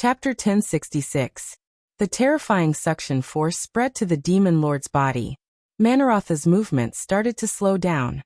Chapter 1066. The terrifying suction force spread to the demon lord's body. Manarotha's movements started to slow down.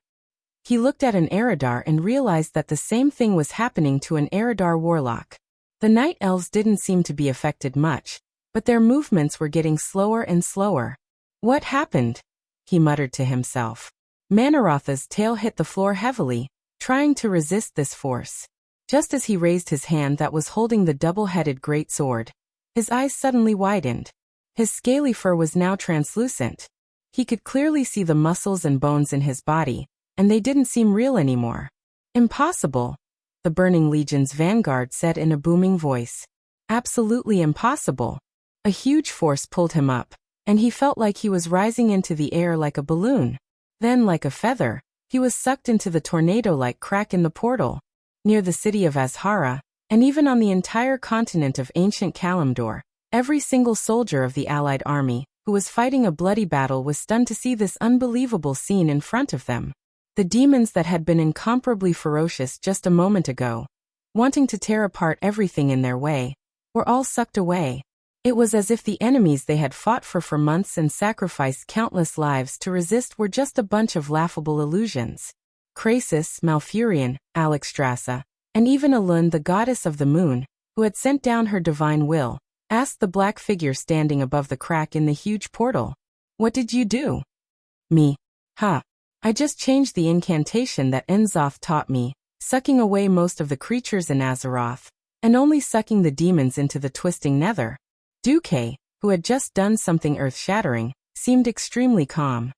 He looked at an Eridar and realized that the same thing was happening to an Eridar warlock. The night elves didn't seem to be affected much, but their movements were getting slower and slower. What happened? He muttered to himself. Manarotha's tail hit the floor heavily, trying to resist this force. Just as he raised his hand that was holding the double-headed great sword, his eyes suddenly widened. His scaly fur was now translucent. He could clearly see the muscles and bones in his body, and they didn't seem real anymore. Impossible, the Burning Legion's vanguard said in a booming voice. Absolutely impossible. A huge force pulled him up, and he felt like he was rising into the air like a balloon. Then, like a feather, he was sucked into the tornado-like crack in the portal. Near the city of Azhara, and even on the entire continent of ancient Kalimdor, every single soldier of the allied army, who was fighting a bloody battle, was stunned to see this unbelievable scene in front of them. The demons that had been incomparably ferocious just a moment ago, wanting to tear apart everything in their way, were all sucked away. It was as if the enemies they had fought for months and sacrificed countless lives to resist were just a bunch of laughable illusions. Krasis, Malfurion, Alexstrasza, and even Elun, the goddess of the moon, who had sent down her divine will, asked the black figure standing above the crack in the huge portal. What did you do? Me. Ha. I just changed the incantation that Enzoth taught me, sucking away most of the creatures in Azeroth, and only sucking the demons into the twisting nether. Duque, who had just done something earth-shattering, seemed extremely calm.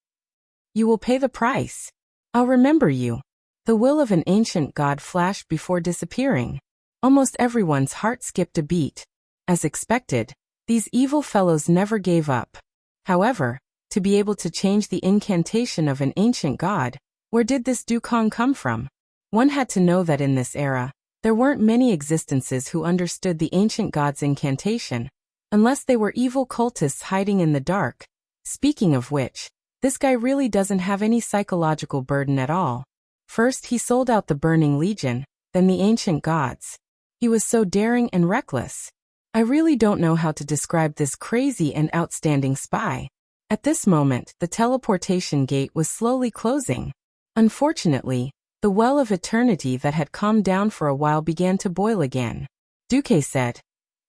You will pay the price. I'll remember you. The will of an ancient god flashed before disappearing. Almost everyone's heart skipped a beat. As expected, these evil fellows never gave up. However, to be able to change the incantation of an ancient god, where did this Dukong come from? One had to know that in this era, there weren't many existences who understood the ancient god's incantation, unless they were evil cultists hiding in the dark. Speaking of which, this guy really doesn't have any psychological burden at all. First he sold out the Burning Legion, then the ancient gods. He was so daring and reckless. I really don't know how to describe this crazy and outstanding spy. At this moment, the teleportation gate was slowly closing. Unfortunately, the well of eternity that had calmed down for a while began to boil again. Duque said,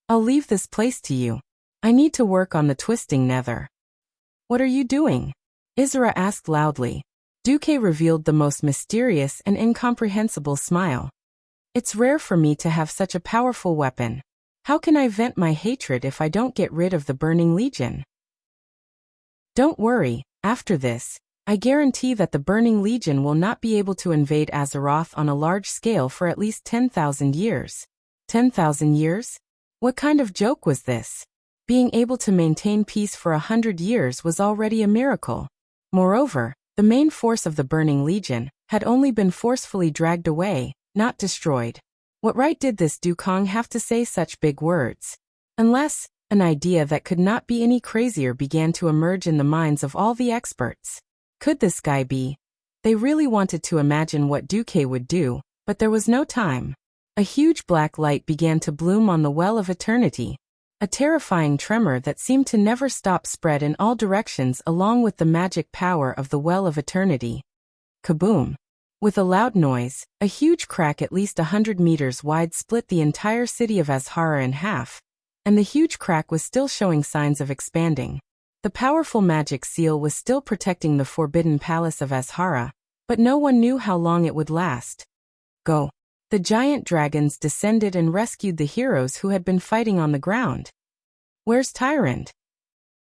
I'll leave this place to you. I need to work on the twisting nether. What are you doing? Isra asked loudly. Duque revealed the most mysterious and incomprehensible smile. It's rare for me to have such a powerful weapon. How can I vent my hatred if I don't get rid of the Burning Legion? Don't worry, after this, I guarantee that the Burning Legion will not be able to invade Azeroth on a large scale for at least 10,000 years. 10,000 years? What kind of joke was this? Being able to maintain peace for 100 years was already a miracle. Moreover, the main force of the Burning Legion had only been forcefully dragged away, not destroyed. What right did this Dukong have to say such big words? Unless, an idea that could not be any crazier began to emerge in the minds of all the experts. Could this guy be? They really wanted to imagine what Duque would do, but there was no time. A huge black light began to bloom on the Well of Eternity. A terrifying tremor that seemed to never stop spread in all directions along with the magic power of the Well of Eternity. Kaboom! With a loud noise, a huge crack at least 100 meters wide split the entire city of Azhara in half, and the huge crack was still showing signs of expanding. The powerful magic seal was still protecting the forbidden palace of Azhara, but no one knew how long it would last. Go! The giant dragons descended and rescued the heroes who had been fighting on the ground. Where's Tyrant?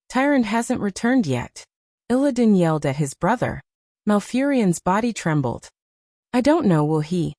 Tyrant hasn't returned yet. Illidan yelled at his brother. Malfurion's body trembled. I don't know, will he?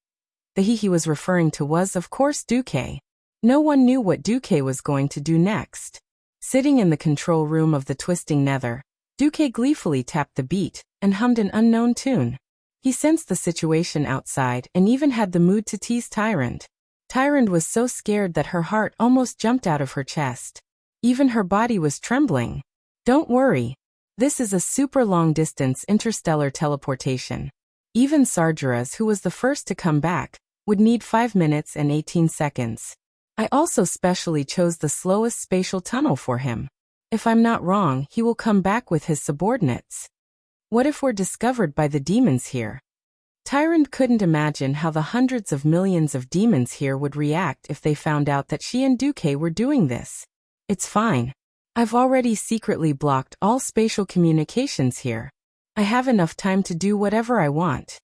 The he was referring to was, of course, Duque. No one knew what Duque was going to do next. Sitting in the control room of the twisting nether, Duque gleefully tapped the beat and hummed an unknown tune. He sensed the situation outside and even had the mood to tease Tyrant. Tyrant was so scared that her heart almost jumped out of her chest. Even her body was trembling. Don't worry. This is a super long-distance interstellar teleportation. Even Sargeras, who was the first to come back, would need 5 minutes and 18 seconds. I also specially chose the slowest spatial tunnel for him. If I'm not wrong, he will come back with his subordinates. What if we're discovered by the demons here? Tyrant couldn't imagine how the hundreds of millions of demons here would react if they found out that she and Duque were doing this. It's fine. I've already secretly blocked all spatial communications here. I have enough time to do whatever I want.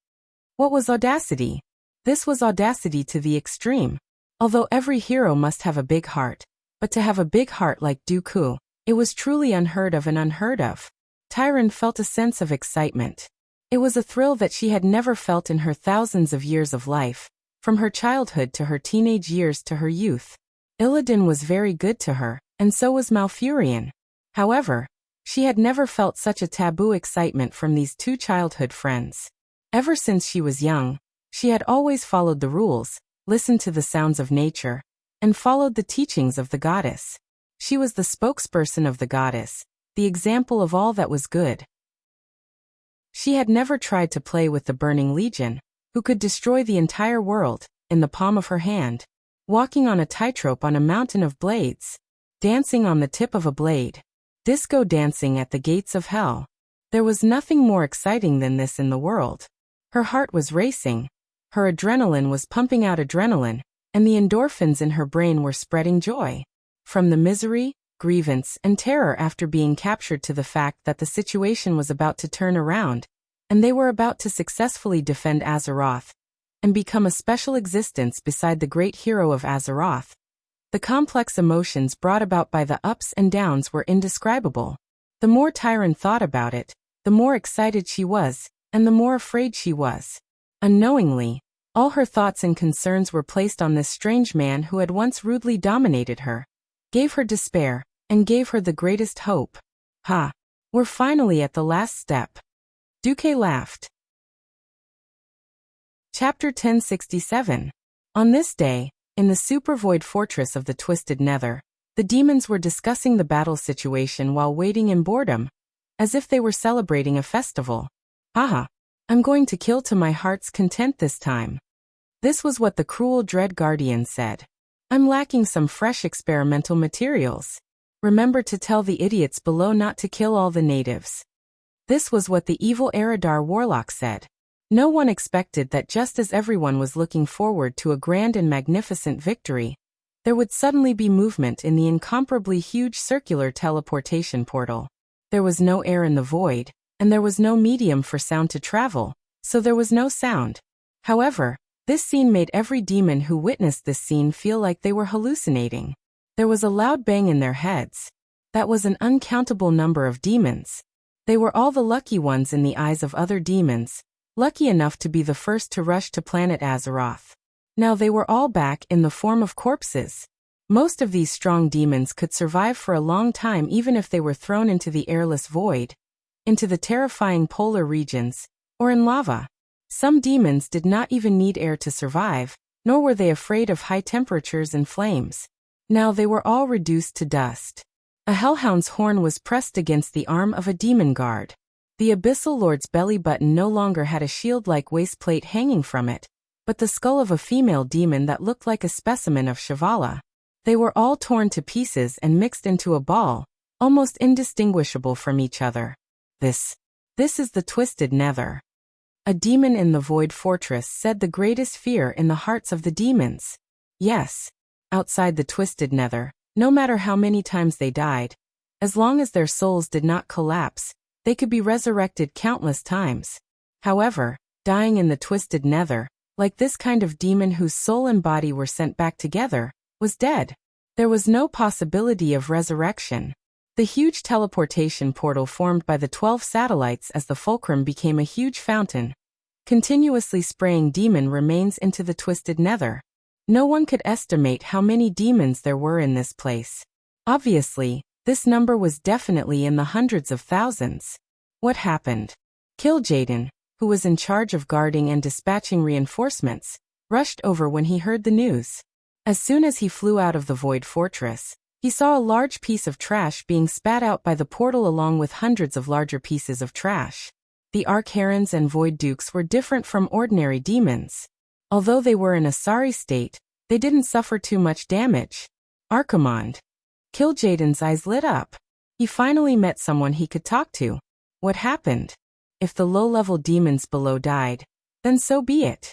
What was audacity? This was audacity to the extreme. Although every hero must have a big heart, but to have a big heart like Dooku, it was truly unheard of and unheard of. Tyrant felt a sense of excitement. It was a thrill that she had never felt in her thousands of years of life, from her childhood to her teenage years to her youth. Illidan was very good to her, and so was Malfurion. However, she had never felt such a taboo excitement from these two childhood friends. Ever since she was young, she had always followed the rules, listened to the sounds of nature, and followed the teachings of the goddess. She was the spokesperson of the goddess, the example of all that was good. She had never tried to play with the Burning Legion, who could destroy the entire world, in the palm of her hand, walking on a tightrope on a mountain of blades, dancing on the tip of a blade, disco dancing at the gates of hell. There was nothing more exciting than this in the world. Her heart was racing, her adrenaline was pumping out adrenaline, and the endorphins in her brain were spreading joy. From the misery, grievance, and terror after being captured to the fact that the situation was about to turn around, and they were about to successfully defend Azeroth, and become a special existence beside the great hero of Azeroth. The complex emotions brought about by the ups and downs were indescribable. The more Tyrant thought about it, the more excited she was, and the more afraid she was. Unknowingly, all her thoughts and concerns were placed on this strange man who had once rudely dominated her, gave her despair, and gave her the greatest hope. Ha! We're finally at the last step. Duque laughed. Chapter 1067. On this day, in the Supervoid Fortress of the Twisted Nether, the demons were discussing the battle situation while waiting in boredom, as if they were celebrating a festival. Haha! I'm going to kill to my heart's content this time. This was what the cruel Dread Guardian said. I'm lacking some fresh experimental materials. Remember to tell the idiots below not to kill all the natives. This was what the evil Eridar Warlock said. No one expected that just as everyone was looking forward to a grand and magnificent victory, there would suddenly be movement in the incomparably huge circular teleportation portal. There was no air in the void, and there was no medium for sound to travel, so there was no sound. However, this scene made every demon who witnessed this scene feel like they were hallucinating. There was a loud bang in their heads. That was an uncountable number of demons. They were all the lucky ones in the eyes of other demons, lucky enough to be the first to rush to planet Azeroth. Now they were all back in the form of corpses. Most of these strong demons could survive for a long time even if they were thrown into the airless void, into the terrifying polar regions, or in lava. Some demons did not even need air to survive, nor were they afraid of high temperatures and flames. Now they were all reduced to dust. A hellhound's horn was pressed against the arm of a demon guard. The Abyssal Lord's belly button no longer had a shield-like waistplate hanging from it, but the skull of a female demon that looked like a specimen of Shivala. They were all torn to pieces and mixed into a ball, almost indistinguishable from each other. This is the Twisted Nether. A demon in the Void Fortress said the greatest fear in the hearts of the demons. Yes, outside the Twisted Nether, no matter how many times they died, as long as their souls did not collapse, they could be resurrected countless times. However, dying in the Twisted Nether, like this kind of demon whose soul and body were sent back together, was dead. There was no possibility of resurrection. The huge teleportation portal formed by the 12 satellites as the fulcrum became a huge fountain, continuously spraying demon remains into the Twisted Nether. No one could estimate how many demons there were in this place. Obviously, this number was definitely in the hundreds of thousands. What happened? Kil'jaeden, who was in charge of guarding and dispatching reinforcements, rushed over when he heard the news. As soon as he flew out of the Void Fortress, he saw a large piece of trash being spat out by the portal along with hundreds of larger pieces of trash. The Archherons and Void Dukes were different from ordinary demons. Although they were in a sorry state, They didn't suffer too much damage. Archimonde. Kil'jaeden's eyes lit up. He finally met someone he could talk to. What happened? If the low-level demons below died, then so be it.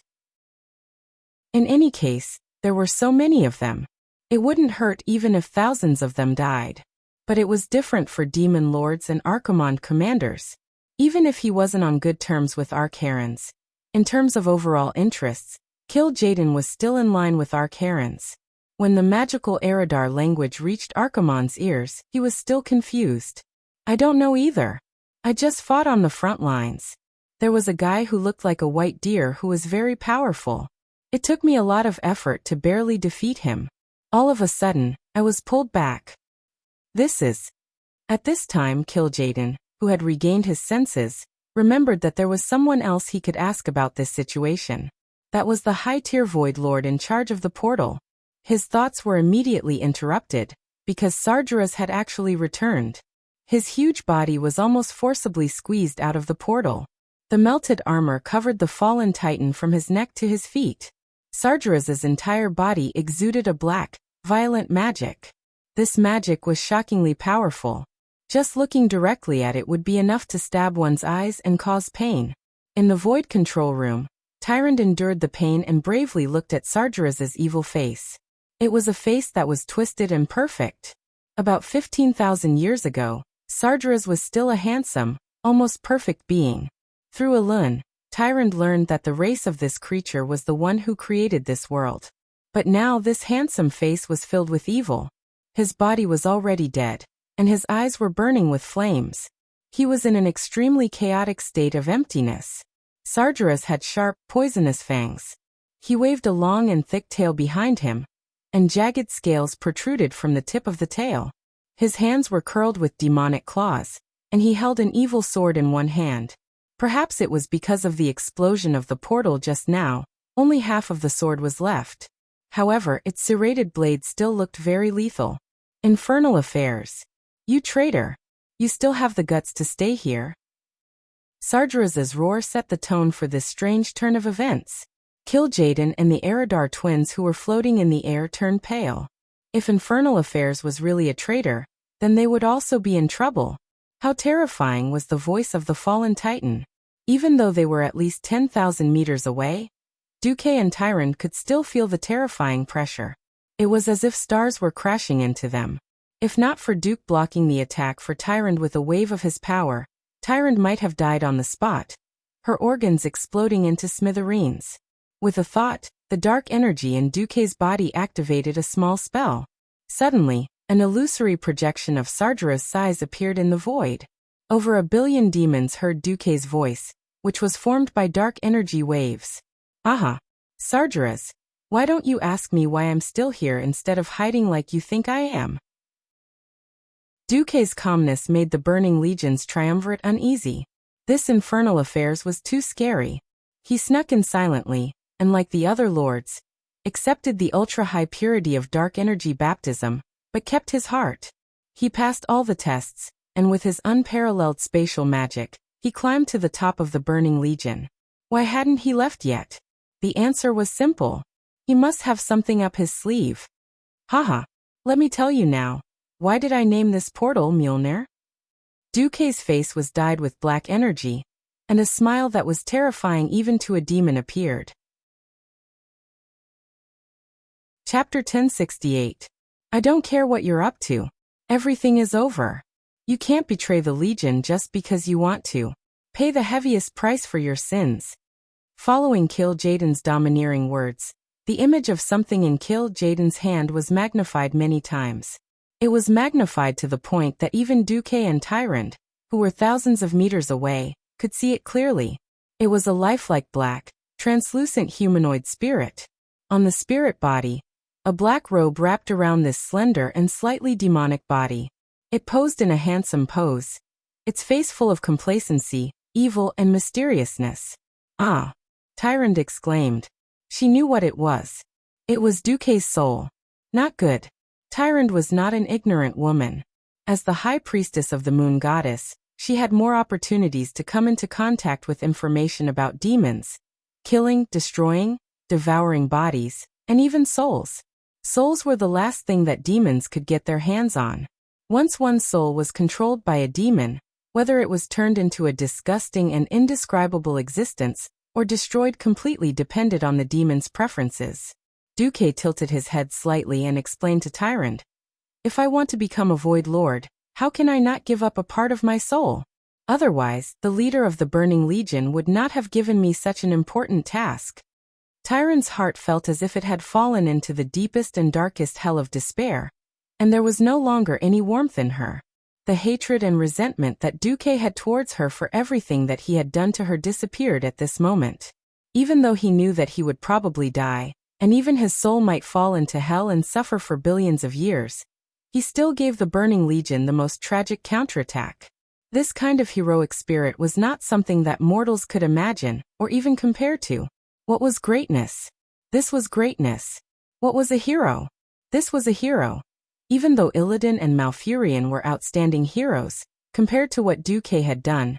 In any case, there were so many of them. It wouldn't hurt even if thousands of them died. But it was different for demon lords and Archimonde commanders. Even if he wasn't on good terms with Archaerans, in terms of overall interests, Kil'jaeden was still in line with Archaerans. When the magical Eredar language reached Archimonde's ears, he was still confused. I don't know either. I just fought on the front lines. There was a guy who looked like a white deer who was very powerful. It took me a lot of effort to barely defeat him. All of a sudden, I was pulled back. At this time Kil'jaeden, who had regained his senses, remembered that there was someone else he could ask about this situation. That was the high-tier Void Lord in charge of the portal. His thoughts were immediately interrupted, because Sargeras had actually returned. His huge body was almost forcibly squeezed out of the portal. The melted armor covered the fallen titan from his neck to his feet. Sargeras's entire body exuded a black, violent magic. This magic was shockingly powerful. Just looking directly at it would be enough to stab one's eyes and cause pain. In the void control room, Tyrande endured the pain and bravely looked at Sargeras's evil face. It was a face that was twisted and perfect. About 15,000 years ago, Sargeras was still a handsome, almost perfect being. Through Elune, Tyrande learned that the race of this creature was the one who created this world. But now this handsome face was filled with evil. His body was already dead, and his eyes were burning with flames. He was in an extremely chaotic state of emptiness. Sargeras had sharp, poisonous fangs. He waved a long and thick tail behind him, and jagged scales protruded from the tip of the tail. His hands were curled with demonic claws, and he held an evil sword in one hand. Perhaps it was because of the explosion of the portal just now, only half of the sword was left. However, its serrated blade still looked very lethal. Infernal affairs. You traitor! You still have the guts to stay here? Sargeras's roar set the tone for this strange turn of events. Kil'jaeden and the Eredar twins who were floating in the air turned pale. If Infernal Affairs was really a traitor, then they would also be in trouble. How terrifying was the voice of the fallen titan. Even though they were at least 10,000 meters away, Duque and Tyrande could still feel the terrifying pressure. It was as if stars were crashing into them. If not for Duke blocking the attack for Tyrande with a wave of his power, Tyrande might have died on the spot, her organs exploding into smithereens. With a thought, the dark energy in Duque's body activated a small spell. Suddenly, an illusory projection of Sargeras' size appeared in the void. Over 1 billion demons heard Duque's voice, which was formed by dark energy waves. Aha! Sargeras, why don't you ask me why I'm still here instead of hiding like you think I am? Duque's calmness made the Burning Legion's triumvirate uneasy. This Infernal Affairs was too scary. He snuck in silently, and like the other lords, accepted the ultra-high purity of dark energy baptism, but kept his heart. He passed all the tests, and with his unparalleled spatial magic, he climbed to the top of the Burning Legion. Why hadn't he left yet? The answer was simple. He must have something up his sleeve. Haha, let me tell you now. Why did I name this portal Mjolnir? Duque's face was dyed with black energy, and a smile that was terrifying even to a demon appeared. Chapter 1068. I don't care what you're up to. Everything is over. You can't betray the Legion just because you want to. Pay the heaviest price for your sins. Following Kil'jaeden's domineering words, the image of something in Kil'jaeden's hand was magnified many times. It was magnified to the point that even Duque and Tyrande, who were thousands of meters away, could see it clearly. It was a lifelike black, translucent humanoid spirit. On the spirit body, a black robe wrapped around this slender and slightly demonic body. It posed in a handsome pose, its face full of complacency, evil and mysteriousness. Ah! Tyrande exclaimed. She knew what it was. It was Duque's soul. Not good. Tyrande was not an ignorant woman. As the high priestess of the moon goddess, she had more opportunities to come into contact with information about demons, killing, destroying, devouring bodies, And even souls. Souls were the last thing that demons could get their hands on. Once one's soul was controlled by a demon, whether it was turned into a disgusting and indescribable existence, or destroyed completely depended on the demon's preferences. Duque tilted his head slightly and explained to Tyrant, "If I want to become a Void Lord, how can I not give up a part of my soul? Otherwise, the leader of the Burning Legion would not have given me such an important task." Tyrant's heart felt as if it had fallen into the deepest and darkest hell of despair, and there was no longer any warmth in her. The hatred and resentment that Duque had towards her for everything that he had done to her disappeared at this moment. Even though he knew that he would probably die, and even his soul might fall into hell and suffer for billions of years, he still gave the Burning Legion the most tragic counterattack. This kind of heroic spirit was not something that mortals could imagine, or even compare to. What was greatness? This was greatness. What was a hero? This was a hero. Even though Illidan and Malfurion were outstanding heroes, compared to what Duque had done,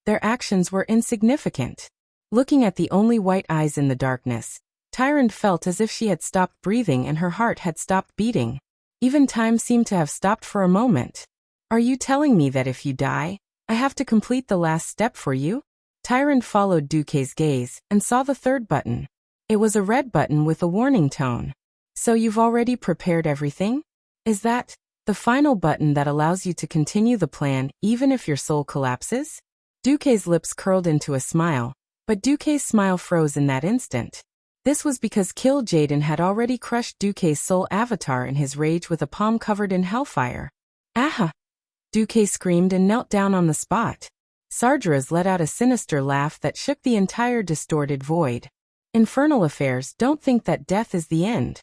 their actions were insignificant. Looking at the only white eyes in the darkness, Tyrant felt as if she had stopped breathing and her heart had stopped beating. Even time seemed to have stopped for a moment. "Are you telling me that if you die, I have to complete the last step for you?" Tyrant followed Duque's gaze and saw the third button. It was a red button with a warning tone. "So you've already prepared everything? Is that the final button that allows you to continue the plan even if your soul collapses?" Duque's lips curled into a smile, but Duque's smile froze in that instant. This was because Kil'jaeden had already crushed Duque's soul avatar in his rage with a palm covered in hellfire. "Aha!" Duque screamed and knelt down on the spot. Sargeras let out a sinister laugh that shook the entire distorted void. "Infernal affairs don't think that death is the end.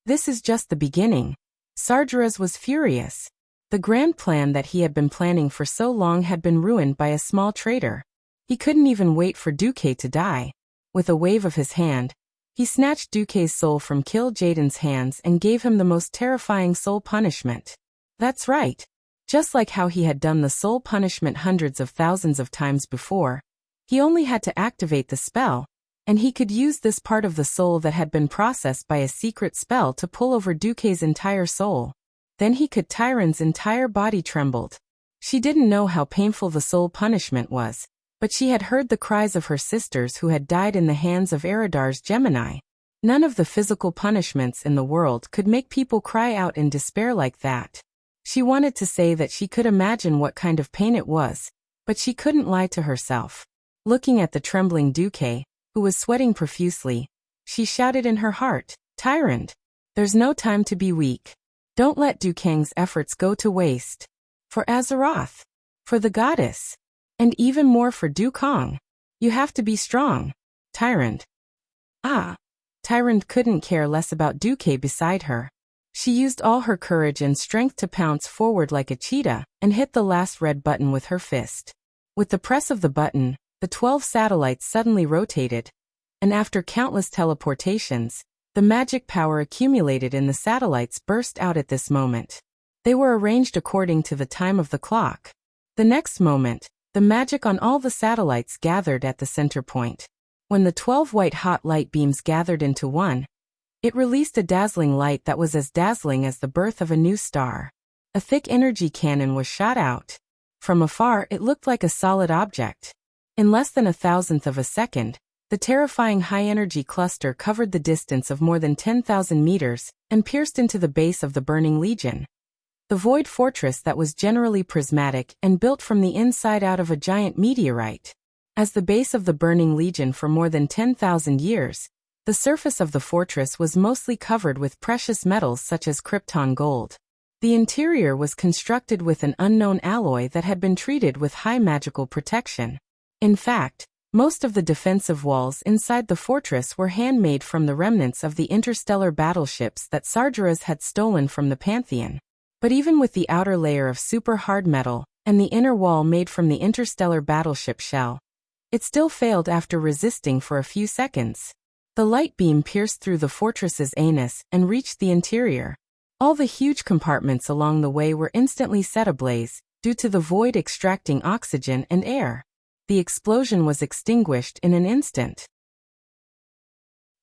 This is just the beginning." Sargeras was furious. The grand plan that he had been planning for so long had been ruined by a small traitor. He couldn't even wait for Duque to die. With a wave of his hand, he snatched Duque's soul from Kil'jaeden's hands and gave him the most terrifying soul punishment. That's right. Just like how he had done the soul punishment hundreds of thousands of times before, he only had to activate the spell, and he could use this part of the soul that had been processed by a secret spell to pull over Duque's entire soul. Then he could. Tyrant's entire body trembled. She didn't know how painful the soul punishment was, but she had heard the cries of her sisters who had died in the hands of Eridar's Gemini. None of the physical punishments in the world could make people cry out in despair like that. She wanted to say that she could imagine what kind of pain it was, but she couldn't lie to herself. Looking at the trembling Duque, who was sweating profusely, she shouted in her heart, "Tyrant! There's no time to be weak. Don't let Duquang's efforts go to waste. For Azeroth, for the goddess, and even more for Dukong, you have to be strong. Tyrant." Ah! Tyrant couldn't care less about Duque beside her. She used all her courage and strength to pounce forward like a cheetah and hit the last red button with her fist. With the press of the button, the 12 satellites suddenly rotated, and after countless teleportations, the magic power accumulated in the satellites burst out at this moment. They were arranged according to the time of the clock. The next moment, the magic on all the satellites gathered at the center point. When the 12 white-hot light beams gathered into one, it released a dazzling light that was as dazzling as the birth of a new star. A thick energy cannon was shot out. From afar, it looked like a solid object. In less than 1,000th of a second, the terrifying high-energy cluster covered the distance of more than 10,000 meters and pierced into the base of the Burning Legion. The Void Fortress that was generally prismatic and built from the inside out of a giant meteorite. As the base of the Burning Legion for more than 10,000 years, the surface of the fortress was mostly covered with precious metals such as Krypton gold. The interior was constructed with an unknown alloy that had been treated with high magical protection. In fact, most of the defensive walls inside the fortress were handmade from the remnants of the interstellar battleships that Sargeras had stolen from the Pantheon. But even with the outer layer of super hard metal and the inner wall made from the interstellar battleship shell, it still failed after resisting for a few seconds. The light beam pierced through the fortress's anus and reached the interior. All the huge compartments along the way were instantly set ablaze, due to the void extracting oxygen and air. The explosion was extinguished in an instant.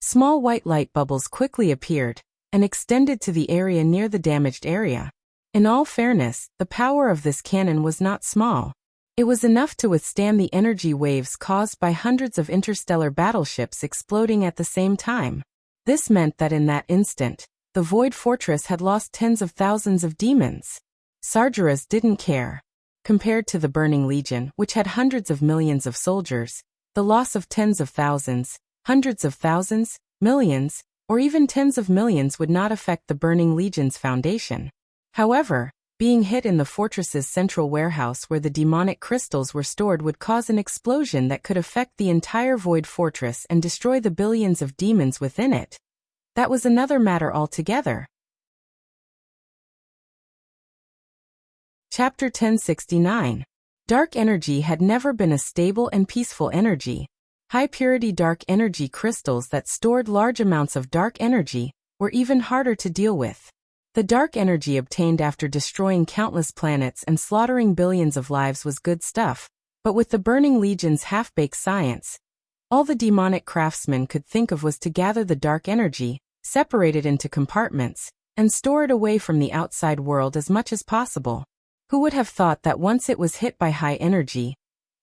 Small white light bubbles quickly appeared and extended to the area near the damaged area. In all fairness, the power of this cannon was not small. It was enough to withstand the energy waves caused by hundreds of interstellar battleships exploding at the same time. This meant that in that instant, the Void Fortress had lost tens of thousands of demons. Sargeras didn't care. Compared to the Burning Legion, which had hundreds of millions of soldiers, the loss of tens of thousands, hundreds of thousands, millions, or even tens of millions would not affect the Burning Legion's foundation. However, being hit in the fortress's central warehouse where the demonic crystals were stored would cause an explosion that could affect the entire Void Fortress and destroy the billions of demons within it. That was another matter altogether. Chapter 1069. Dark energy had never been a stable and peaceful energy. High-purity dark energy crystals that stored large amounts of dark energy were even harder to deal with. The dark energy obtained after destroying countless planets and slaughtering billions of lives was good stuff, but with the Burning Legion's half-baked science, all the demonic craftsmen could think of was to gather the dark energy, separate it into compartments, and store it away from the outside world as much as possible. Who would have thought that once it was hit by high energy,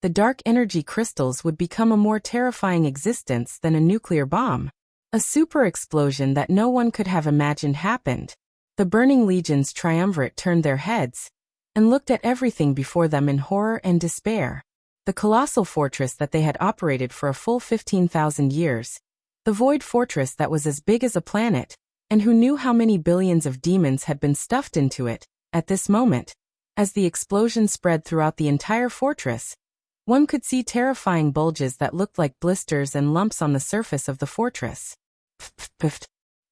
the dark energy crystals would become a more terrifying existence than a nuclear bomb? A super explosion that no one could have imagined happened. The Burning Legion's triumvirate turned their heads and looked at everything before them in horror and despair. The colossal fortress that they had operated for a full 15,000 years, the Void Fortress that was as big as a planet, and who knew how many billions of demons had been stuffed into it, at this moment, as the explosion spread throughout the entire fortress, one could see terrifying bulges that looked like blisters and lumps on the surface of the fortress. Pff.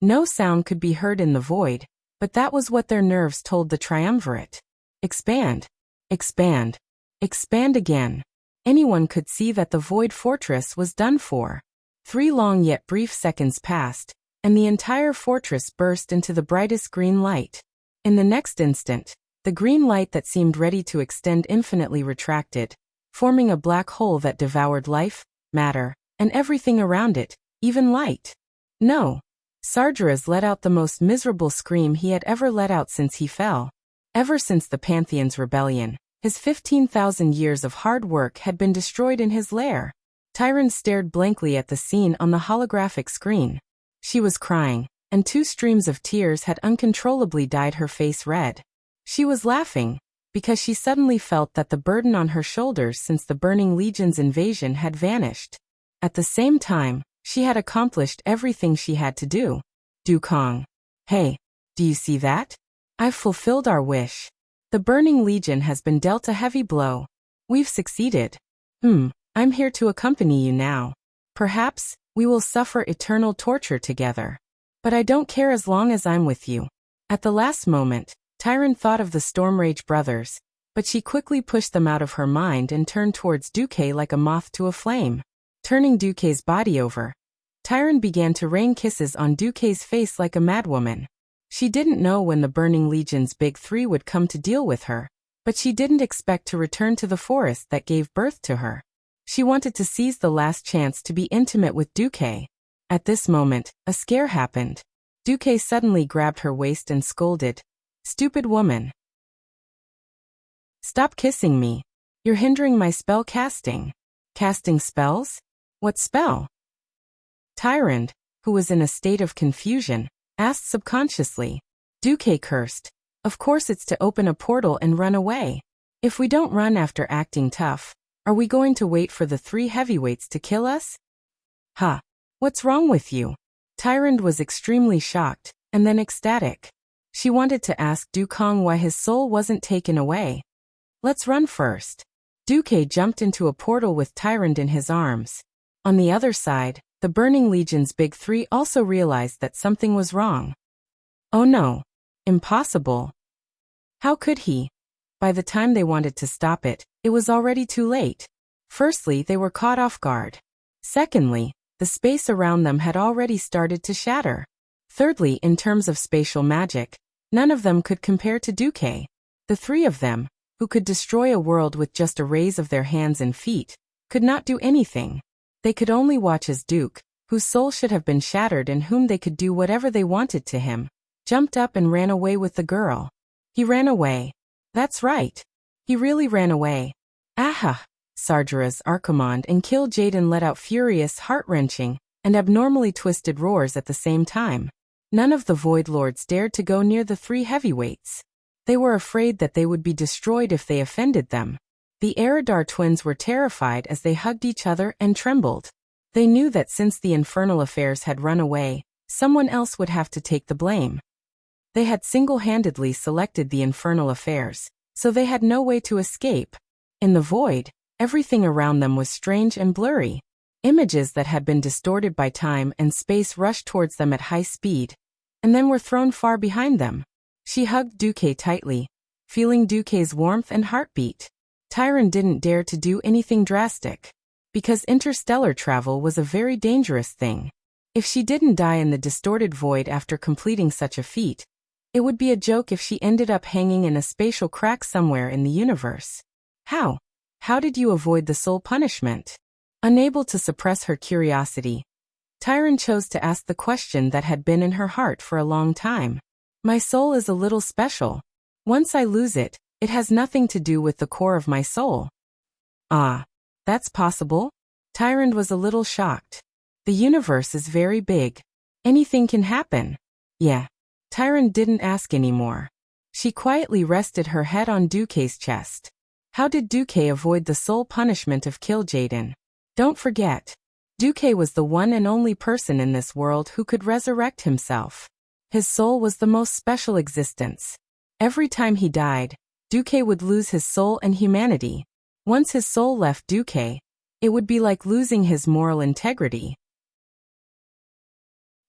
No sound could be heard in the void, but that was what their nerves told the triumvirate. Expand. Expand. Expand again. Anyone could see that the Void Fortress was done for. 3 long yet brief seconds passed, and the entire fortress burst into the brightest green light. In the next instant, the green light that seemed ready to extend infinitely retracted, forming a black hole that devoured life, matter, and everything around it, even light. No. Sargeras let out the most miserable scream he had ever let out since he fell. Ever since the Pantheon's rebellion, his 15,000 years of hard work had been destroyed in his lair. Tyron stared blankly at the scene on the holographic screen. She was crying, and 2 streams of tears had uncontrollably dyed her face red. She was laughing, because she suddenly felt that the burden on her shoulders since the Burning Legion's invasion had vanished. At the same time, she had accomplished everything she had to do. Dukong. Hey, do you see that? I've fulfilled our wish. The Burning Legion has been dealt a heavy blow. We've succeeded. I'm here to accompany you now. Perhaps, we will suffer eternal torture together. But I don't care as long as I'm with you. At the last moment, Tyron thought of the Stormrage brothers, but she quickly pushed them out of her mind and turned towards Duque like a moth to a flame. Turning Duque's body over, Tyron began to rain kisses on Duque's face like a madwoman. She didn't know when the Burning Legion's Big Three would come to deal with her, but she didn't expect to return to the forest that gave birth to her. She wanted to seize the last chance to be intimate with Duque. At this moment, a scare happened. Duque suddenly grabbed her waist and scolded, "Stupid woman. Stop kissing me. You're hindering my spell casting." Casting spells? What spell? Tyron, who was in a state of confusion, asked subconsciously. Duque cursed. Of course it's to open a portal and run away. If we don't run after acting tough, are we going to wait for the 3 heavyweights to kill us? Ha! What's wrong with you? Tyron was extremely shocked, and then ecstatic. She wanted to ask Dukong why his soul wasn't taken away. Let's run first. Duque jumped into a portal with Tyron in his arms. On the other side, the Burning Legion's Big Three also realized that something was wrong. Oh no. Impossible. How could he? By the time they wanted to stop it, it was already too late. Firstly, they were caught off guard. Secondly, the space around them had already started to shatter. Thirdly, in terms of spatial magic, none of them could compare to Duque. The 3 of them, who could destroy a world with just a raise of their hands and feet, could not do anything. They could only watch as Duke, whose soul should have been shattered and whom they could do whatever they wanted to him, jumped up and ran away with the girl. He ran away. That's right. He really ran away. Aha! Sargeras, Archimonde, and Kil'jaeden let out furious, heart-wrenching, and abnormally twisted roars at the same time. None of the Void Lords dared to go near the three heavyweights. They were afraid that they would be destroyed if they offended them. The Eredar twins were terrified as they hugged each other and trembled. They knew that since the infernal affairs had run away, someone else would have to take the blame. They had single-handedly selected the infernal affairs, so they had no way to escape. In the void, everything around them was strange and blurry. Images that had been distorted by time and space rushed towards them at high speed, and then were thrown far behind them. She hugged Duque tightly, feeling Duque's warmth and heartbeat. Tyron didn't dare to do anything drastic, because interstellar travel was a very dangerous thing. If she didn't die in the distorted void after completing such a feat, it would be a joke if she ended up hanging in a spatial crack somewhere in the universe. How did you avoid the soul punishment? Unable to suppress her curiosity, Tyron chose to ask the question that had been in her heart for a long time. My soul is a little special. Once I lose it, it has nothing to do with the core of my soul. Ah, that's possible? Tyron was a little shocked. The universe is very big. Anything can happen. Yeah. Tyron didn't ask anymore. She quietly rested her head on Duque's chest. How did Duque avoid the soul punishment of Kil'jaeden? Don't forget, Duque was the one and only person in this world who could resurrect himself. His soul was the most special existence. Every time he died, Duque would lose his soul and humanity. Once his soul left Duque, it would be like losing his moral integrity.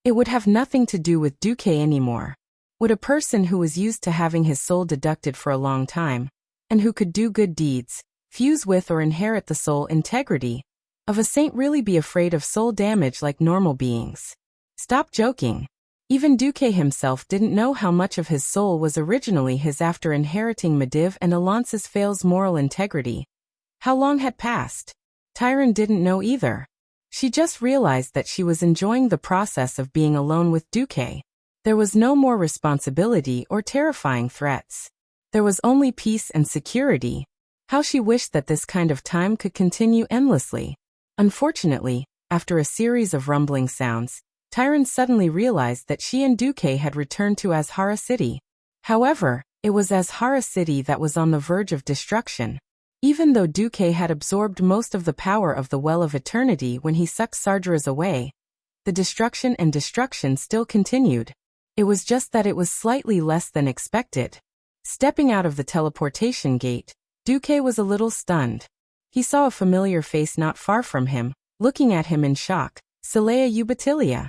It would have nothing to do with Duque anymore. Would a person who was used to having his soul deducted for a long time, and who could do good deeds, fuse with or inherit the soul integrity of a saint really be afraid of soul damage like normal beings? Stop joking. Even Duque himself didn't know how much of his soul was originally his after inheriting Medivh and Alliance's Fail's moral integrity. How long had passed? Tyron didn't know either. She just realized that she was enjoying the process of being alone with Duque. There was no more responsibility or terrifying threats. There was only peace and security. How she wished that this kind of time could continue endlessly. Unfortunately, after a series of rumbling sounds, Tyron suddenly realized that she and Duque had returned to Azhara City. However, it was Azhara City that was on the verge of destruction. Even though Duque had absorbed most of the power of the Well of Eternity when he sucked Sargeras away, the destruction still continued. It was just that it was slightly less than expected. Stepping out of the teleportation gate, Duque was a little stunned. He saw a familiar face not far from him, looking at him in shock. Saleya Ubatilia.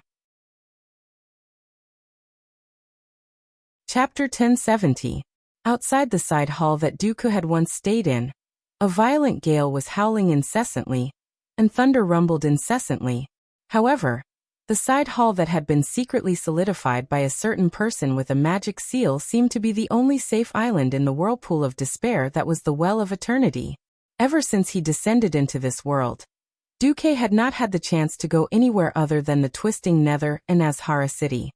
Chapter 1070. Outside the side hall that Dooku had once stayed in, a violent gale was howling incessantly, and thunder rumbled incessantly. However, the side hall that had been secretly solidified by a certain person with a magic seal seemed to be the only safe island in the whirlpool of despair that was the Well of Eternity. Ever since he descended into this world, Duque had not had the chance to go anywhere other than the twisting Nether and Azhara City.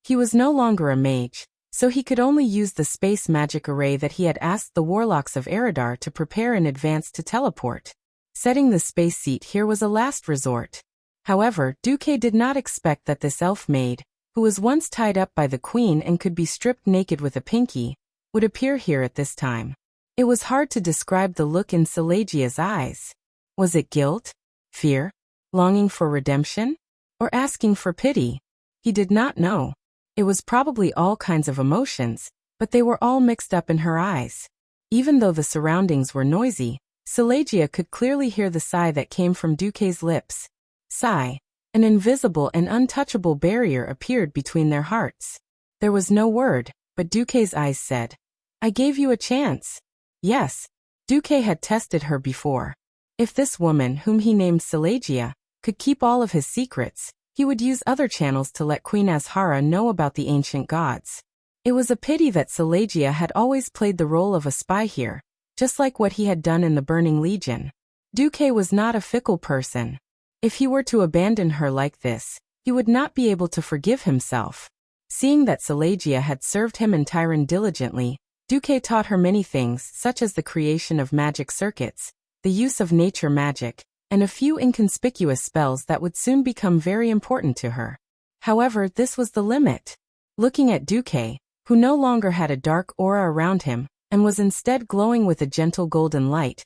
He was no longer a mage, so he could only use the space magic array that he had asked the warlocks of Eredar to prepare in advance to teleport. Setting the space seat here was a last resort. However, Duque did not expect that this elf maid, who was once tied up by the queen and could be stripped naked with a pinky, would appear here at this time. It was hard to describe the look in Selegia's eyes. Was it guilt? Fear? Longing for redemption? Or asking for pity? He did not know. It was probably all kinds of emotions, but they were all mixed up in her eyes. Even though the surroundings were noisy, Selegia could clearly hear the sigh that came from Duque's lips. Sigh. An invisible and untouchable barrier appeared between their hearts. There was no word, but Duque's eyes said, "I gave you a chance." Yes, Duque had tested her before. If this woman, whom he named Selegia, could keep all of his secrets, he would use other channels to let Queen Azhara know about the ancient gods. It was a pity that Selegia had always played the role of a spy here, just like what he had done in the Burning Legion. Duque was not a fickle person. If he were to abandon her like this, he would not be able to forgive himself. Seeing that Silegia had served him and Tyron diligently, Duque taught her many things such as the creation of magic circuits, the use of nature magic, and a few inconspicuous spells that would soon become very important to her. However, this was the limit. Looking at Duque, who no longer had a dark aura around him, and was instead glowing with a gentle golden light,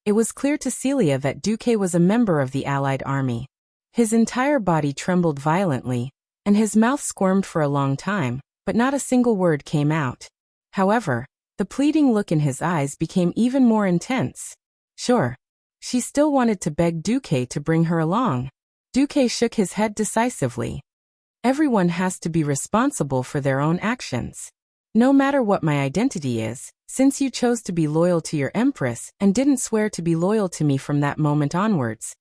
it was clear to Celia that Duque was a member of the Allied army. His entire body trembled violently, and his mouth squirmed for a long time, but not a single word came out. However, the pleading look in his eyes became even more intense. Sure. She still wanted to beg Duque to bring her along. Duque shook his head decisively. Everyone has to be responsible for their own actions. No matter what my identity is, since you chose to be loyal to your empress and didn't swear to be loyal to me from that moment onwards,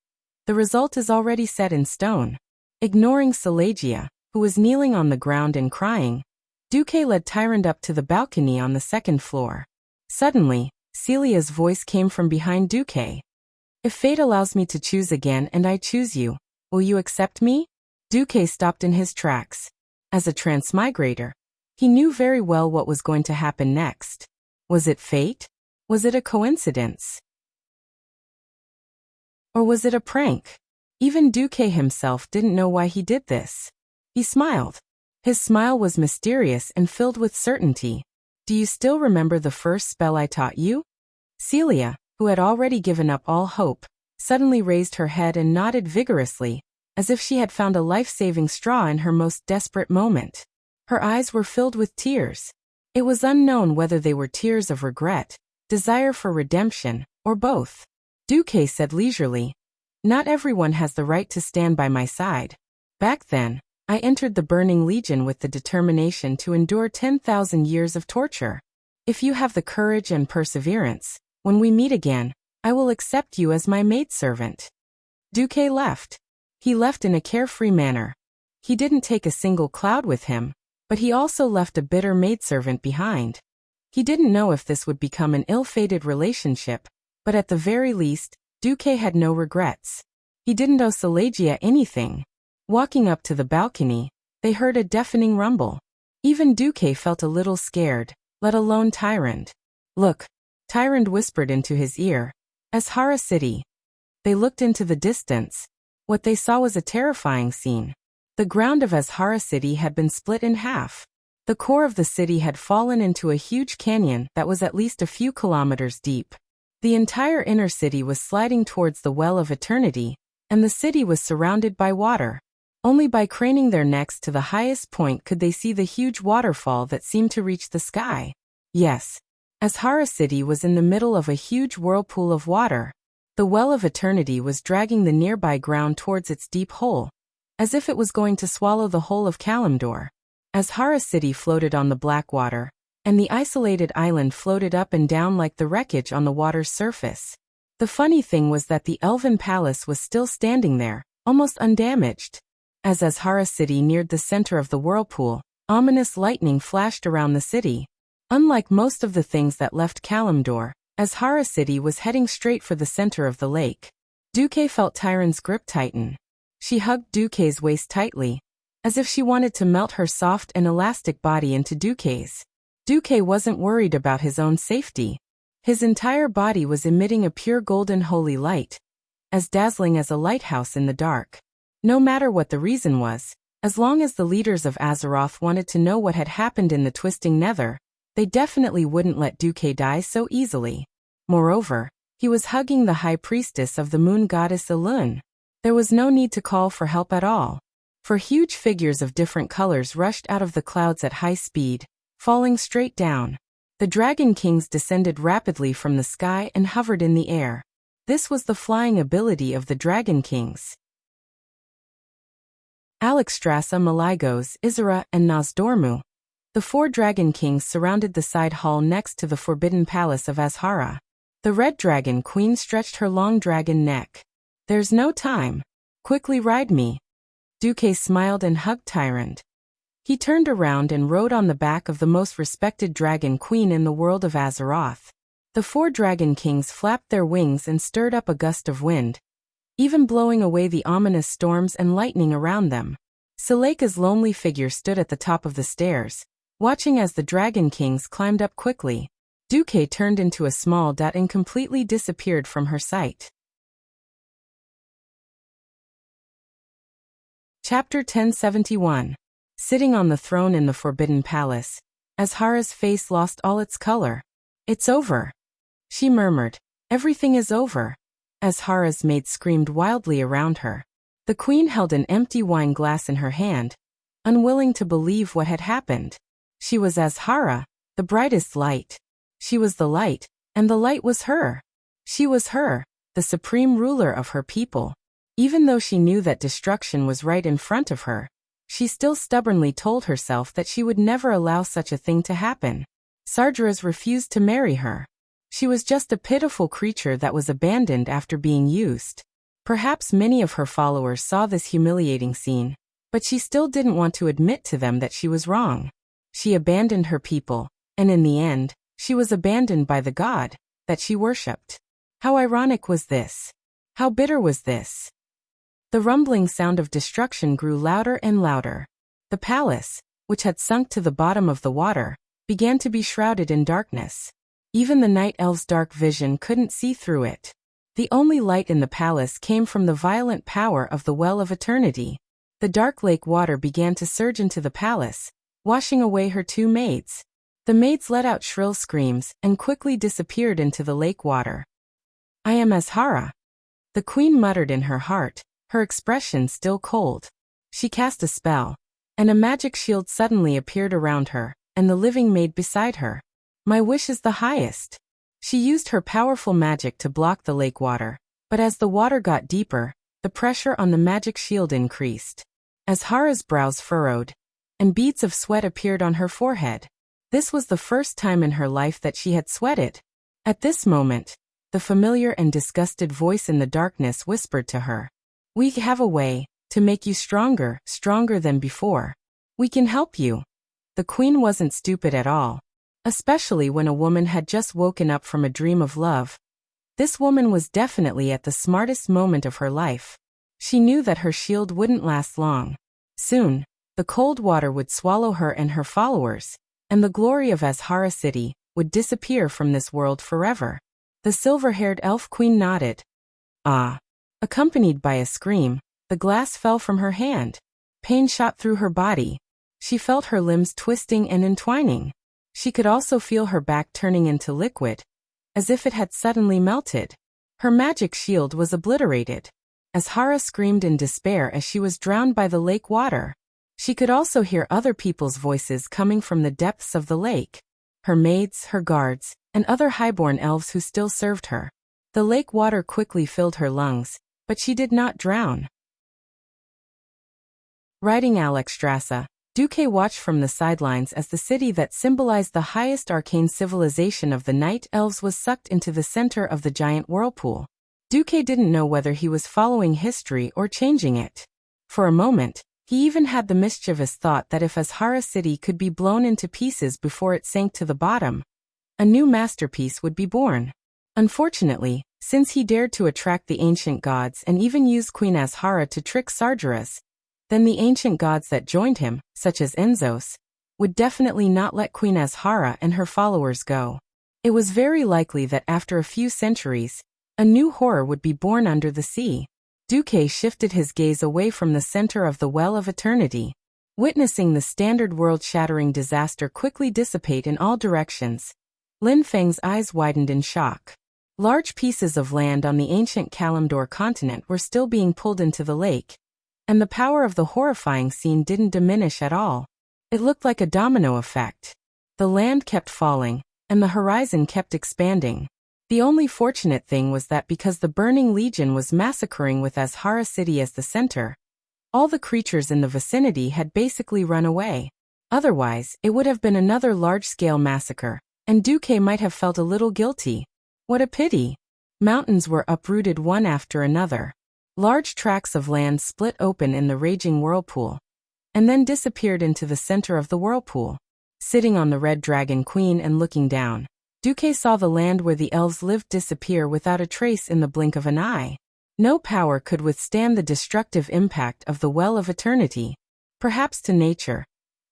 the result is already set in stone. Ignoring Silegia, who was kneeling on the ground and crying, Duque led Tyrant up to the balcony on the second floor. Suddenly, Celia's voice came from behind Duque. If fate allows me to choose again and I choose you, will you accept me? Duque stopped in his tracks. As a transmigrator, he knew very well what was going to happen next. Was it fate? Was it a coincidence? Or was it a prank? Even Duque himself didn't know why he did this. He smiled. His smile was mysterious and filled with certainty. Do you still remember the first spell I taught you? Celia, who had already given up all hope, suddenly raised her head and nodded vigorously, as if she had found a life-saving straw in her most desperate moment. Her eyes were filled with tears. It was unknown whether they were tears of regret, desire for redemption, or both. Duque said leisurely, "Not everyone has the right to stand by my side. Back then, I entered the Burning Legion with the determination to endure 10,000 years of torture. If you have the courage and perseverance, when we meet again, I will accept you as my maidservant." Duque left. He left in a carefree manner. He didn't take a single cloud with him, but he also left a bitter maidservant behind. He didn't know if this would become an ill-fated relationship, but at the very least, Duque had no regrets. He didn't owe Silegia anything. Walking up to the balcony, they heard a deafening rumble. Even Duque felt a little scared, let alone Tyrant. "Look," Tyrant whispered into his ear. "Azhara City." They looked into the distance. What they saw was a terrifying scene. The ground of Azhara City had been split in half. The core of the city had fallen into a huge canyon that was at least a few kilometers deep. The entire inner city was sliding towards the Well of Eternity, and the city was surrounded by water. Only by craning their necks to the highest point could they see the huge waterfall that seemed to reach the sky. Yes, Azhara City was in the middle of a huge whirlpool of water. The Well of Eternity was dragging the nearby ground towards its deep hole, as if it was going to swallow the whole of Kalimdor. Azhara City floated on the black water, and the isolated island floated up and down like the wreckage on the water's surface. The funny thing was that the Elven Palace was still standing there, almost undamaged. As Azhara City neared the center of the whirlpool, ominous lightning flashed around the city. Unlike most of the things that left Kalimdor, Azhara City was heading straight for the center of the lake. Duque felt Tyrant's grip tighten. She hugged Duque's waist tightly, as if she wanted to melt her soft and elastic body into Duque's. Duque wasn't worried about his own safety. His entire body was emitting a pure golden holy light, as dazzling as a lighthouse in the dark. No matter what the reason was, as long as the leaders of Azeroth wanted to know what had happened in the Twisting Nether, they definitely wouldn't let Duque die so easily. Moreover, he was hugging the high priestess of the moon goddess Elun. There was no need to call for help at all, for huge figures of different colors rushed out of the clouds at high speed, falling straight down. The Dragon Kings descended rapidly from the sky and hovered in the air. This was the flying ability of the Dragon Kings. Alexstrasza, Malygos, Izira, and Nozdormu. The 4 Dragon Kings surrounded the side hall next to the Forbidden Palace of Azhara. The Red Dragon Queen stretched her long dragon neck. "There's no time. Quickly ride me." Duque smiled and hugged Tyrant. He turned around and rode on the back of the most respected Dragon Queen in the world of Azeroth. The 4 Dragon Kings flapped their wings and stirred up a gust of wind. even blowing away the ominous storms and lightning around them. Suleika's lonely figure stood at the top of the stairs, watching as the Dragon Kings climbed up quickly. Duque turned into a small dot and completely disappeared from her sight. Chapter 1071. Sitting on the throne in the Forbidden Palace, Azhara's face lost all its color. "It's over," she murmured. "Everything is over." Azhara's maid screamed wildly around her. The queen held an empty wine glass in her hand, unwilling to believe what had happened. She was Azhara, the brightest light. She was the light, and the light was her. She was her, the supreme ruler of her people. Even though she knew that destruction was right in front of her, she still stubbornly told herself that she would never allow such a thing to happen. Sargeras refused to marry her. She was just a pitiful creature that was abandoned after being used. Perhaps many of her followers saw this humiliating scene, but she still didn't want to admit to them that she was wrong. She abandoned her people, and in the end, she was abandoned by the god that she worshipped. How ironic was this? How bitter was this? The rumbling sound of destruction grew louder and louder. The palace, which had sunk to the bottom of the water, began to be shrouded in darkness. Even the night elf's dark vision couldn't see through it. The only light in the palace came from the violent power of the Well of Eternity. The dark lake water began to surge into the palace, washing away her two maids. The maids let out shrill screams and quickly disappeared into the lake water. "I am Azhara," the queen muttered in her heart, her expression still cold. She cast a spell, and a magic shield suddenly appeared around her, and the living maid beside her. "My wish is the highest." She used her powerful magic to block the lake water, but as the water got deeper, the pressure on the magic shield increased. Azhara's brows furrowed, and beads of sweat appeared on her forehead. This was the first time in her life that she had sweated. At this moment, the familiar and disgusted voice in the darkness whispered to her, "We have a way to make you stronger, stronger than before. We can help you." The queen wasn't stupid at all, especially when a woman had just woken up from a dream of love. This woman was definitely at the smartest moment of her life. She knew that her shield wouldn't last long. Soon, the cold water would swallow her and her followers, and the glory of Azhara City would disappear from this world forever. The silver-haired elf queen nodded. "Ah." Accompanied by a scream, the glass fell from her hand. Pain shot through her body. She felt her limbs twisting and entwining. She could also feel her back turning into liquid, as if it had suddenly melted. Her magic shield was obliterated. Azhara screamed in despair as she was drowned by the lake water. She could also hear other people's voices coming from the depths of the lake. Her maids, her guards, and other highborn elves who still served her. The lake water quickly filled her lungs, but she did not drown. Riding Alexstrasza, Duque watched from the sidelines as the city that symbolized the highest arcane civilization of the night elves was sucked into the center of the giant whirlpool. Duque didn't know whether he was following history or changing it. For a moment, he even had the mischievous thought that if Azhara City could be blown into pieces before it sank to the bottom, a new masterpiece would be born. Unfortunately, since he dared to attract the ancient gods and even used Queen Azhara to trick Sargeras, then the ancient gods that joined him, such as Enzos, would definitely not let Queen Azhara and her followers go. It was very likely that after a few centuries, a new horror would be born under the sea. Duque shifted his gaze away from the center of the Well of Eternity. Witnessing the standard world-shattering disaster quickly dissipate in all directions, Lin Feng's eyes widened in shock. Large pieces of land on the ancient Kalimdor continent were still being pulled into the lake, and the power of the horrifying scene didn't diminish at all. It looked like a domino effect. The land kept falling, and the horizon kept expanding. The only fortunate thing was that because the Burning Legion was massacring with Azhara City as the center, all the creatures in the vicinity had basically run away. Otherwise, it would have been another large-scale massacre, and Duque might have felt a little guilty. What a pity! Mountains were uprooted one after another. Large tracts of land split open in the raging whirlpool, and then disappeared into the center of the whirlpool. Sitting on the Red Dragon Queen and looking down, Duque saw the land where the elves lived disappear without a trace in the blink of an eye. No power could withstand the destructive impact of the Well of Eternity. Perhaps to nature,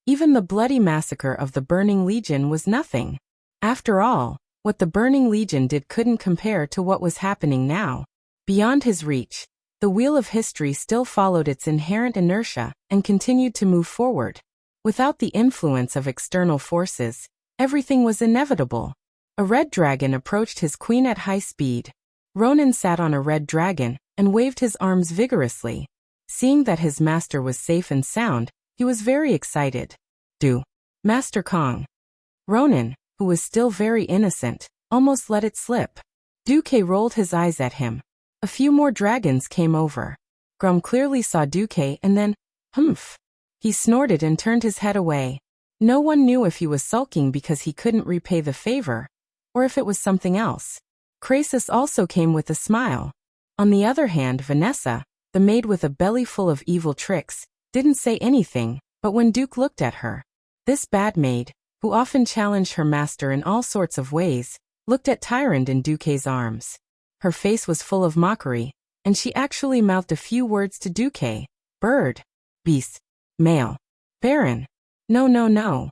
even the bloody massacre of the Burning Legion was nothing. After all, what the Burning Legion did couldn't compare to what was happening now. Beyond his reach, the wheel of history still followed its inherent inertia and continued to move forward. Without the influence of external forces, everything was inevitable. A red dragon approached his queen at high speed. Ronan sat on a red dragon and waved his arms vigorously. Seeing that his master was safe and sound, he was very excited. Master Kong. Ronan, who was still very innocent, almost let it slip. Duque rolled his eyes at him. A few more dragons came over. Grum clearly saw Duque and then, humph. He snorted and turned his head away. No one knew if he was sulking because he couldn't repay the favor, or if it was something else. Krasus also came with a smile. On the other hand, Vanessa, the maid with a belly full of evil tricks, didn't say anything, but when Duke looked at her, this bad maid, who often challenged her master in all sorts of ways, looked at Tyrant in Duque's arms. Her face was full of mockery, and she actually mouthed a few words to Duque. Bird. Beast. Male. Baron. No, no, no.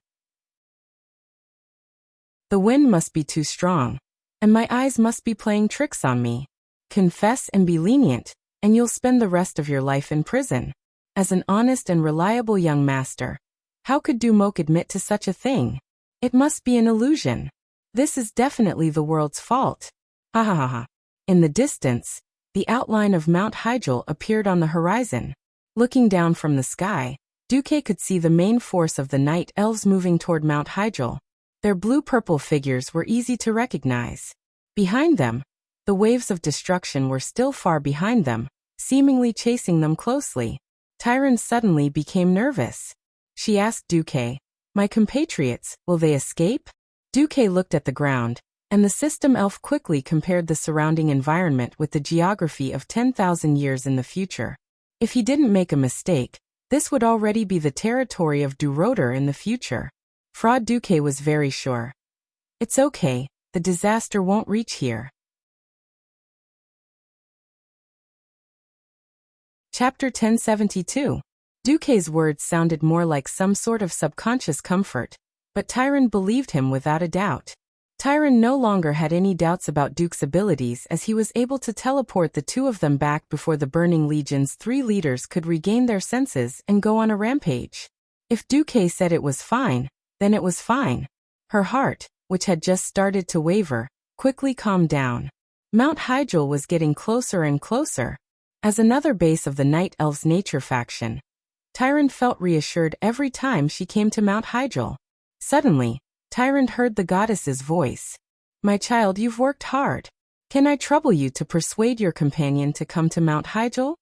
The wind must be too strong, and my eyes must be playing tricks on me. Confess and be lenient, and you'll spend the rest of your life in prison. As an honest and reliable young master, how could Dumok admit to such a thing? It must be an illusion. This is definitely the world's fault. Ha ha ha ha. In the distance, the outline of Mount Hyjal appeared on the horizon. Looking down from the sky, Duque could see the main force of the night elves moving toward Mount Hyjal. Their blue-purple figures were easy to recognize. Behind them, the waves of destruction were still far behind them, seemingly chasing them closely. Tyron suddenly became nervous. She asked Duque, "My compatriots, will they escape?" Duque looked at the ground, and the system elf quickly compared the surrounding environment with the geography of 10,000 years in the future. If he didn't make a mistake, this would already be the territory of Duroder in the future. Fraud Duque was very sure. It's okay, the disaster won't reach here. Chapter 1072. Duque's words sounded more like some sort of subconscious comfort, but Tyron believed him without a doubt. Tyron no longer had any doubts about Duke's abilities as he was able to teleport the two of them back before the Burning Legion's 3 leaders could regain their senses and go on a rampage. If Duque said it was fine, then it was fine. Her heart, which had just started to waver, quickly calmed down. Mount Hyjal was getting closer and closer. As another base of the Night Elves' nature faction, Tyron felt reassured every time she came to Mount Hyjal. Suddenly, Tyron heard the goddess's voice. "My child, you've worked hard. Can I trouble you to persuade your companion to come to Mount Hyjal?"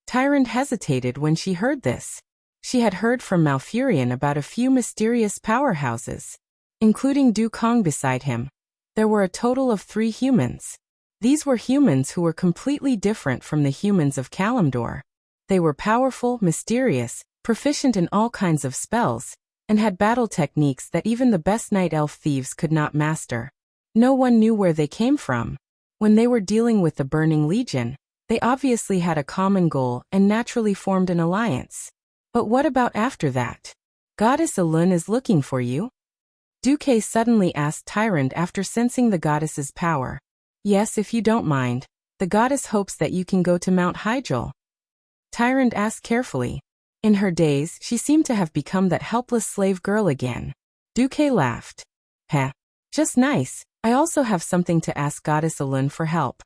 Tyron hesitated when she heard this. She had heard from Malfurion about a few mysterious powerhouses, including Du Kong beside him. There were a total of 3 humans. These were humans who were completely different from the humans of Kalimdor. They were powerful, mysterious, proficient in all kinds of spells, and had battle techniques that even the best night elf thieves could not master. No one knew where they came from. When they were dealing with the Burning Legion, they obviously had a common goal and naturally formed an alliance. But what about after that? Goddess Elun is looking for you? Duque suddenly asked Tyrant after sensing the goddess's power. "Yes, if you don't mind. The goddess hopes that you can go to Mount Hyjal." Tyrant asked carefully. In her days, she seemed to have become that helpless slave girl again. Duque laughed. "Heh. Just nice. I also have something to ask Goddess Elun for help."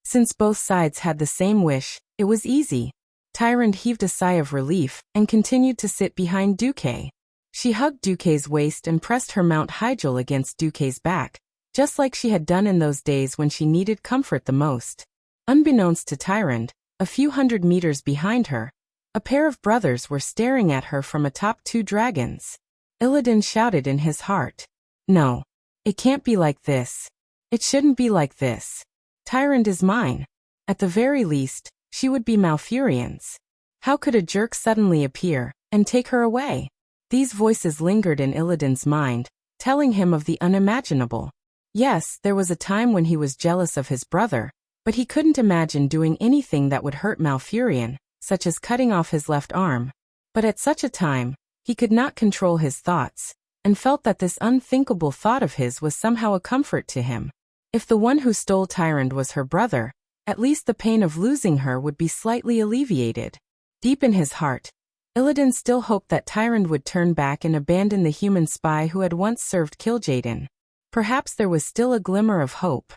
Since both sides had the same wish, it was easy. Tyrant heaved a sigh of relief and continued to sit behind Duque. She hugged Duque's waist and pressed her Mount Hyjal against Duque's back, just like she had done in those days when she needed comfort the most. Unbeknownst to Tyrant, a few hundred meters behind her, a pair of brothers were staring at her from atop 2 dragons. Illidan shouted in his heart. "No. It can't be like this. It shouldn't be like this. Tyrant is mine. At the very least, she would be Malfurion's. How could a jerk suddenly appear and take her away?" These voices lingered in Illidan's mind, telling him of the unimaginable. Yes, there was a time when he was jealous of his brother, But he couldn't imagine doing anything that would hurt Malfurion, such as cutting off his left arm. But at such a time, he could not control his thoughts, and felt that this unthinkable thought of his was somehow a comfort to him. If the one who stole Tyrande was her brother, at least the pain of losing her would be slightly alleviated. Deep in his heart, Illidan still hoped that Tyrande would turn back and abandon the human spy who had once served Kil'jaeden. Perhaps there was still a glimmer of hope.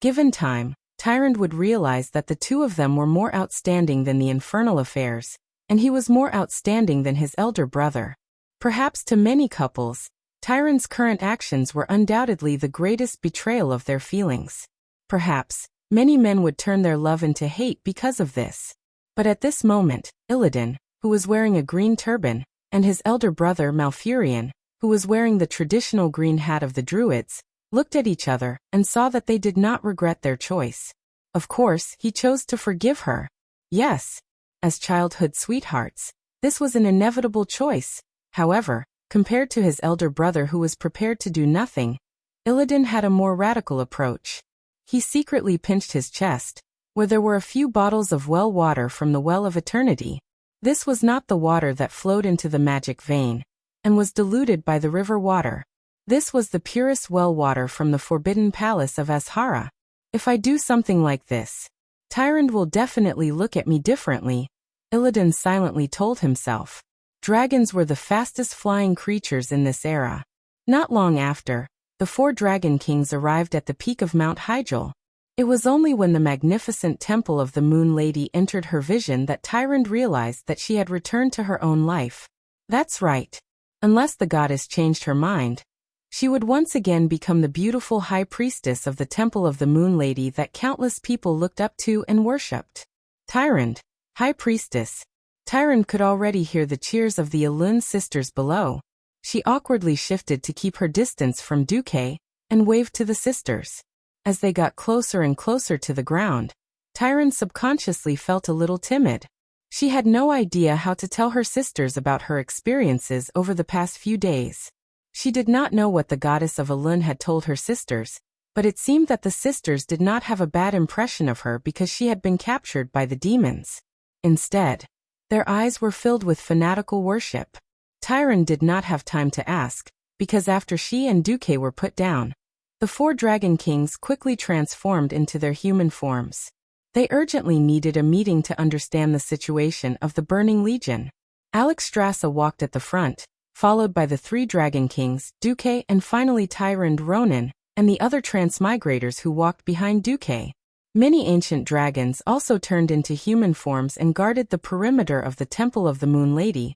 Given time, Tyrande would realize that the two of them were more outstanding than the infernal affairs, and he was more outstanding than his elder brother. Perhaps to many couples, Tyrande's current actions were undoubtedly the greatest betrayal of their feelings. Perhaps, many men would turn their love into hate because of this. But at this moment, Illidan, who was wearing a green turban, and his elder brother Malfurion, who was wearing the traditional green hat of the Druids, looked at each other and saw that they did not regret their choice. Of course, he chose to forgive her. Yes, as childhood sweethearts, this was an inevitable choice. However, compared to his elder brother who was prepared to do nothing, Illidan had a more radical approach. He secretly pinched his chest, where there were a few bottles of well water from the Well of Eternity. This was not the water that flowed into the magic vein, and was diluted by the river water. This was the purest well water from the Forbidden Palace of Azhara. If I do something like this, Tyrande will definitely look at me differently, Illidan silently told himself. Dragons were the fastest flying creatures in this era. Not long after, the 4 Dragon Kings arrived at the peak of Mount Hyjal. It was only when the magnificent temple of the Moon Lady entered her vision that Tyrande realized that she had returned to her own life. That's right. Unless the goddess changed her mind, she would once again become the beautiful high priestess of the temple of the Moon Lady that countless people looked up to and worshipped. Tyrande, high priestess. Tyrande could already hear the cheers of the Elune sisters below. She awkwardly shifted to keep her distance from Duque, and waved to the sisters. As they got closer and closer to the ground, Tyrande subconsciously felt a little timid. She had no idea how to tell her sisters about her experiences over the past few days. She did not know what the goddess of Elune had told her sisters, but it seemed that the sisters did not have a bad impression of her because she had been captured by the demons. Instead, their eyes were filled with fanatical worship. Tyrande did not have time to ask, because after she and Duque were put down, the 4 Dragon Kings quickly transformed into their human forms. They urgently needed a meeting to understand the situation of the Burning Legion. Alexstrasza walked at the front, followed by the 3 Dragon Kings, Duque, and finally Tyrande Ronan, and the other transmigrators who walked behind Duque. Many ancient dragons also turned into human forms and guarded the perimeter of the Temple of the Moon Lady,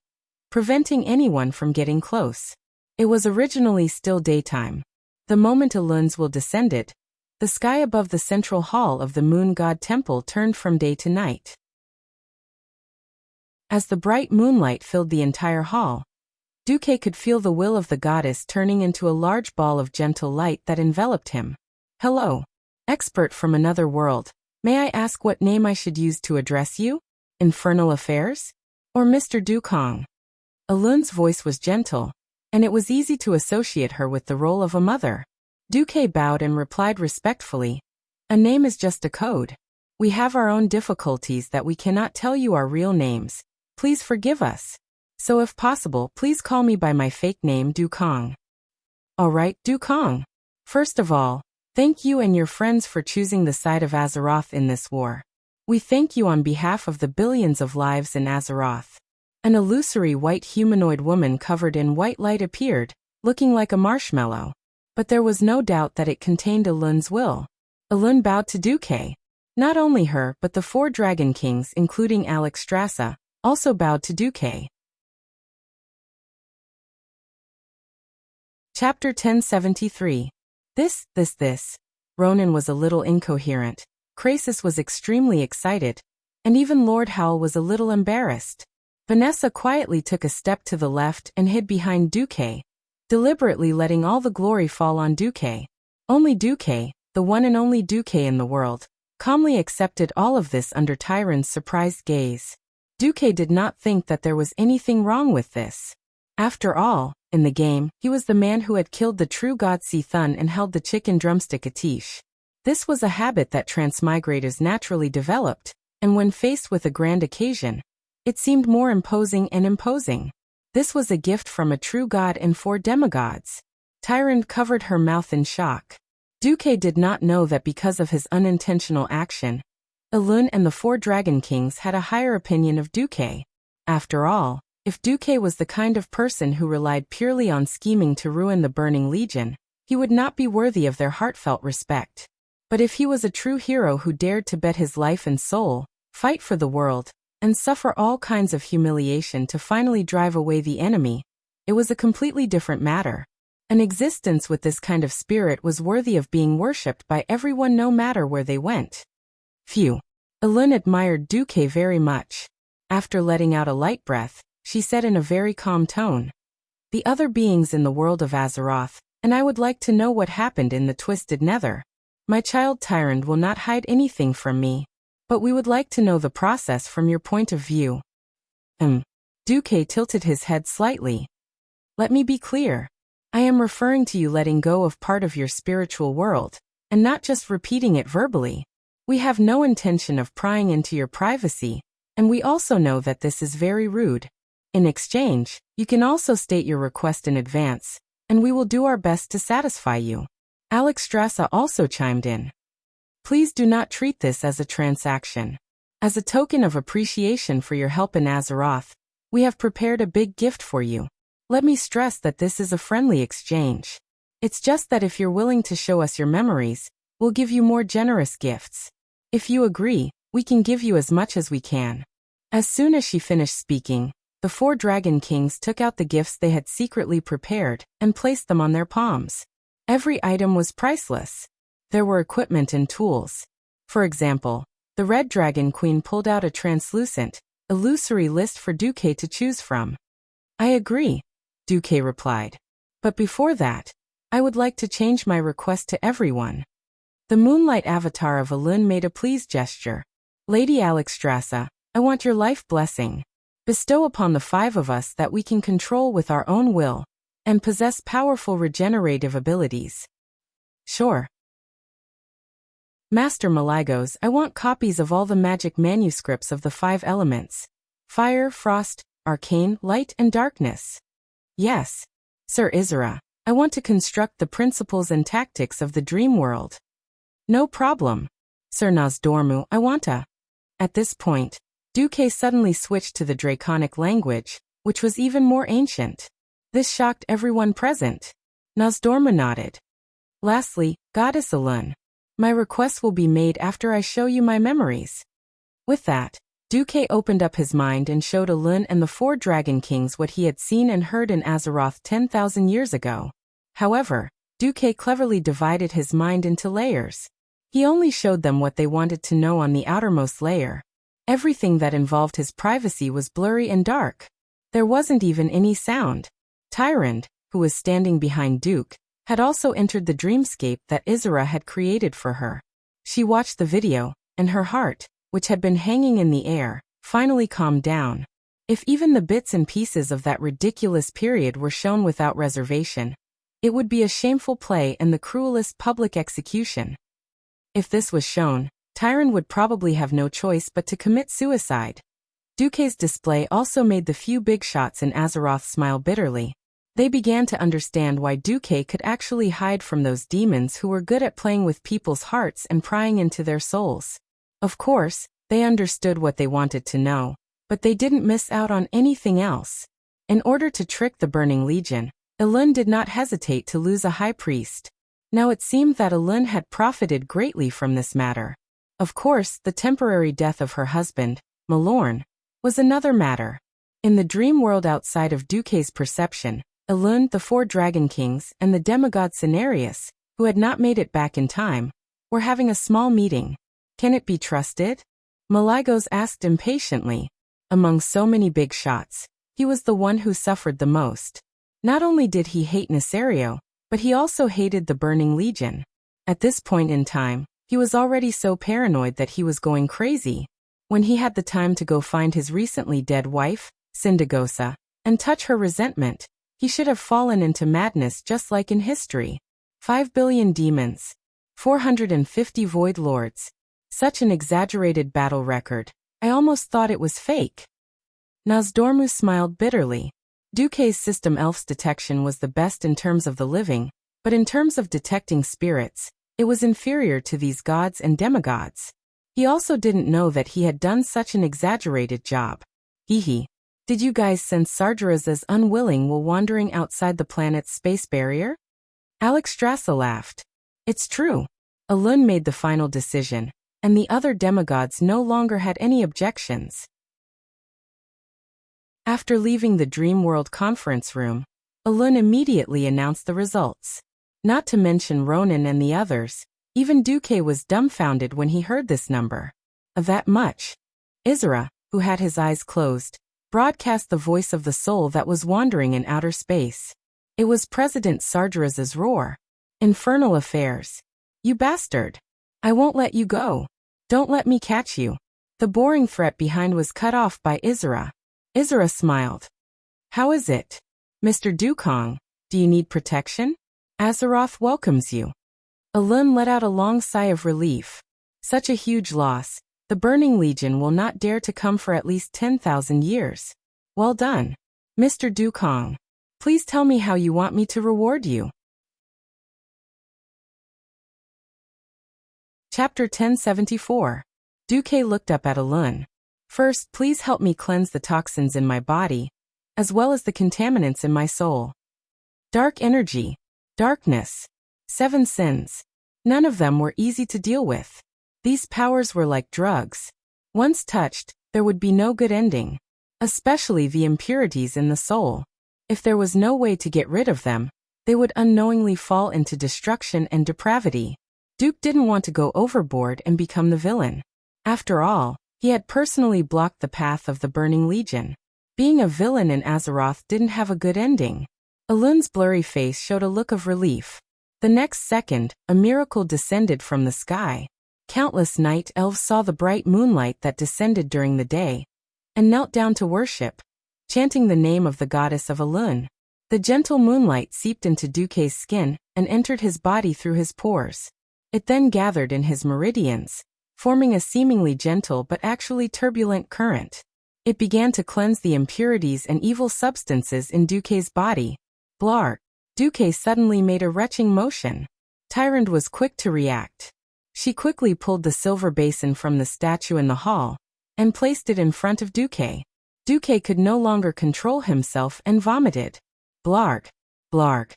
preventing anyone from getting close. It was originally still daytime. The moment Elune's will descended, the sky above the central hall of the Moon God Temple turned from day to night. As the bright moonlight filled the entire hall, Duque could feel the will of the goddess turning into a large ball of gentle light that enveloped him. Hello. Expert from another world, may I ask what name I should use to address you? Infernal Affairs? Or Mr. Dukong? Elune's voice was gentle, and it was easy to associate her with the role of a mother. Duque bowed and replied respectfully, a name is just a code. We have our own difficulties that we cannot tell you our real names. Please forgive us. So if possible, please call me by my fake name Dukong. Alright, Dukong. First of all, thank you and your friends for choosing the side of Azeroth in this war. We thank you on behalf of the billions of lives in Azeroth. An illusory white humanoid woman covered in white light appeared, looking like a marshmallow. But there was no doubt that it contained Elune's will. Elune bowed to Duque. Not only her but the 4 Dragon Kings including Alexstrasza, also bowed to Duque. Chapter 1073. This. Ronan was a little incoherent. Krasis was extremely excited, and even Lord Howl was a little embarrassed. Vanessa quietly took a step to the left and hid behind Duque, deliberately letting all the glory fall on Duque. Only Duque, the one and only Duque in the world, calmly accepted all of this under Tyrande's surprised gaze. Duque did not think that there was anything wrong with this. After all, in the game, he was the man who had killed the true god Cthulhu and held the chicken drumstick Atish. This was a habit that transmigrators naturally developed, and when faced with a grand occasion, it seemed more imposing and imposing. This was a gift from a true god and 4 demigods. Tyrande covered her mouth in shock. Duque did not know that because of his unintentional action, Elune and the 4 Dragon Kings had a higher opinion of Duque. After all, if Duque was the kind of person who relied purely on scheming to ruin the Burning Legion, he would not be worthy of their heartfelt respect. But if he was a true hero who dared to bet his life and soul, fight for the world, and suffer all kinds of humiliation to finally drive away the enemy, it was a completely different matter. An existence with this kind of spirit was worthy of being worshipped by everyone no matter where they went. Phew. Elune admired Duque very much. After letting out a light breath, she said in a very calm tone, "The other beings in the world of Azeroth, and I would like to know what happened in the Twisted Nether. My child Tyrande will not hide anything from me, but we would like to know the process from your point of view." Duque tilted his head slightly. "Let me be clear. I am referring to you letting go of part of your spiritual world, and not just repeating it verbally. We have no intention of prying into your privacy, and we also know that this is very rude. In exchange, you can also state your request in advance, and we will do our best to satisfy you." Alexstrasza also chimed in. "Please do not treat this as a transaction. As a token of appreciation for your help in Azeroth, we have prepared a big gift for you. Let me stress that this is a friendly exchange. It's just that if you're willing to show us your memories, we'll give you more generous gifts. If you agree, we can give you as much as we can." As soon as she finished speaking, the 4 Dragon Kings took out the gifts they had secretly prepared and placed them on their palms. Every item was priceless. There were equipment and tools. For example, the Red Dragon Queen pulled out a translucent, illusory list for Duque to choose from. "I agree," Duque replied. "But before that, I would like to change my request to everyone." The moonlight avatar of Elune made a please gesture. "Lady Alexstrasza, I want your life blessing. Bestow upon the 5 of us that we can control with our own will, and possess powerful regenerative abilities." "Sure. Master Malygos, I want copies of all the magic manuscripts of the 5 elements: fire, frost, arcane, light, and darkness." "Yes. Sir Isra, I want to construct the principles and tactics of the dream world." "No problem. Sir Nosdormu, I want a—" At this point, Duque suddenly switched to the Draconic language, which was even more ancient. This shocked everyone present. Nosdormu nodded. "Lastly, Goddess Elune, my request will be made after I show you my memories." With that, Duque opened up his mind and showed Elune and the 4 Dragon Kings what he had seen and heard in Azeroth 10,000 years ago. However, Duque cleverly divided his mind into layers. He only showed them what they wanted to know on the outermost layer. Everything that involved his privacy was blurry and dark. There wasn't even any sound. Tyrande, who was standing behind Duque, had also entered the dreamscape that Isra had created for her. She watched the video, and her heart, which had been hanging in the air, finally calmed down. If even the bits and pieces of that ridiculous period were shown without reservation, it would be a shameful play and the cruelest public execution. If this was shown, Tyrande would probably have no choice but to commit suicide. Duque's display also made the few big shots in Azeroth smile bitterly. They began to understand why Duque could actually hide from those demons who were good at playing with people's hearts and prying into their souls. Of course, they understood what they wanted to know, but they didn't miss out on anything else. In order to trick the Burning Legion, Elune did not hesitate to lose a high priest. Now it seemed that Elune had profited greatly from this matter. Of course, the temporary death of her husband, Malorn, was another matter. In the dream world outside of Duque's perception, Elune, the 4 Dragon Kings, and the demigod Cenarius, who had not made it back in time, were having a small meeting. "Can it be trusted?" Malygos asked impatiently. Among so many big shots, he was the one who suffered the most. Not only did he hate Nesario, but he also hated the Burning Legion. At this point in time, he was already so paranoid that he was going crazy. When he had the time to go find his recently dead wife, Sindagosa, and touch her resentment, he should have fallen into madness just like in history. 5 billion demons. 450 Void Lords. Such an exaggerated battle record. I almost thought it was fake. Nozdormu smiled bitterly. Duke's system elf's detection was the best in terms of the living, but in terms of detecting spirits, it was inferior to these gods and demigods. He also didn't know that he had done such an exaggerated job. Hehe. Did you guys sense Sargeras as unwilling while wandering outside the planet's space barrier? Alexstrasza laughed. It's true. Elun made the final decision, and the other demigods no longer had any objections. After leaving the Dream World conference room, Elun immediately announced the results. Not to mention Ronan and the others, even Duke was dumbfounded when he heard this number. That much. Isra, who had his eyes closed, broadcast the voice of the soul that was wandering in outer space. It was President Sargeras's roar. Infernal affairs. You bastard. I won't let you go. Don't let me catch you. The boring threat behind was cut off by Isra. Isra smiled. How is it? Mr. Dukong, do you need protection? Azeroth welcomes you. Elun let out a long sigh of relief. Such a huge loss. The Burning Legion will not dare to come for at least 10,000 years. Well done. Mr. Dukong. Please tell me how you want me to reward you. Chapter 1074. Duke looked up at Elun. First, please help me cleanse the toxins in my body, as well as the contaminants in my soul. Dark energy. Darkness. 7 sins. None of them were easy to deal with. These powers were like drugs. Once touched, there would be no good ending. Especially the impurities in the soul. If there was no way to get rid of them, they would unknowingly fall into destruction and depravity. Duke didn't want to go overboard and become the villain. After all, he had personally blocked the path of the Burning Legion. Being a villain in Azeroth didn't have a good ending. Elun's blurry face showed a look of relief. The next second, a miracle descended from the sky. Countless night elves saw the bright moonlight that descended during the day, and knelt down to worship, chanting the name of the goddess of Elun. The gentle moonlight seeped into Duke's skin and entered his body through his pores. It then gathered in his meridians, forming a seemingly gentle but actually turbulent current. It began to cleanse the impurities and evil substances in Duke's body. Blarg. Duke suddenly made a retching motion. Tyrant was quick to react. She quickly pulled the silver basin from the statue in the hall and placed it in front of Duke. Duke could no longer control himself and vomited. Blarg. Blarg.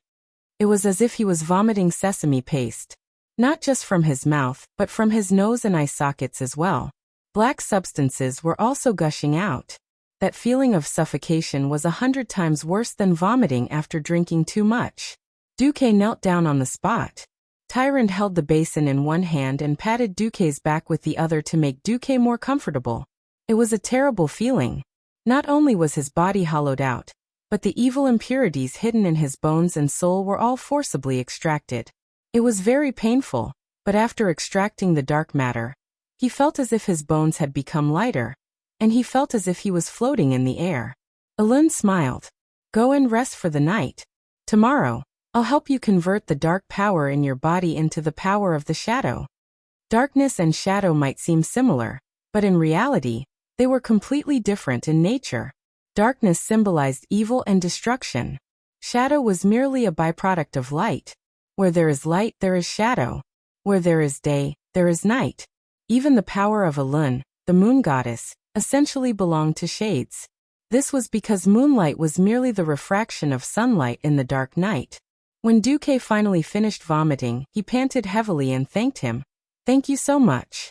It was as if he was vomiting sesame paste. Not just from his mouth, but from his nose and eye sockets as well. Black substances were also gushing out. That feeling of suffocation was 100 times worse than vomiting after drinking too much. Duke knelt down on the spot. Tyrant held the basin in one hand and patted Duke's back with the other to make Duke more comfortable. It was a terrible feeling. Not only was his body hollowed out, but the evil impurities hidden in his bones and soul were all forcibly extracted. It was very painful, but after extracting the dark matter, he felt as if his bones had become lighter, and he felt as if he was floating in the air. Elun smiled. Go and rest for the night. Tomorrow, I'll help you convert the dark power in your body into the power of the shadow. Darkness and shadow might seem similar, but in reality, they were completely different in nature. Darkness symbolized evil and destruction. Shadow was merely a byproduct of light. Where there is light, there is shadow. Where there is day, there is night. Even the power of Elun, the moon goddess, essentially belonged to shades. This was because moonlight was merely the refraction of sunlight in the dark night. When Duke finally finished vomiting, he panted heavily and thanked him. Thank you so much.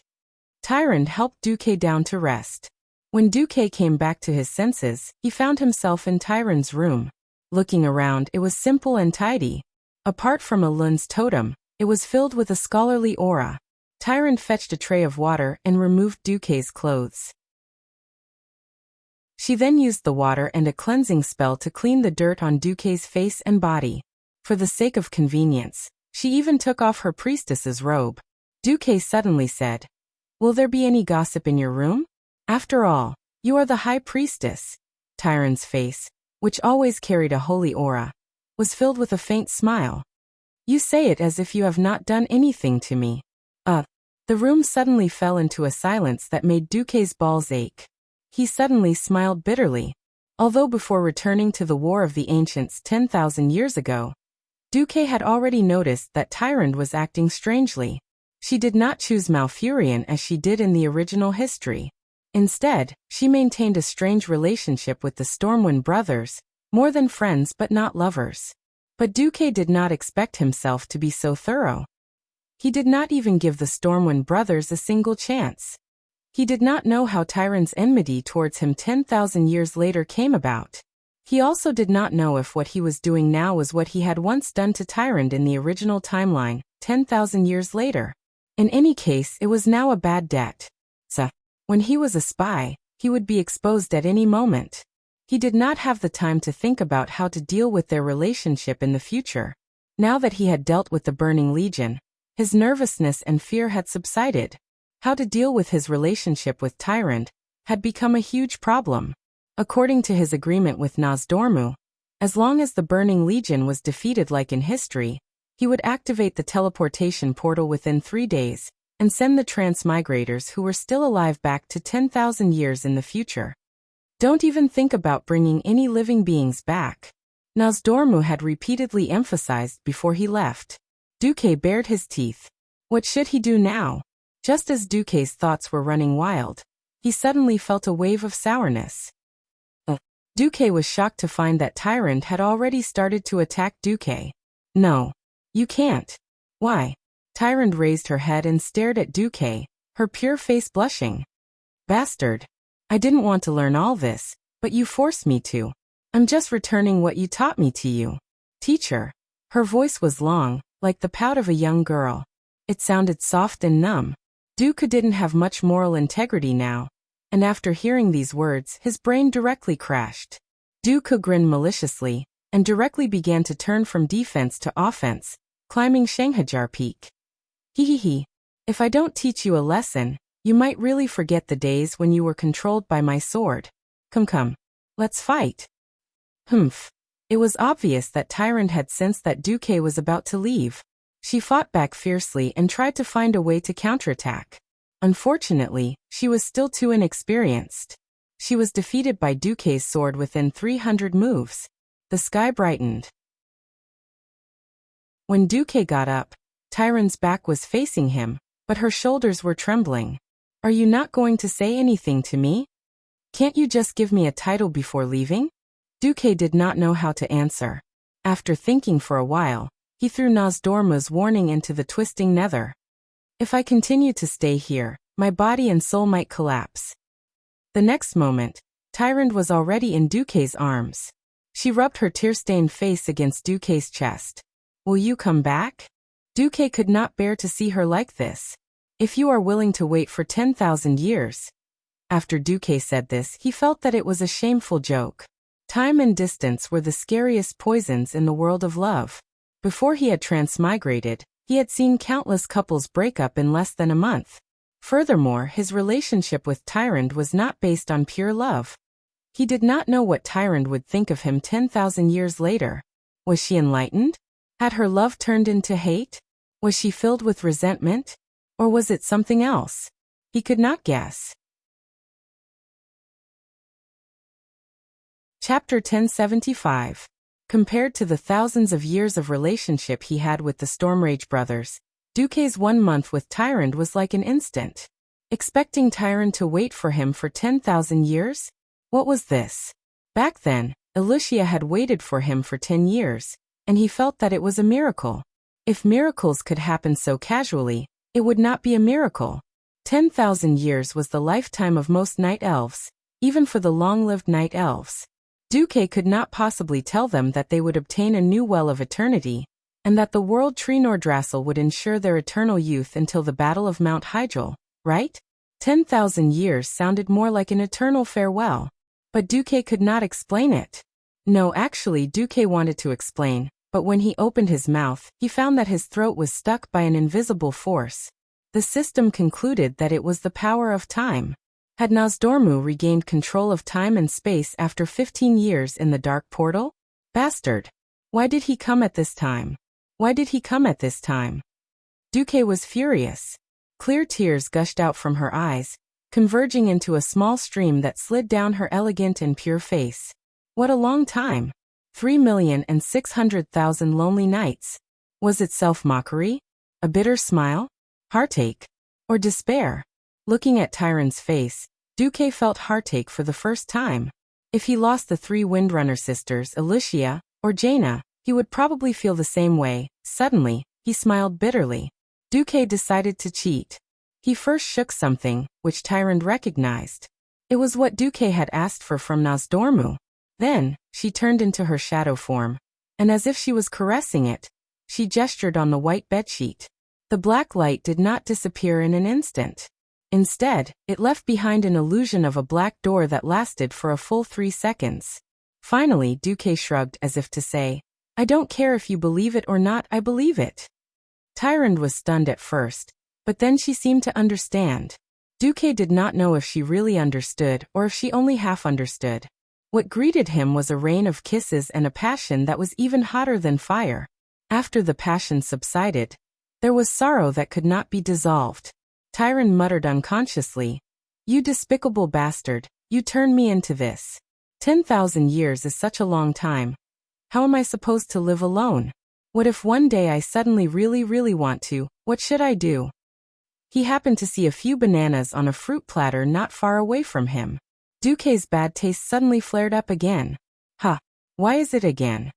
Tyrant helped Duke down to rest. When Duque came back to his senses, he found himself in Tyrant's room. Looking around, it was simple and tidy. Apart from Elun's totem, it was filled with a scholarly aura. Tyrant fetched a tray of water and removed Duque's clothes. She then used the water and a cleansing spell to clean the dirt on Duque's face and body. For the sake of convenience, she even took off her priestess's robe. Duque suddenly said, "Will there be any gossip in your room? After all, you are the high priestess." Tyrant's face, which always carried a holy aura, was filled with a faint smile. You say it as if you have not done anything to me. The room suddenly fell into a silence that made Duque's balls ache. He suddenly smiled bitterly. Although before returning to the War of the Ancients 10,000 years ago, Duque had already noticed that Tyrande was acting strangely. She did not choose Malfurion as she did in the original history. Instead, she maintained a strange relationship with the Stormwind brothers, more than friends but not lovers. But Duque did not expect himself to be so thorough. He did not even give the Stormwind brothers a single chance. He did not know how Tyrande's enmity towards him 10,000 years later came about. He also did not know if what he was doing now was what he had once done to Tyrande in the original timeline, 10,000 years later. In any case, it was now a bad debt. So, when he was a spy, he would be exposed at any moment. He did not have the time to think about how to deal with their relationship in the future. Now that he had dealt with the Burning Legion, his nervousness and fear had subsided. How to deal with his relationship with Tyrande had become a huge problem. According to his agreement with Nozdormu, as long as the Burning Legion was defeated like in history, he would activate the teleportation portal within 3 days and send the transmigrators who were still alive back to 10,000 years in the future. Don't even think about bringing any living beings back, Nozdormu had repeatedly emphasized before he left. Duque bared his teeth. What should he do now? Just as Duque's thoughts were running wild, he suddenly felt a wave of sourness. Duque was shocked to find that Tyrande had already started to attack Duque. No. You can't. Why? Tyrande raised her head and stared at Duque, her pure face blushing. Bastard. I didn't want to learn all this, but you forced me to. I'm just returning what you taught me to you. Teacher. Her voice was long, like the pout of a young girl. It sounded soft and numb. Duque didn't have much moral integrity now, and after hearing these words, his brain directly crashed. Duque grinned maliciously, and directly began to turn from defense to offense, climbing Shanghajar Peak. Hehehe. If I don't teach you a lesson, you might really forget the days when you were controlled by my sword. Come. Let's fight. Humph. It was obvious that Tyrande had sensed that Duque was about to leave. She fought back fiercely and tried to find a way to counterattack. Unfortunately, she was still too inexperienced. She was defeated by Duque's sword within 300 moves. The sky brightened. When Duque got up, Tyrande's back was facing him, but her shoulders were trembling. Are you not going to say anything to me? Can't you just give me a title before leaving? Duque did not know how to answer. After thinking for a while, he threw Nozdormu's warning into the twisting nether. If I continue to stay here, my body and soul might collapse. The next moment, Tyrande was already in Duque's arms. She rubbed her tear-stained face against Duque's chest. Will you come back? Duque could not bear to see her like this. If you are willing to wait for 10,000 years. After Duque said this, he felt that it was a shameful joke. Time and distance were the scariest poisons in the world of love. Before he had transmigrated, he had seen countless couples break up in less than a month. Furthermore, his relationship with Tyrande was not based on pure love. He did not know what Tyrande would think of him 10,000 years later. Was she enlightened? Had her love turned into hate? Was she filled with resentment? Or was it something else? He could not guess. Chapter 1075. Compared to the thousands of years of relationship he had with the Stormrage brothers, Duque's 1 month with Tyrande was like an instant. Expecting Tyrande to wait for him for 10,000 years? What was this? Back then, Wuxia had waited for him for 10 years, and he felt that it was a miracle. If miracles could happen so casually, it would not be a miracle. 10,000 years was the lifetime of most night elves, even for the long-lived night elves. Duque could not possibly tell them that they would obtain a new well of eternity, and that the world tree Nordrassil would ensure their eternal youth until the Battle of Mount Hyjal, right? 10,000 years sounded more like an eternal farewell. But Duque could not explain it. No, actually Duque wanted to explain, but when he opened his mouth, he found that his throat was stuck by an invisible force. The system concluded that it was the power of time. Had Nozdormu regained control of time and space after 15 years in the Dark Portal? Bastard! Why did he come at this time? Why did he come at this time? Duque was furious. Clear tears gushed out from her eyes, converging into a small stream that slid down her elegant and pure face. What a long time! 3,600,000 lonely nights. Was it self-mockery? A bitter smile? Heartache? Or despair? Looking at Tyron's face, Duque felt heartache for the first time. If he lost the 3 Windrunner sisters, Alicia or Jaina, he would probably feel the same way. Suddenly, he smiled bitterly. Duque decided to cheat. He first shook something, which Tyron recognized. It was what Duque had asked for from Nosdormu. Then, she turned into her shadow form, and as if she was caressing it, she gestured on the white bedsheet. The black light did not disappear in an instant. Instead, it left behind an illusion of a black door that lasted for a full 3 seconds. Finally, Duque shrugged as if to say, "I don't care if you believe it or not, I believe it." Tyron was stunned at first, but then she seemed to understand. Duque did not know if she really understood or if she only half understood. What greeted him was a rain of kisses and a passion that was even hotter than fire. After the passion subsided, there was sorrow that could not be dissolved. Tyron muttered unconsciously, "You despicable bastard, you turned me into this. 10,000 years is such a long time. How am I supposed to live alone? What if one day I suddenly really want to? What should I do?" He happened to see a few bananas on a fruit platter not far away from him. Duque's bad taste suddenly flared up again. "Huh, why is it again?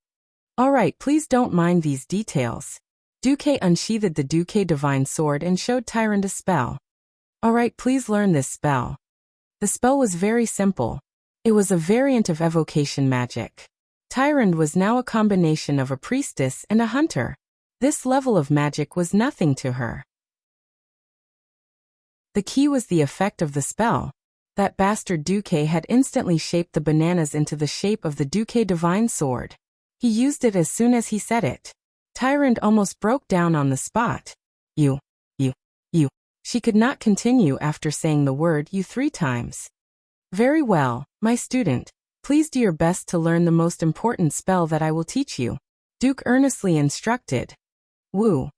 Alright, please don't mind these details." Duque unsheathed the Duque Divine Sword and showed Tyron a spell. "Alright, please learn this spell." The spell was very simple. It was a variant of evocation magic. Tyron was now a combination of a priestess and a hunter. This level of magic was nothing to her. The key was the effect of the spell. That bastard Duque had instantly shaped the bananas into the shape of the Duque Divine Sword. He used it as soon as he said it. Tyron almost broke down on the spot. You. She could not continue after saying the word "you" 3 times. "Very well, my student. Please do your best to learn the most important spell that I will teach you," Duke earnestly instructed. "Wu.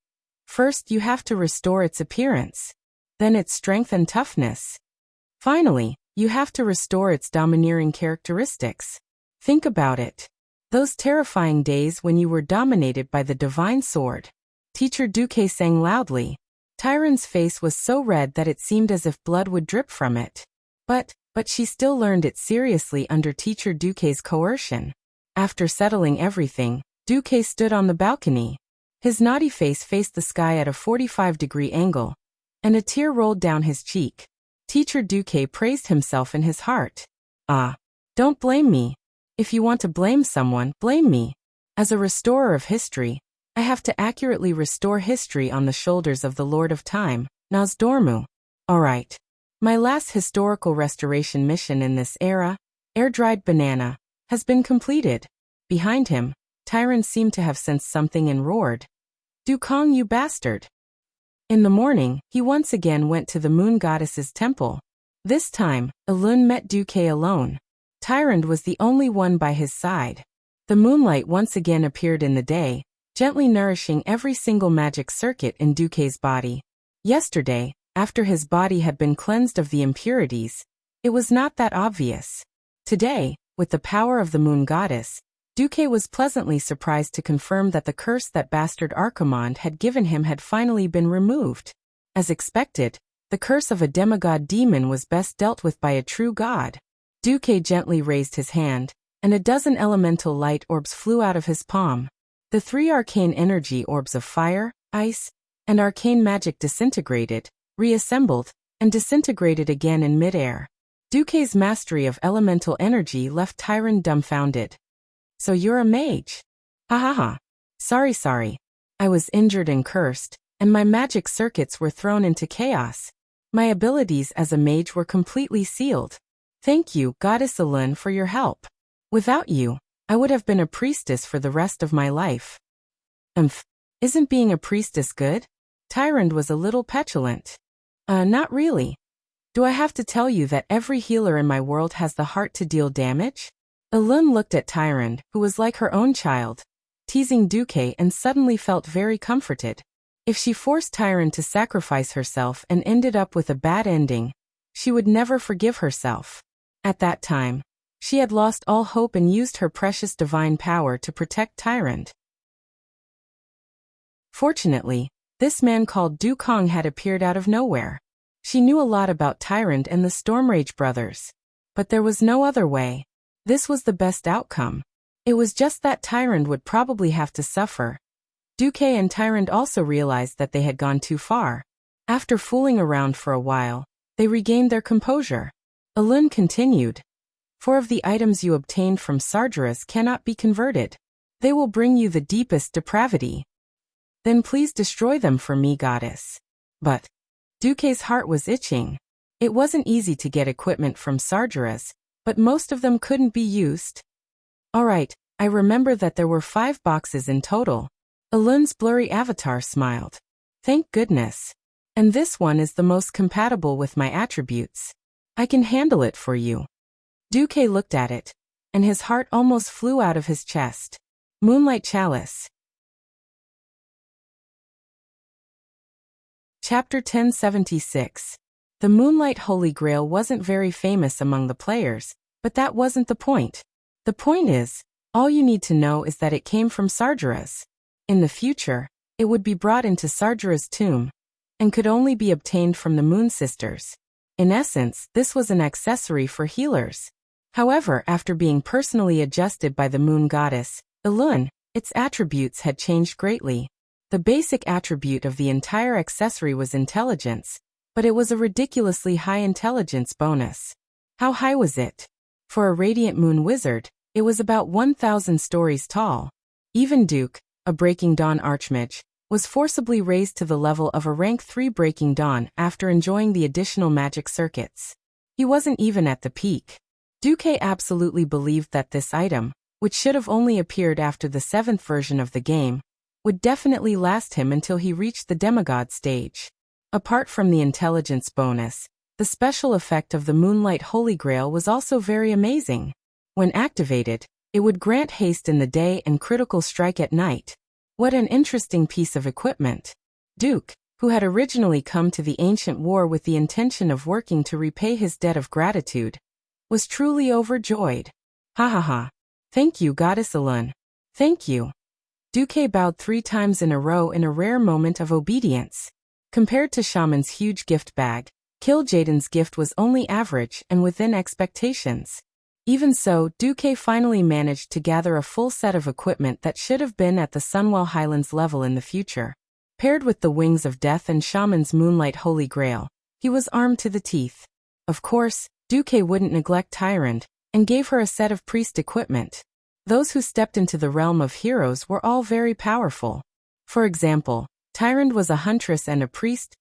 First you have to restore its appearance. Then its strength and toughness. Finally, you have to restore its domineering characteristics. Think about it. Those terrifying days when you were dominated by the divine sword." Teacher Duque sang loudly. Tyron's face was so red that it seemed as if blood would drip from it. But she still learned it seriously under Teacher Duque's coercion. After settling everything, Duque stood on the balcony. His naughty face faced the sky at a 45-degree angle, and a tear rolled down his cheek. Teacher Duque praised himself in his heart. Don't blame me. If you want to blame someone, blame me. As a restorer of history, I have to accurately restore history on the shoulders of the Lord of Time, Nosdormu. Alright. My last historical restoration mission in this era, air-dried banana, has been completed." Behind him, Tyron seemed to have sensed something and roared, "Dukong, you bastard!" In the morning, he once again went to the moon goddess's temple. This time, Elun met Duque alone. Tyron was the only one by his side. The moonlight once again appeared in the day, gently nourishing every single magic circuit in Duque's body. Yesterday, after his body had been cleansed of the impurities, it was not that obvious. Today, with the power of the moon goddess, Duque was pleasantly surprised to confirm that the curse that bastard Archimonde had given him had finally been removed. As expected, the curse of a demigod demon was best dealt with by a true god. Duque gently raised his hand, and a dozen elemental light orbs flew out of his palm. The 3 arcane energy orbs of fire, ice, and arcane magic disintegrated, reassembled, and disintegrated again in midair. Duque's mastery of elemental energy left Tyron dumbfounded. "So you're a mage? Ha ha ha. Sorry. I was injured and cursed, and my magic circuits were thrown into chaos. My abilities as a mage were completely sealed. Thank you, Goddess Elun, for your help. Without you, I would have been a priestess for the rest of my life." Isn't being a priestess good? Tyron was a little petulant. Not really. Do I have to tell you that every healer in my world has the heart to deal damage?" Elun looked at Tyron, who was like her own child. teasing Duque and suddenly felt very comforted. If she forced Tyrant to sacrifice herself and ended up with a bad ending, she would never forgive herself. At that time, she had lost all hope and used her precious divine power to protect Tyrant. Fortunately, this man called Du Kong had appeared out of nowhere. She knew a lot about Tyrant and the Stormrage brothers. But there was no other way. This was the best outcome. It was just that Tyrant would probably have to suffer. Duque and Tyrant also realized that they had gone too far. After fooling around for a while, they regained their composure. Alun continued. 4 of the items you obtained from Sargeras cannot be converted. They will bring you the deepest depravity. Then please destroy them for me, goddess. But Duque's heart was itching. It wasn't easy to get equipment from Sargeras, but most of them couldn't be used. Alright, I remember that there were 5 boxes in total. Alun's blurry avatar smiled. Thank goodness. And this one is the most compatible with my attributes. I can handle it for you. Duque looked at it, and his heart almost flew out of his chest. Moonlight Chalice. Chapter 1076. The Moonlight Holy Grail wasn't very famous among the players, but that wasn't the point. The point is, all you need to know is that it came from Sargeras. In the future, it would be brought into Sargeras' tomb, and could only be obtained from the Moon Sisters. In essence, this was an accessory for healers. However, after being personally adjusted by the Moon Goddess, Alun, its attributes had changed greatly. The basic attribute of the entire accessory was intelligence, but it was a ridiculously high intelligence bonus. How high was it? For a Radiant Moon Wizard, it was about 1,000 stories tall. Even Duke, a Breaking Dawn Archmage, was forcibly raised to the level of a rank 3 Breaking Dawn after enjoying the additional magic circuits. He wasn't even at the peak. Duque absolutely believed that this item, which should have only appeared after the 7th version of the game, would definitely last him until he reached the demigod stage. Apart from the intelligence bonus, the special effect of the Moonlight Holy Grail was also very amazing. When activated, it would grant haste in the day and critical strike at night. What an interesting piece of equipment. Duke, who had originally come to the ancient war with the intention of working to repay his debt of gratitude, was truly overjoyed. Ha ha ha. Thank you, Goddess Alun. Thank you. Duque bowed 3 times in a row in a rare moment of obedience. Compared to Shaman's huge gift bag, Kil'jaeden's gift was only average and within expectations. Even so, Duque finally managed to gather a full set of equipment that should have been at the Sunwell Highlands level in the future. Paired with the Wings of Death and Shaman's Moonlight Holy Grail, he was armed to the teeth. Of course, Duque wouldn't neglect Tyrant, and gave her a set of priest equipment. Those who stepped into the realm of heroes were all very powerful. For example, Tyrant was a huntress and a priest,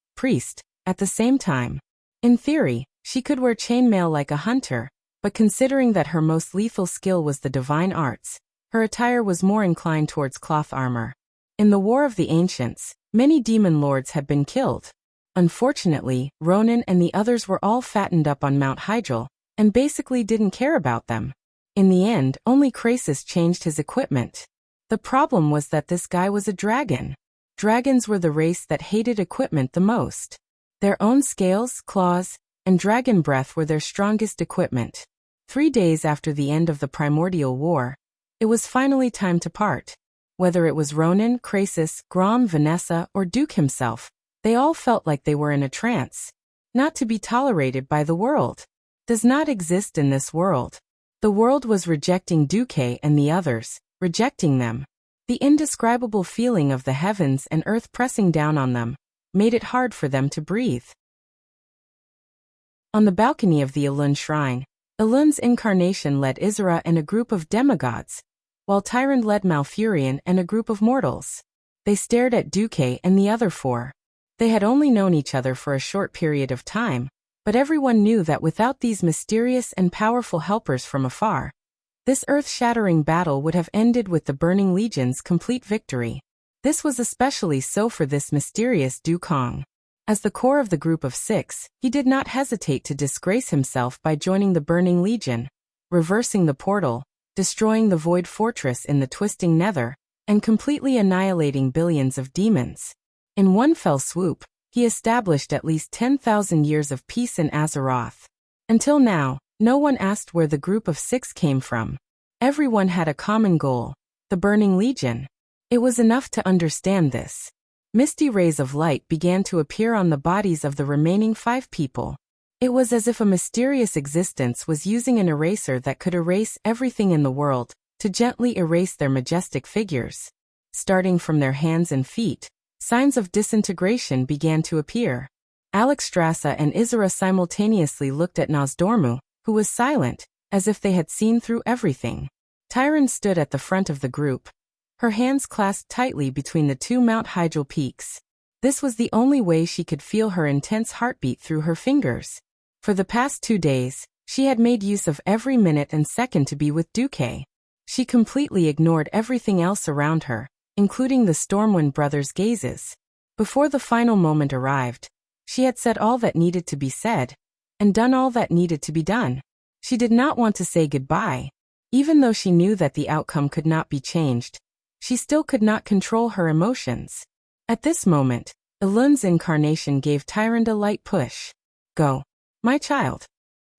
at the same time. In theory, she could wear chainmail like a hunter, but considering that her most lethal skill was the divine arts, her attire was more inclined towards cloth armor. In the War of the Ancients, many demon lords had been killed. Unfortunately, Ronan and the others were all fattened up on Mount Hyjal, and basically didn't care about them. In the end, only Krasus changed his equipment. The problem was that this guy was a dragon. Dragons were the race that hated equipment the most. Their own scales, claws, and dragon breath were their strongest equipment. 3 days after the end of the Primordial War, it was finally time to part. Whether it was Ronan, Krasus, Grom, Vanessa, or Duke himself, they all felt like they were in a trance. Not to be tolerated by the world. Does not exist in this world. The world was rejecting Duque and the others, rejecting them. The indescribable feeling of the heavens and earth pressing down on them made it hard for them to breathe. On the balcony of the Alun shrine, Alun's incarnation led Isra and a group of demigods, while Tyrant led Malfurion and a group of mortals. They stared at Duque and the other 4. They had only known each other for a short period of time, but everyone knew that without these mysterious and powerful helpers from afar, this earth-shattering battle would have ended with the Burning Legion's complete victory. This was especially so for this mysterious Du Kong. As the core of the group of 6, he did not hesitate to disgrace himself by joining the Burning Legion, reversing the portal, destroying the Void Fortress in the Twisting Nether, and completely annihilating billions of demons. In one fell swoop, he established at least 10,000 years of peace in Azeroth. Until now, no one asked where the group of 6 came from. Everyone had a common goal: the Burning Legion. It was enough to understand this. Misty rays of light began to appear on the bodies of the remaining 5 people. It was as if a mysterious existence was using an eraser that could erase everything in the world, to gently erase their majestic figures. Starting from their hands and feet, signs of disintegration began to appear. Alexstrasza and Isra simultaneously looked at Nosdormu, who was silent, as if they had seen through everything. Tyron stood at the front of the group, her hands clasped tightly between the 2 Mount Hyjal peaks. This was the only way she could feel her intense heartbeat through her fingers. For the past 2 days, she had made use of every minute and second to be with Duque. She completely ignored everything else around her, including the Stormwind brothers' gazes. Before the final moment arrived, she had said all that needed to be said, and done all that needed to be done. She did not want to say goodbye. Even though she knew that the outcome could not be changed, she still could not control her emotions. At this moment, Elun's incarnation gave Tyrande a light push. "Go, my child."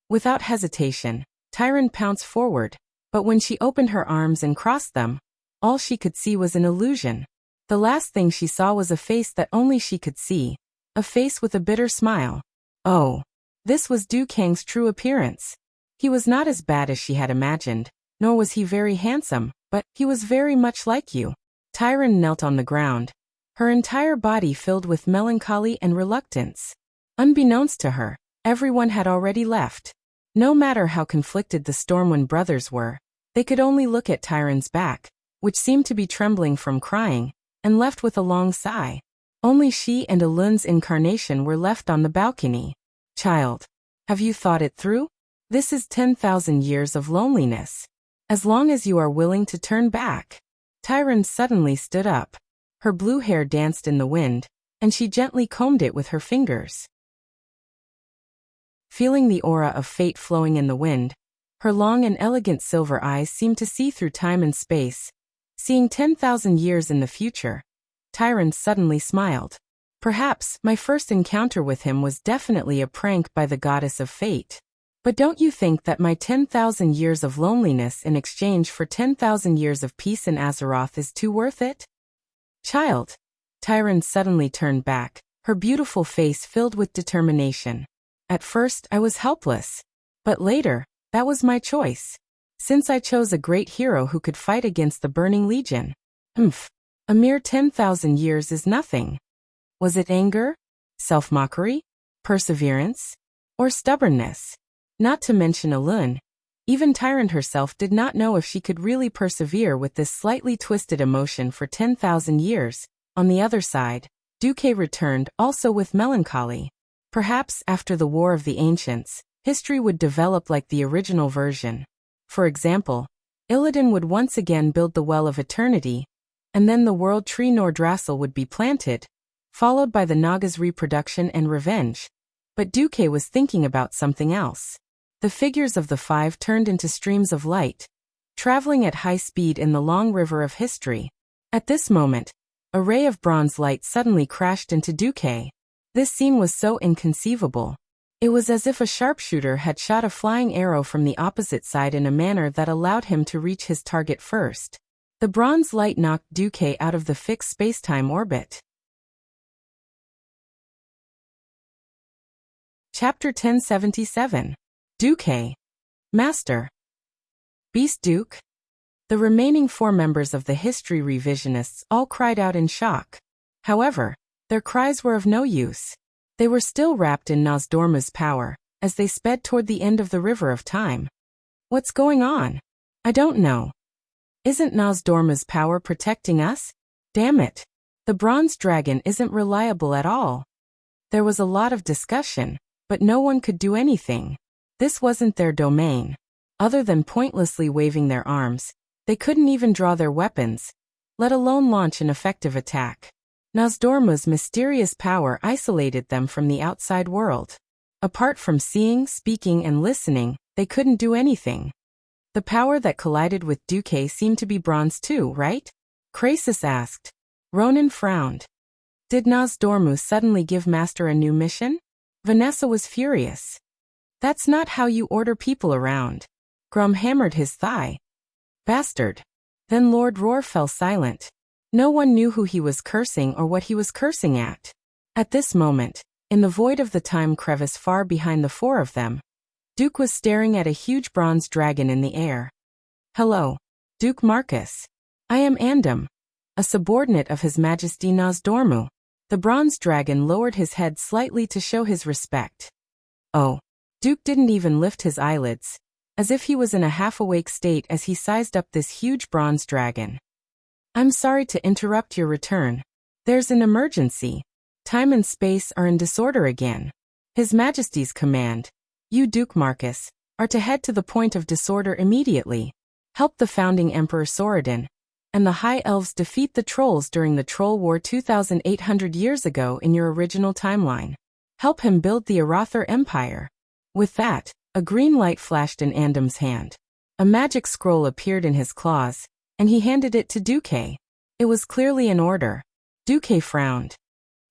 Without hesitation, Tyrande pounced forward, but when she opened her arms and crossed them, all she could see was an illusion. The last thing she saw was a face that only she could see, a face with a bitter smile. Oh, this was Du Kang's true appearance. He was not as bad as she had imagined, nor was he very handsome, but he was very much like you. Tyrande knelt on the ground, her entire body filled with melancholy and reluctance. Unbeknownst to her, everyone had already left. No matter how conflicted the Stormwind brothers were, they could only look at Tyrande's back, which seemed to be trembling from crying, and left with a long sigh. Only she and Elun's incarnation were left on the balcony. "Child, have you thought it through? This is 10,000 years of loneliness. As long as you are willing to turn back." Tyrande suddenly stood up. Her blue hair danced in the wind, and she gently combed it with her fingers. Feeling the aura of fate flowing in the wind, her long and elegant silver eyes seemed to see through time and space. Seeing 10,000 years in the future, Tyrande suddenly smiled. "Perhaps my first encounter with him was definitely a prank by the goddess of fate. But don't you think that my 10,000 years of loneliness in exchange for 10,000 years of peace in Azeroth is too worth it?" "Child." Tyrande suddenly turned back, her beautiful face filled with determination. "At first I was helpless. But later, that was my choice. Since I chose a great hero who could fight against the Burning Legion. A mere 10,000 years is nothing. Was it anger? Self-mockery? Perseverance? Or stubbornness? Not to mention Elun. Even Tyrande herself did not know if she could really persevere with this slightly twisted emotion for 10,000 years. On the other side, Duque returned, also with melancholy. Perhaps after the War of the Ancients, history would develop like the original version. For example, Illidan would once again build the Well of Eternity, and then the World Tree Nordrassil would be planted, followed by the Naga's reproduction and revenge. But Duque was thinking about something else. The figures of the 5 turned into streams of light, traveling at high speed in the long river of history. At this moment, a ray of bronze light suddenly crashed into Duque. This scene was so inconceivable. It was as if a sharpshooter had shot a flying arrow from the opposite side in a manner that allowed him to reach his target first. The bronze light knocked Duque out of the fixed spacetime orbit. Chapter 1077. Duque. Master. Beast Duke? The remaining 4 members of the history revisionists all cried out in shock. However, their cries were of no use. They were still wrapped in Nosdormu's power, as they sped toward the end of the River of Time. "What's going on? I don't know. Isn't Nosdormu's power protecting us? Damn it. The bronze dragon isn't reliable at all." There was a lot of discussion, but no one could do anything. This wasn't their domain. Other than pointlessly waving their arms, they couldn't even draw their weapons, let alone launch an effective attack. Nosdormu's mysterious power isolated them from the outside world. Apart from seeing, speaking, and listening, they couldn't do anything. The power that collided with Duque seemed to be bronze too, right? Krasis asked. Ronan frowned. Did Nozdormu suddenly give Master a new mission? Vanessa was furious. That's not how you order people around. Grum hammered his thigh. Bastard. Then Lord Roar fell silent. No one knew who he was cursing or what he was cursing at. At this moment, in the void of the time crevice far behind the four of them, Duke was staring at a huge bronze dragon in the air. Hello, Duke Marcus. I am Andam, a subordinate of His Majesty Nozdormu. The bronze dragon lowered his head slightly to show his respect. Oh. Duke didn't even lift his eyelids, as if he was in a half-awake state as he sized up this huge bronze dragon. I'm sorry to interrupt your return. There's an emergency. Time and space are in disorder again. His Majesty's command, you Duke Marcus, are to head to the point of disorder immediately. Help the founding Emperor Sorodin and the High Elves defeat the Trolls during the Troll War 2,800 years ago in your original timeline. Help him build the Arathor Empire. With that, a green light flashed in Andam's hand. A magic scroll appeared in his claws, and he handed it to Duke. It was clearly an order. Duke frowned.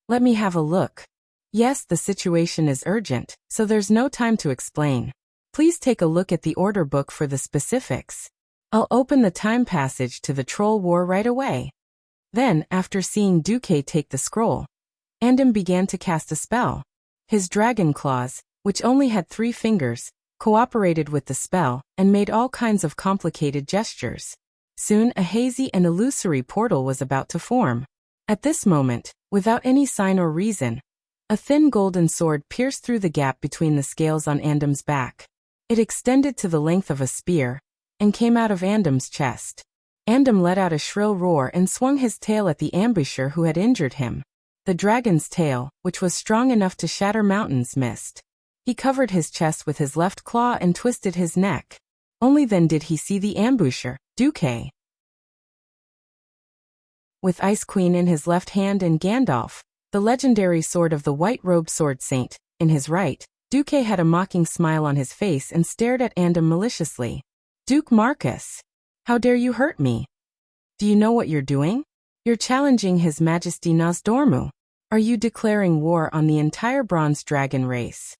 Let me have a look. Yes, the situation is urgent, so there's no time to explain. Please take a look at the order book for the specifics. I'll open the time passage to the Troll War right away. Then, after seeing Duke take the scroll, Andam began to cast a spell. His dragon claws, which only had 3 fingers, cooperated with the spell and made all kinds of complicated gestures. Soon a hazy and illusory portal was about to form. At this moment, without any sign or reason, a thin golden sword pierced through the gap between the scales on Andam's back. It extended to the length of a spear and came out of Andam's chest. Andam let out a shrill roar and swung his tail at the ambusher who had injured him. The dragon's tail, which was strong enough to shatter mountains, missed. He covered his chest with his left claw and twisted his neck. Only then did he see the ambusher, Duke. With Ice Queen in his left hand and Gandalf, the legendary sword of the white-robed sword saint, in his right, Duke had a mocking smile on his face and stared at Andam maliciously. Duke Marcus, how dare you hurt me? Do you know what you're doing? You're challenging His Majesty Nozdormu. Are you declaring war on the entire bronze dragon race?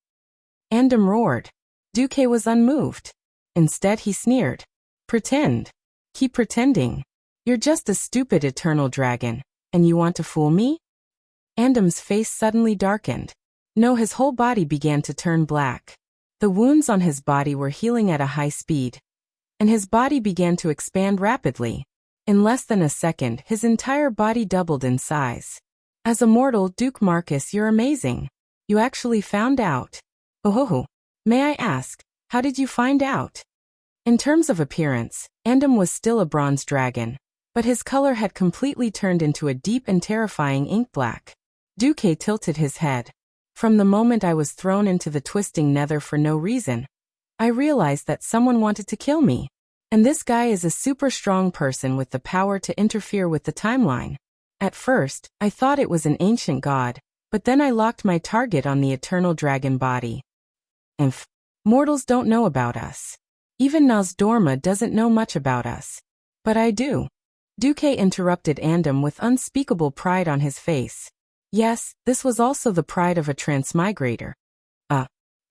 Andam roared. Duke was unmoved. Instead he sneered. Pretend. Keep pretending. You're just a stupid eternal dragon, and you want to fool me? Andam's face suddenly darkened. No, his whole body began to turn black. The wounds on his body were healing at a high speed, and his body began to expand rapidly. In less than a second, his entire body doubled in size. As a mortal, Duke Marcus, you're amazing. You actually found out. Oh, may I ask, how did you find out? In terms of appearance, Andam was still a bronze dragon, but his color had completely turned into a deep and terrifying ink black. Duke tilted his head. From the moment I was thrown into the twisting nether for no reason, I realized that someone wanted to kill me. And this guy is a super strong person with the power to interfere with the timeline. At first, I thought it was an ancient god, but then I locked my target on the eternal dragon body. Mortals don't know about us. Even Nozdormu doesn't know much about us. But I do. Duke interrupted Andam with unspeakable pride on his face. Yes, this was also the pride of a transmigrator.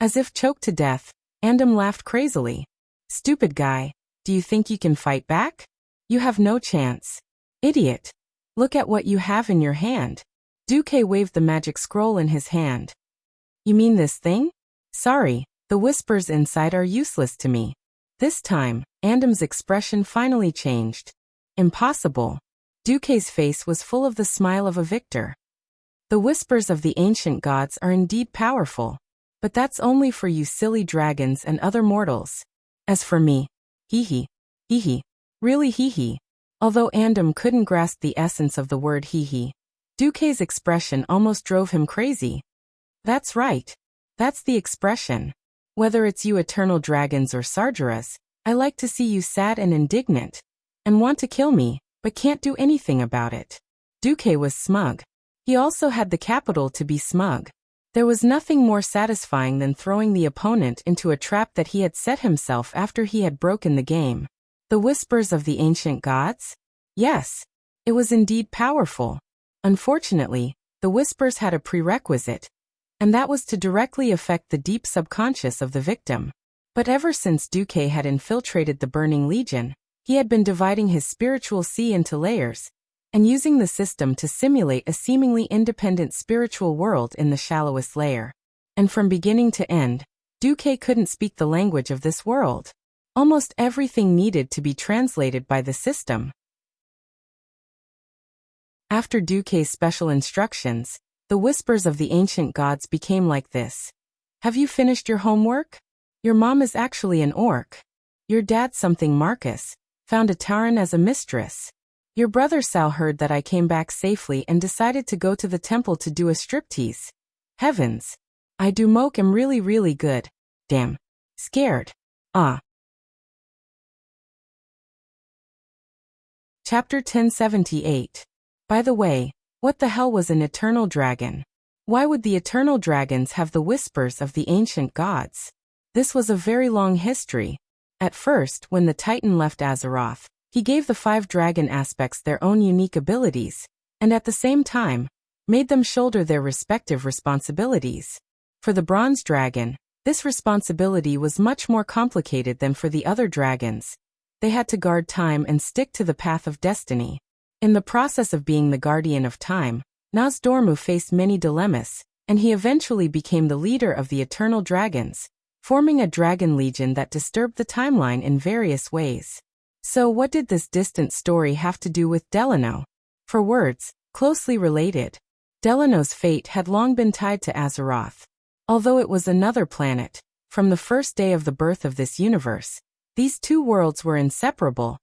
As if choked to death, Andam laughed crazily. Stupid guy, do you think you can fight back? You have no chance. Idiot. Look at what you have in your hand. Duke waved the magic scroll in his hand. You mean this thing? Sorry, the whispers inside are useless to me. This time, Andam's expression finally changed. Impossible. Duke's face was full of the smile of a victor. The whispers of the ancient gods are indeed powerful, but that's only for you silly dragons and other mortals. As for me, hee hee, really hee hee. Although Andam couldn't grasp the essence of the word hee hee, Duke's expression almost drove him crazy. That's right. That's the expression. Whether it's you eternal dragons or Sargeras, I like to see you sad and indignant, and want to kill me, but can't do anything about it. Duke was smug. He also had the capital to be smug. There was nothing more satisfying than throwing the opponent into a trap that he had set himself after he had broken the game. The whispers of the ancient gods? Yes. It was indeed powerful. Unfortunately, the whispers had a prerequisite, and that was to directly affect the deep subconscious of the victim. But ever since Duque had infiltrated the Burning Legion, he had been dividing his spiritual sea into layers, and using the system to simulate a seemingly independent spiritual world in the shallowest layer. And from beginning to end, Duque couldn't speak the language of this world. Almost everything needed to be translated by the system. After Duque's special instructions, the whispers of the ancient gods became like this. Have you finished your homework? Your mom is actually an orc. Your dad, something Marcus, found a Tauren as a mistress. Your brother Sal heard that I came back safely and decided to go to the temple to do a striptease. Heavens. I do moke am really really good. Damn. Scared. Ah. Chapter 1078. By the way, what the hell was an eternal dragon? Why would the eternal dragons have the whispers of the ancient gods? This was a very long history. At first, when the Titan left Azeroth, he gave the 5 dragon aspects their own unique abilities, and at the same time, made them shoulder their respective responsibilities. For the Bronze Dragon, this responsibility was much more complicated than for the other dragons. They had to guard time and stick to the path of destiny. In the process of being the guardian of time, Nozdormu faced many dilemmas, and he eventually became the leader of the Eternal Dragons, forming a dragon legion that disturbed the timeline in various ways. So what did this distant story have to do with Delano? For words, closely related. Delano's fate had long been tied to Azeroth. Although it was another planet, from the first day of the birth of this universe, these two worlds were inseparable,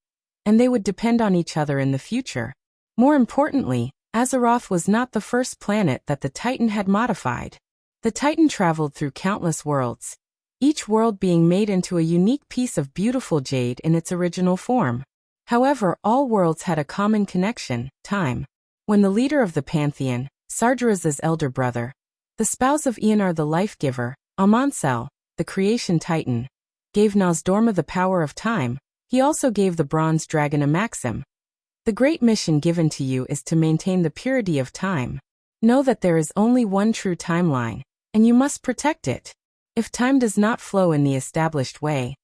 and they would depend on each other in the future. More importantly, Azeroth was not the first planet that the Titan had modified. The Titan traveled through countless worlds, each world being made into a unique piece of beautiful jade in its original form. However, all worlds had a common connection, time. When the leader of the Pantheon, Sargeraz's elder brother, the spouse of Eonar the Life-Giver, Amansel, the Creation Titan, gave Nozdormu the power of time, he also gave the Bronze Dragon a maxim. The great mission given to you is to maintain the purity of time. Know that there is only one true timeline, and you must protect it. If time does not flow in the established way,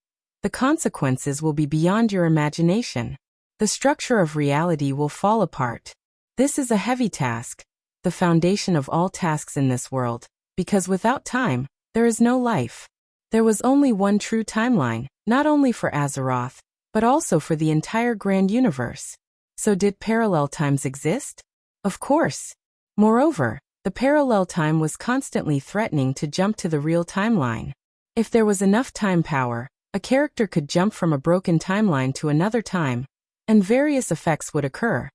the consequences will be beyond your imagination. The structure of reality will fall apart. This is a heavy task, the foundation of all tasks in this world, because without time, there is no life. There was only one true timeline, not only for Azeroth, but also for the entire grand universe. So did parallel times exist? Of course. Moreover, the parallel time was constantly threatening to jump to the real timeline. If there was enough time power, a character could jump from a broken timeline to another time, and various effects would occur.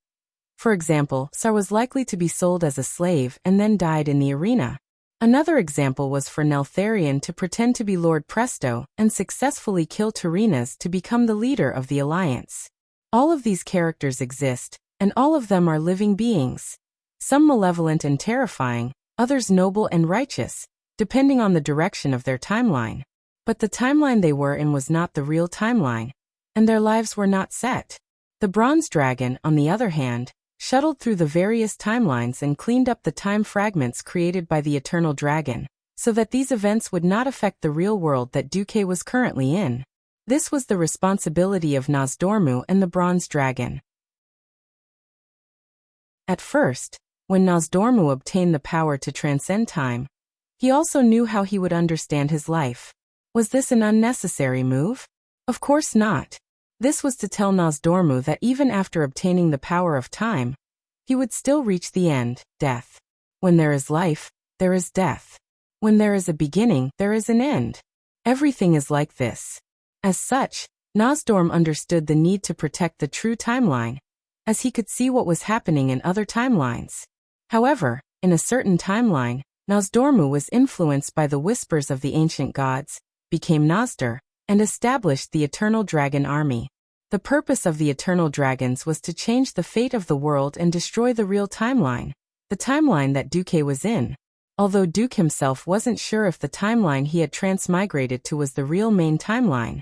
For example, Sar was likely to be sold as a slave and then died in the arena. Another example was for Neltharion to pretend to be Lord Presto and successfully kill Tyreenas to become the leader of the Alliance. All of these characters exist, and all of them are living beings. Some malevolent and terrifying, others noble and righteous, depending on the direction of their timeline. But the timeline they were in was not the real timeline, and their lives were not set. The Bronze Dragon, on the other hand, shuttled through the various timelines and cleaned up the time fragments created by the Eternal Dragon, so that these events would not affect the real world that Duque was currently in. This was the responsibility of Nozdormu and the Bronze Dragon. At first, when Nozdormu obtained the power to transcend time, he also knew how he would understand his life. Was this an unnecessary move? Of course not. This was to tell Nozdormu that even after obtaining the power of time, he would still reach the end, death. When there is life, there is death. When there is a beginning, there is an end. Everything is like this. As such, Nozdorm understood the need to protect the true timeline, as he could see what was happening in other timelines. However, in a certain timeline, Nozdormu was influenced by the whispers of the ancient gods, became Nozdor, and established the Eternal Dragon Army. The purpose of the Eternal Dragons was to change the fate of the world and destroy the real timeline, the timeline that Duque was in. Although Duque himself wasn't sure if the timeline he had transmigrated to was the real main timeline.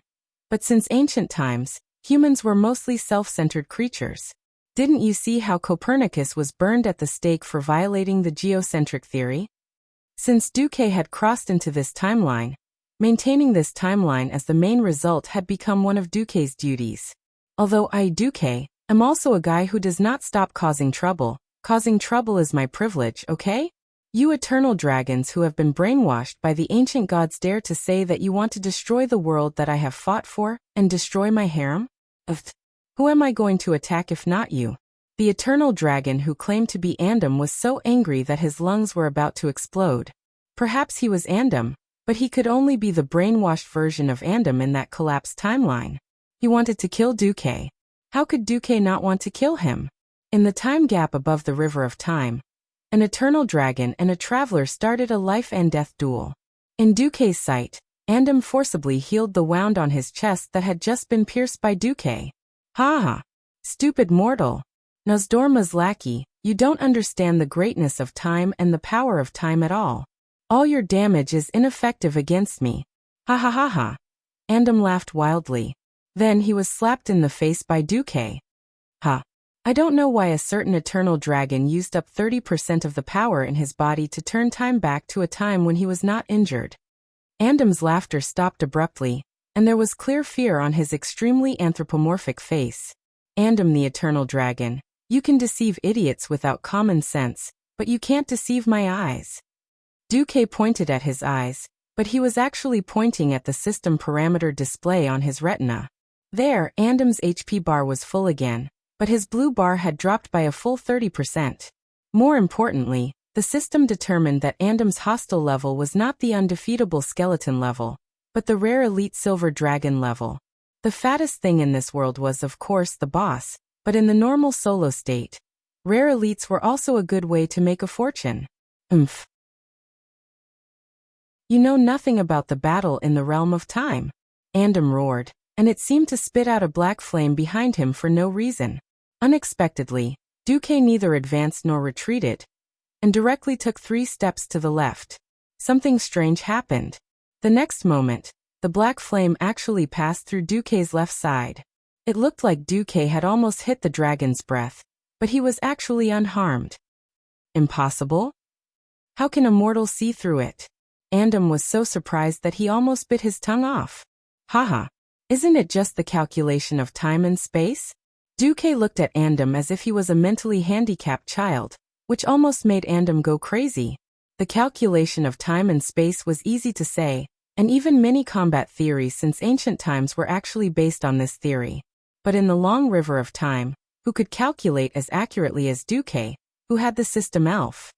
But since ancient times, humans were mostly self-centered creatures. Didn't you see how Copernicus was burned at the stake for violating the geocentric theory? Since Duque had crossed into this timeline, maintaining this timeline as the main result had become one of Duque's duties. Although I, Duque, am also a guy who does not stop causing trouble. Causing trouble is my privilege, okay? You eternal dragons who have been brainwashed by the ancient gods dare to say that you want to destroy the world that I have fought for, and destroy my harem? Who am I going to attack if not you? The eternal dragon who claimed to be Andam was so angry that his lungs were about to explode. Perhaps he was Andam, but he could only be the brainwashed version of Andam in that collapsed timeline. He wanted to kill Duque. How could Duque not want to kill him? In the time gap above the river of time, an eternal dragon and a traveler started a life and death duel. In Duque's sight, Andam forcibly healed the wound on his chest that had just been pierced by Duque. Ha! Stupid mortal. Nozdorma's lackey, you don't understand the greatness of time and the power of time at all. All your damage is ineffective against me. Ha ha ha ha. Andam laughed wildly. Then he was slapped in the face by Duque. Ha. I don't know why a certain eternal dragon used up 30% of the power in his body to turn time back to a time when he was not injured. Andam's laughter stopped abruptly, and there was clear fear on his extremely anthropomorphic face. Andam the eternal dragon, you can deceive idiots without common sense, but you can't deceive my eyes. Duque pointed at his eyes, but he was actually pointing at the system parameter display on his retina. There, Andam's HP bar was full again, but his blue bar had dropped by a full 30%. More importantly, the system determined that Andam's hostile level was not the undefeatable skeleton level, but the rare elite silver dragon level. The fattest thing in this world was of course the boss, but in the normal solo state, rare elites were also a good way to make a fortune. Oomph. You know nothing about the battle in the realm of time. Andam roared, and it seemed to spit out a black flame behind him for no reason. Unexpectedly, Duque neither advanced nor retreated, and directly took 3 steps to the left. Something strange happened. The next moment, the black flame actually passed through Duque's left side. It looked like Duque had almost hit the dragon's breath, but he was actually unharmed. Impossible? How can a mortal see through it? Andam was so surprised that he almost bit his tongue off. Haha, isn't it just the calculation of time and space? Duque looked at Andam as if he was a mentally handicapped child, which almost made Andam go crazy. The calculation of time and space was easy to say, and even many combat theories since ancient times were actually based on this theory. But in the long river of time, who could calculate as accurately as Duque, who had the system elf?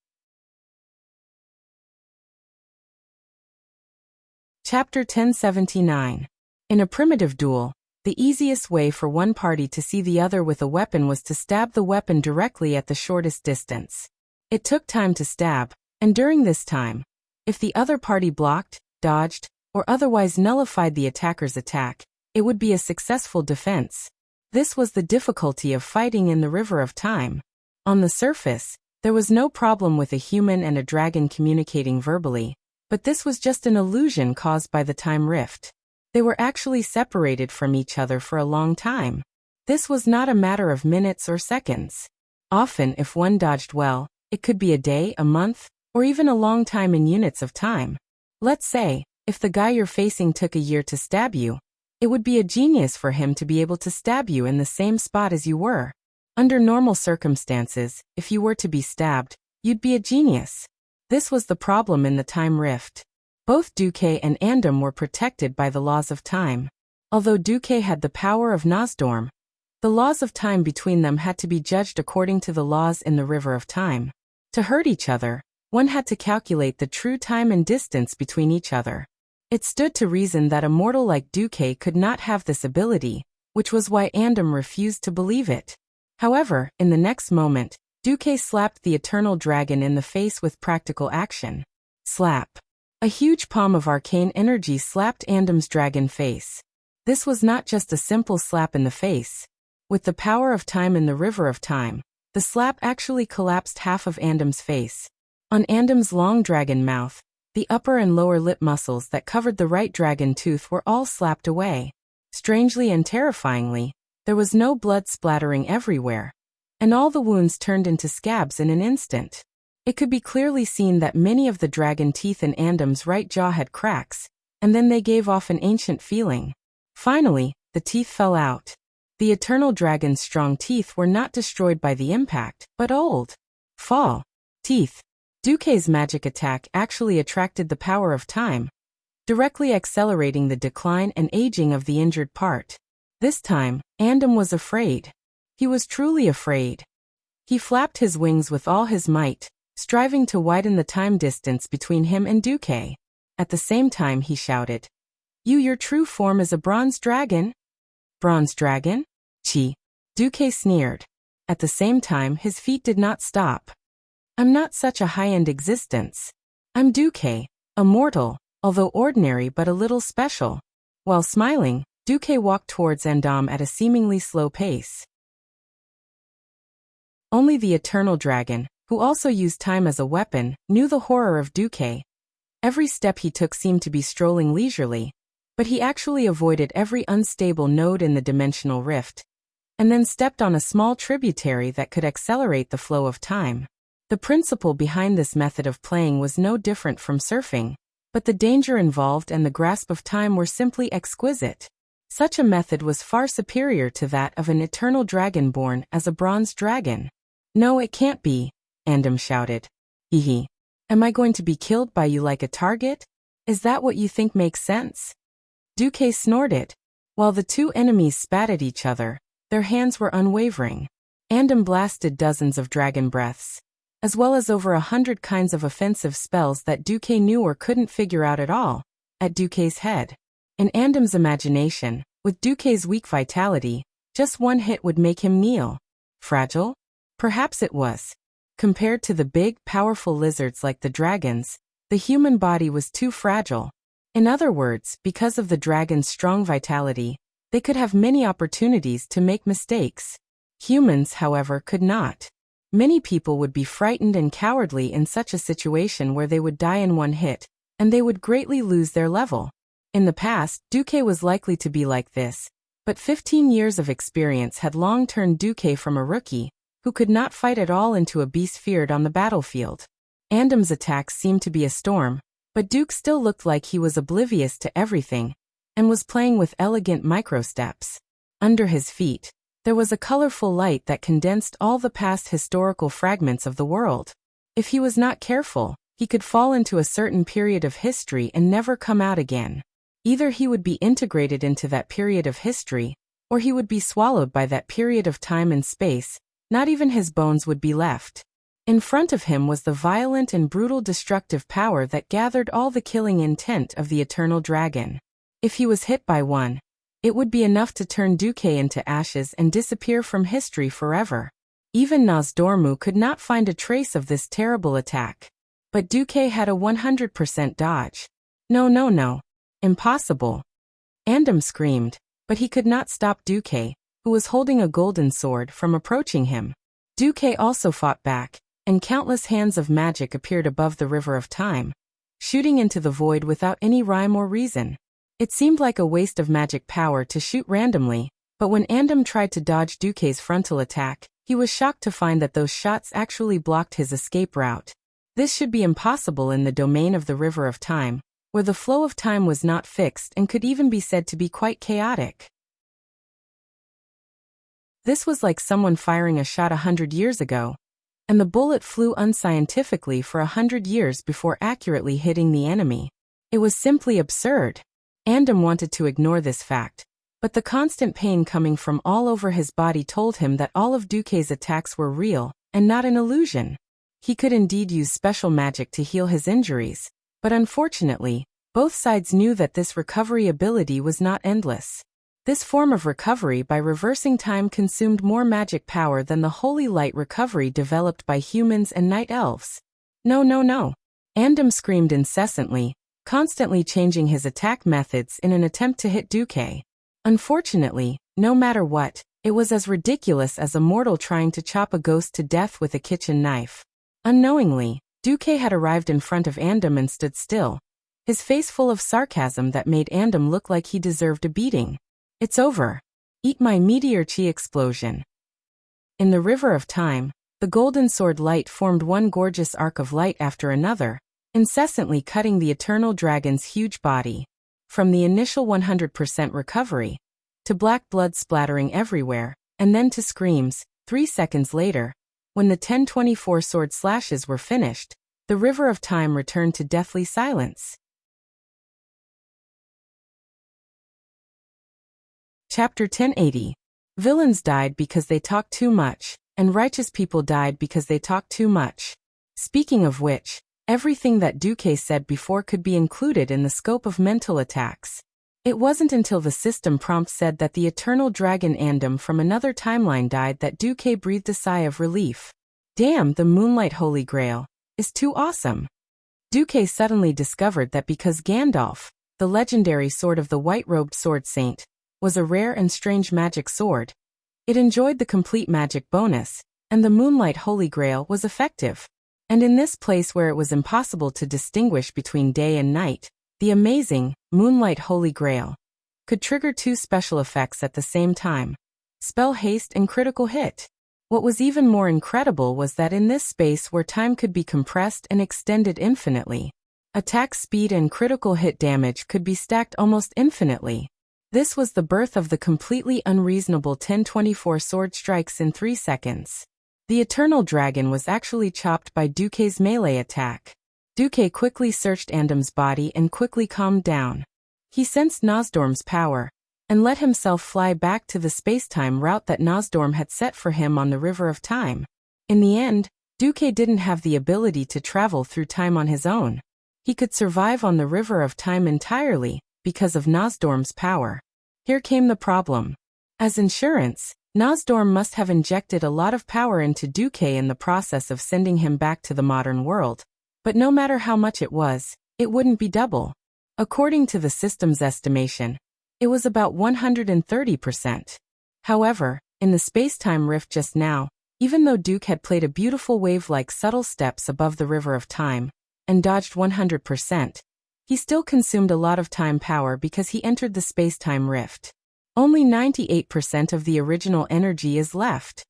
Chapter 1079. In a primitive duel, the easiest way for one party to see the other with a weapon was to stab the weapon directly at the shortest distance. It took time to stab, and during this time, if the other party blocked, dodged, or otherwise nullified the attacker's attack, it would be a successful defense. This was the difficulty of fighting in the river of time. On the surface, there was no problem with a human and a dragon communicating verbally, but this was just an illusion caused by the time rift. They were actually separated from each other for a long time. This was not a matter of minutes or seconds. Often, if one dodged well, it could be a day, a month, or even a long time in units of time. Let's say, if the guy you're facing took a year to stab you, it would be a genius for him to be able to stab you in the same spot as you were. Under normal circumstances, if you were to be stabbed, you'd be a genius. This was the problem in the time rift. Both Duque and Andam were protected by the laws of time. Although Duque had the power of Nozdorm, the laws of time between them had to be judged according to the laws in the river of time. To hurt each other, one had to calculate the true time and distance between each other. It stood to reason that a mortal like Duque could not have this ability, which was why Andam refused to believe it. However, in the next moment, Duque slapped the eternal dragon in the face with practical action. Slap. A huge palm of arcane energy slapped Andam's dragon face. This was not just a simple slap in the face. With the power of time in the river of time, the slap actually collapsed half of Andam's face. On Andam's long dragon mouth, the upper and lower lip muscles that covered the right dragon tooth were all slapped away. Strangely and terrifyingly, there was no blood splattering everywhere. and all the wounds turned into scabs in an instant. It could be clearly seen that many of the dragon teeth in Andam's right jaw had cracks, and then they gave off an ancient feeling. Finally, the teeth fell out. The eternal dragon's strong teeth were not destroyed by the impact, but old. Fall. Teeth. Duque's magic attack actually attracted the power of time, directly accelerating the decline and aging of the injured part. This time, Andam was afraid. He was truly afraid. He flapped his wings with all his might, striving to widen the time distance between him and Duque. At the same time he shouted, Your true form is a bronze dragon?" "Bronze dragon? Chi." Duque sneered. At the same time his feet did not stop. "I'm not such a high-end existence. I'm Duque, a mortal, although ordinary but a little special." While smiling, Duque walked towards Andam at a seemingly slow pace. Only the eternal dragon, who also used time as a weapon, knew the horror of Duque. Every step he took seemed to be strolling leisurely, but he actually avoided every unstable node in the dimensional rift, and then stepped on a small tributary that could accelerate the flow of time. The principle behind this method of playing was no different from surfing, but the danger involved and the grasp of time were simply exquisite. Such a method was far superior to that of an eternal dragon born as a bronze dragon. "No, it can't be," Andam shouted. "Hehe. Am I going to be killed by you like a target? Is that what you think makes sense?" Duque snorted. While the two enemies spat at each other, their hands were unwavering. Andam blasted dozens of dragon breaths, as well as over 100 kinds of offensive spells that Duque knew or couldn't figure out at all, at Duque's head. In Andam's imagination, with Duque's weak vitality, just one hit would make him kneel. Fragile? Perhaps it was. Compared to the big, powerful lizards like the dragons, the human body was too fragile. In other words, because of the dragon's strong vitality, they could have many opportunities to make mistakes. Humans, however, could not. Many people would be frightened and cowardly in such a situation where they would die in one hit, and they would greatly lose their level. In the past, Duque was likely to be like this, but 15 years of experience had long turned Duque from a rookie, who could not fight at all, into a beast feared on the battlefield. Andam's attacks seemed to be a storm, but Duque still looked like he was oblivious to everything, and was playing with elegant microsteps. Under his feet, there was a colorful light that condensed all the past historical fragments of the world. If he was not careful, he could fall into a certain period of history and never come out again. Either he would be integrated into that period of history, or he would be swallowed by that period of time and space. Not even his bones would be left. In front of him was the violent and brutal destructive power that gathered all the killing intent of the eternal dragon. If he was hit by one, it would be enough to turn Duque into ashes and disappear from history forever. Even Nozdormu could not find a trace of this terrible attack. But Duque had a 100% dodge. No. Impossible. Andam screamed, but he could not stop Duque, who was holding a golden sword, from approaching him. Duque also fought back, and countless hands of magic appeared above the river of time, shooting into the void without any rhyme or reason. It seemed like a waste of magic power to shoot randomly, but when Andam tried to dodge Duque's frontal attack, he was shocked to find that those shots actually blocked his escape route. This should be impossible in the domain of the river of time, where the flow of time was not fixed and could even be said to be quite chaotic. This was like someone firing a shot 100 years ago, and the bullet flew unscientifically for 100 years before accurately hitting the enemy. It was simply absurd. Andam wanted to ignore this fact, but the constant pain coming from all over his body told him that all of Duque's attacks were real, and not an illusion. He could indeed use special magic to heal his injuries, but unfortunately, both sides knew that this recovery ability was not endless. This form of recovery by reversing time consumed more magic power than the holy light recovery developed by humans and night elves. No. Andam screamed incessantly, constantly changing his attack methods in an attempt to hit Duque. Unfortunately, no matter what, it was as ridiculous as a mortal trying to chop a ghost to death with a kitchen knife. Unknowingly, Duque had arrived in front of Andam and stood still, his face full of sarcasm that made Andam look like he deserved a beating. "It's over. Eat my meteor chi explosion." In the river of time, the golden sword light formed one gorgeous arc of light after another, incessantly cutting the eternal dragon's huge body. From the initial 100% recovery, to black blood splattering everywhere, and then to screams, 3 seconds later, when the 1024 sword slashes were finished, the river of time returned to deathly silence. Chapter 1080. Villains died because they talked too much, and righteous people died because they talked too much. Speaking of which, everything that Duque said before could be included in the scope of mental attacks. It wasn't until the system prompt said that the eternal dragon Andam from another timeline died that Duque breathed a sigh of relief. Damn, the Moonlight Holy Grail is too awesome. Duque suddenly discovered that because Gandalf, the legendary sword of the white-robed sword saint, was a rare and strange magic sword, it enjoyed the complete magic bonus, and the Moonlight Holy Grail was effective. And in this place where it was impossible to distinguish between day and night, the amazing Moonlight Holy Grail could trigger 2 special effects at the same time: spell haste and critical hit. What was even more incredible was that in this space where time could be compressed and extended infinitely, attack speed and critical hit damage could be stacked almost infinitely. This was the birth of the completely unreasonable 1024 sword strikes in 3 seconds. The Eternal Dragon was actually chopped by Duque's melee attack. Duque quickly searched Andam's body and quickly calmed down. He sensed Nosdorm's power, and let himself fly back to the spacetime route that Nosdorm had set for him on the River of Time. In the end, Duque didn't have the ability to travel through time on his own. He could survive on the River of Time entirely, because of Nosdorm's power. Here came the problem. As insurance, Nosdorm must have injected a lot of power into Duque in the process of sending him back to the modern world. But no matter how much it was, it wouldn't be double. According to the system's estimation, it was about 130%. However, in the space-time rift just now, even though Duque had played a beautiful wave-like subtle steps above the River of Time, and dodged 100%, he still consumed a lot of time power because he entered the space-time rift. Only 98% of the original energy is left.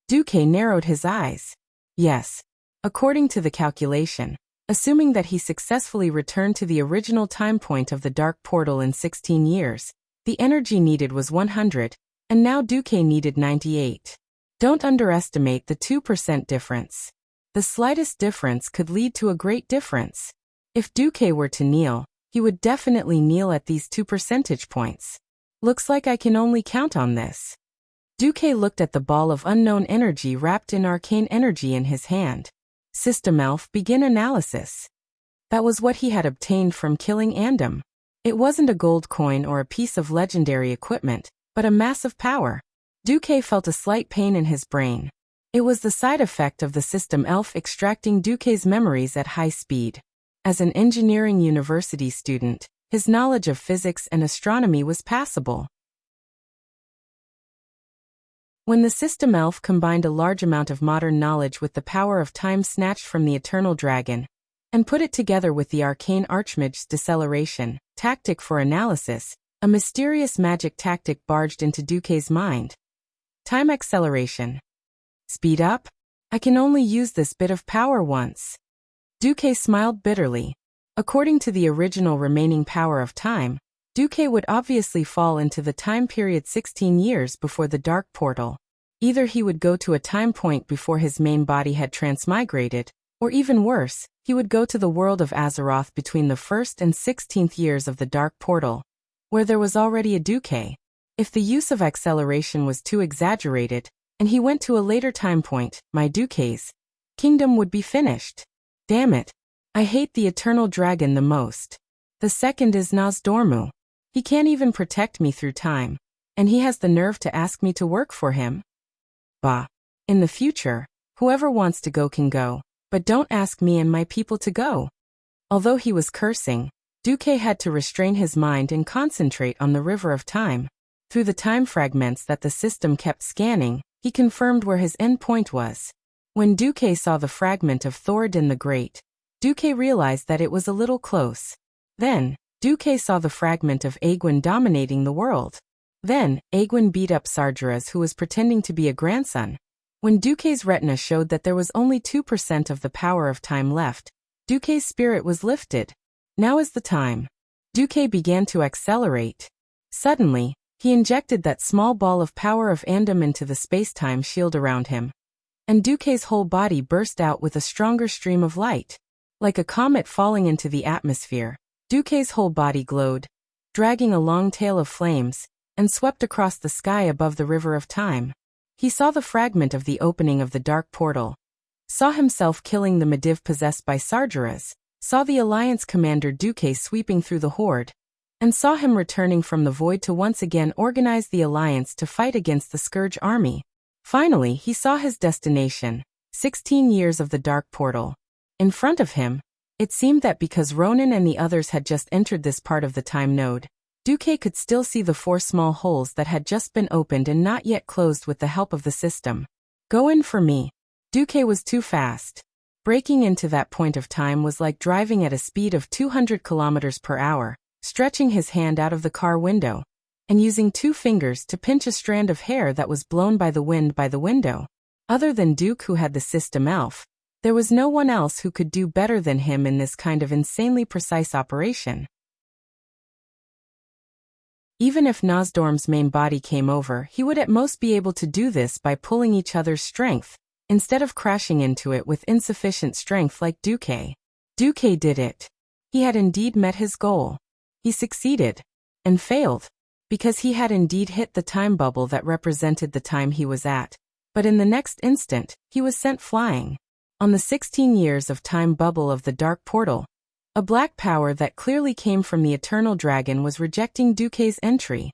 Duque narrowed his eyes. Yes. According to the calculation, assuming that he successfully returned to the original time point of the Dark Portal in 16 years, the energy needed was 100, and now Duque needed 98. Don't underestimate the 2% difference. The slightest difference could lead to a great difference. If Duque were to kneel, he would definitely kneel at these 2 percentage points. Looks like I can only count on this. Duque looked at the ball of unknown energy wrapped in arcane energy in his hand. System Elf, begin analysis. That was what he had obtained from killing Andam. It wasn't a gold coin or a piece of legendary equipment, but a massive power. Duque felt a slight pain in his brain. It was the side effect of the System Elf extracting Duque's memories at high speed. As an engineering university student, his knowledge of physics and astronomy was passable. When the System Elf combined a large amount of modern knowledge with the power of time snatched from the Eternal Dragon, and put it together with the arcane Archmage's deceleration tactic for analysis, a mysterious magic tactic barged into Duque's mind. Time acceleration. Speed up? I can only use this bit of power once. Duque smiled bitterly. According to the original remaining power of time, Duque would obviously fall into the time period 16 years before the Dark Portal. Either he would go to a time point before his main body had transmigrated, or even worse, he would go to the world of Azeroth between the 1st and 16th years of the Dark Portal, where there was already a Duque. If the use of acceleration was too exaggerated, and he went to a later time point, my Duque's kingdom would be finished. Damn it. I hate the Eternal Dragon the most. The second is Nosdormu. He can't even protect me through time, and he has the nerve to ask me to work for him. Bah. In the future, whoever wants to go can go, but don't ask me and my people to go. Although he was cursing, Duque had to restrain his mind and concentrate on the River of Time. Through the time fragments that the system kept scanning, he confirmed where his end point was. When Duque saw the fragment of Thoradin the Great, Duque realized that it was a little close. Then, Duque saw the fragment of Aegwin dominating the world. Then, Aegwin beat up Sargeras, who was pretending to be a grandson, When Duque's retina showed that there was only 2% of the power of time left, Duque's spirit was lifted. Now is the time. Duque began to accelerate. Suddenly, he injected that small ball of power of Andam into the space-time shield around him, and Duque's whole body burst out with a stronger stream of light. Like a comet falling into the atmosphere, Duque's whole body glowed, dragging a long tail of flames, and swept across the sky above the river of time. He saw the fragment of the opening of the dark portal, saw himself killing the Mediv possessed by Sargeras, saw the Alliance commander Duque sweeping through the horde, and saw him returning from the void to once again organize the Alliance to fight against the Scourge army. Finally, he saw his destination, 16 years of the dark portal. In front of him, it seemed that because Ronan and the others had just entered this part of the time node, Duque could still see the 4 small holes that had just been opened and not yet closed with the help of the system. Go in for me. Duque was too fast. Breaking into that point of time was like driving at a speed of 200 kilometers per hour, stretching his hand out of the car window, and using 2 fingers to pinch a strand of hair that was blown by the wind by the window. Other than Duke, who had the system elf, there was no one else who could do better than him in this kind of insanely precise operation. Even if Nosdorm's main body came over, he would at most be able to do this by pulling each other's strength, instead of crashing into it with insufficient strength like Duque. Duque did it. He had indeed met his goal. He succeeded. And failed. Because he had indeed hit the time bubble that represented the time he was at. But in the next instant, he was sent flying. On the 16 years of time bubble of the dark portal, a black power that clearly came from the eternal dragon was rejecting Duque's entry.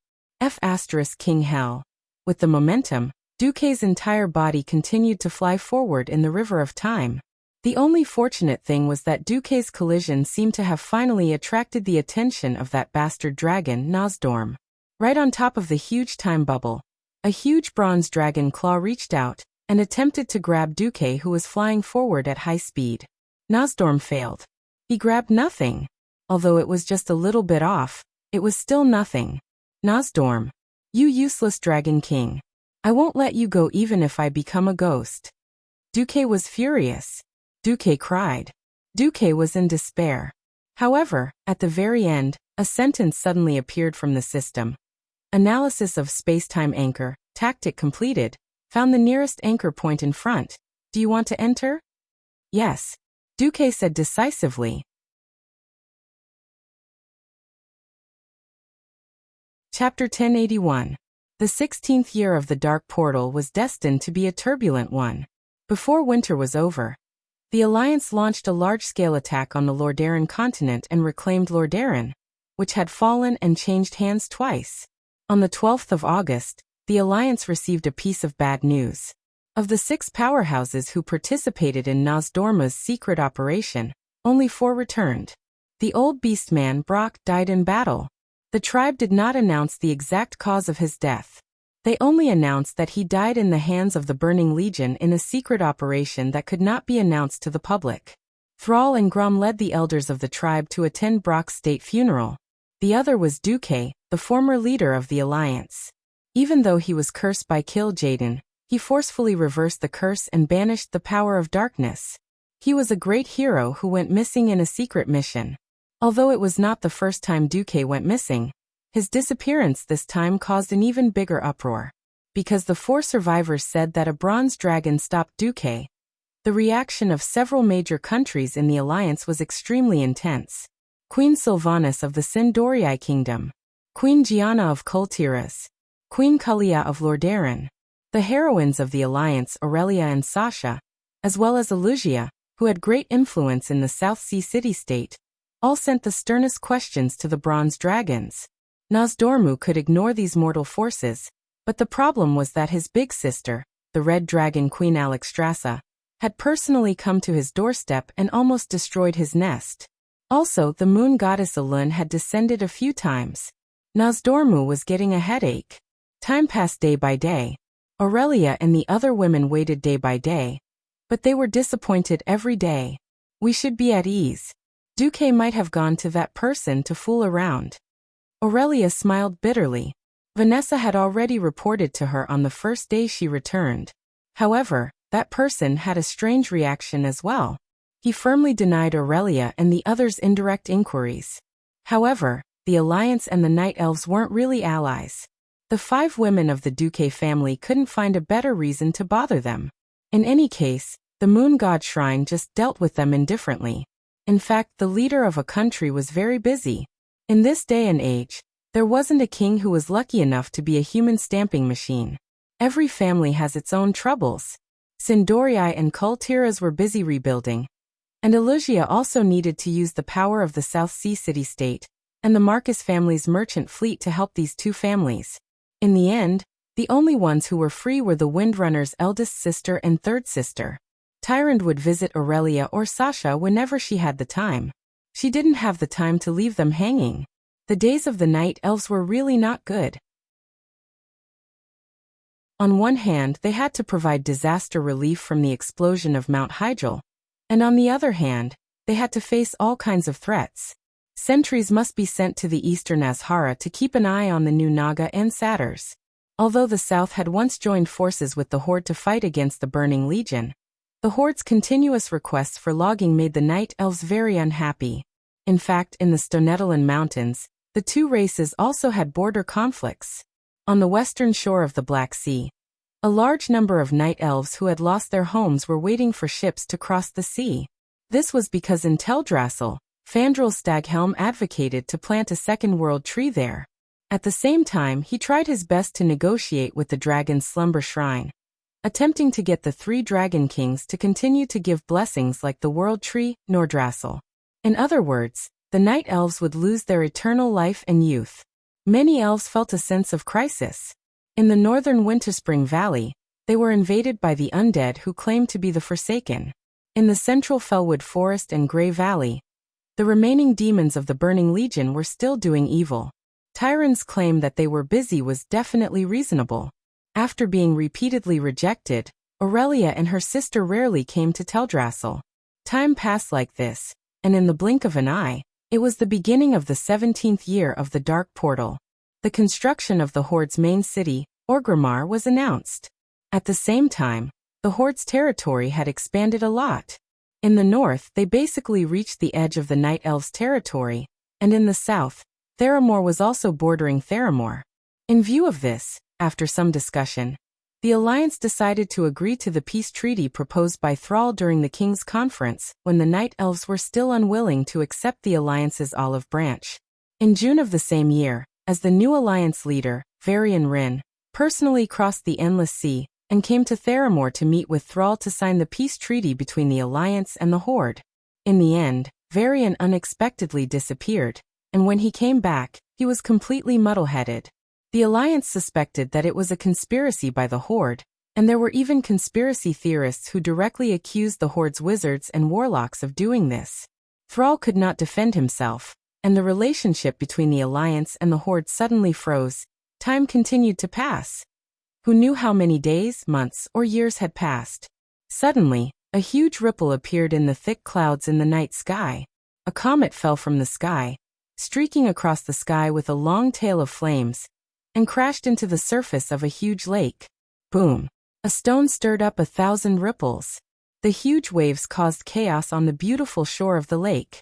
King Hell. With the momentum, Duque's entire body continued to fly forward in the river of time. The only fortunate thing was that Duque's collision seemed to have finally attracted the attention of that bastard dragon, Nosdorm. Right on top of the huge time bubble, a huge bronze dragon claw reached out and attempted to grab Duque, who was flying forward at high speed. Nosdorm failed. He grabbed nothing. Although it was just a little bit off, it was still nothing. Nosdorm, you useless dragon king. I won't let you go even if I become a ghost. Duque was furious. Duque cried. Duque was in despair. However, at the very end, a sentence suddenly appeared from the system. Analysis of space-time anchor, tactic completed, found the nearest anchor point in front. Do you want to enter? Yes. Duque said decisively. Chapter 1081. The 16th year of the Dark Portal was destined to be a turbulent one. Before winter was over, the Alliance launched a large-scale attack on the Lordaeron continent and reclaimed Lordaeron, which had fallen and changed hands twice. On the 12th of August, the Alliance received a piece of bad news. Of the 6 powerhouses who participated in Nosdorma's secret operation, only 4 returned. The old beastman Brock died in battle. The tribe did not announce the exact cause of his death. They only announced that he died in the hands of the Burning Legion in a secret operation that could not be announced to the public. Thrall and Grum led the elders of the tribe to attend Brock's state funeral. The other was Duque, the former leader of the Alliance. Even though he was cursed by Kil'jaeden, he forcefully reversed the curse and banished the power of darkness. He was a great hero who went missing in a secret mission. Although it was not the first time Duque went missing, his disappearance this time caused an even bigger uproar. Because the 4 survivors said that a bronze dragon stopped Duque, the reaction of several major countries in the Alliance was extremely intense. Queen Sylvanas of the Sindorii Kingdom, Queen Gianna of Kultiras, Queen Kalia of Lordaeron, the heroines of the Alliance Aurelia and Sasha, as well as Elugia, who had great influence in the South Sea city-state, all sent the sternest questions to the bronze dragons. Nosdormu could ignore these mortal forces, but the problem was that his big sister, the Red Dragon Queen Alexstrasza, had personally come to his doorstep and almost destroyed his nest. Also, the moon goddess Elun had descended a few times. Nosdormu was getting a headache. Time passed day by day. Aurelia and the other women waited day by day, but they were disappointed every day. We should be at ease. Duque might have gone to that person to fool around. Aurelia smiled bitterly. Vanessa had already reported to her on the first day she returned. However, that person had a strange reaction as well. He firmly denied Aurelia and the others' indirect inquiries. However, the Alliance and the Night Elves weren't really allies. The 5 women of the Duque family couldn't find a better reason to bother them. In any case, the Moon God Shrine just dealt with them indifferently. In fact, the leader of a country was very busy. In this day and age, there wasn't a king who was lucky enough to be a human stamping machine. Every family has its own troubles. Sindorii and Kultiras were busy rebuilding. And Elusia also needed to use the power of the South Sea city-state and the Marcus family's merchant fleet to help these 2 families. In the end, the only ones who were free were the Windrunner's eldest sister and third sister. Tyrande would visit Aurelia or Sasha whenever she had the time. She didn't have the time to leave them hanging. The days of the Night Elves were really not good. On one hand, they had to provide disaster relief from the explosion of Mount Hyjal, and on the other hand, they had to face all kinds of threats. Sentries must be sent to the eastern Azhara to keep an eye on the new Naga and Satyrs. Although the South had once joined forces with the Horde to fight against the Burning Legion, the Horde's continuous requests for logging made the Night Elves very unhappy. In fact, in the Stonetalan Mountains, the 2 races also had border conflicts. On the western shore of the Black Sea, a large number of Night Elves who had lost their homes were waiting for ships to cross the sea. This was because in Teldrassil, Fandral Staghelm advocated to plant a second world tree there. At the same time, he tried his best to negotiate with the Dragon's Slumber Shrine, attempting to get the 3 Dragon Kings to continue to give blessings like the World Tree, Nordrassil. In other words, the Night Elves would lose their eternal life and youth. Many elves felt a sense of crisis. In the northern Winterspring Valley, they were invaded by the undead who claimed to be the Forsaken. In the central Fellwood Forest and Grey Valley, the remaining demons of the Burning Legion were still doing evil. Tyrande's claim that they were busy was definitely reasonable. After being repeatedly rejected, Aurelia and her sister rarely came to Teldrassil. Time passed like this, and in the blink of an eye, it was the beginning of the 17th year of the Dark Portal. The construction of the Horde's main city, Orgrimmar, was announced. At the same time, the Horde's territory had expanded a lot. In the north, they basically reached the edge of the Night Elves' territory, and in the south, Theramore was also bordering Theramore. In view of this, after some discussion, the Alliance decided to agree to the peace treaty proposed by Thrall during the King's Conference, when the Night Elves were still unwilling to accept the Alliance's olive branch. In June of the same year, as the new Alliance leader, Varian Wrynn, personally crossed the Endless Sea, and came to Theramore to meet with Thrall to sign the peace treaty between the Alliance and the Horde. In the end, Varian unexpectedly disappeared, and when he came back, he was completely muddle-headed. The Alliance suspected that it was a conspiracy by the Horde, and there were even conspiracy theorists who directly accused the Horde's wizards and warlocks of doing this. Thrall could not defend himself, and the relationship between the Alliance and the Horde suddenly froze. Time continued to pass. Who knew how many days, months, or years had passed? Suddenly, a huge ripple appeared in the thick clouds in the night sky. A comet fell from the sky, streaking across the sky with a long tail of flames, and crashed into the surface of a huge lake. Boom! A stone stirred up 1,000 ripples. The huge waves caused chaos on the beautiful shore of the lake.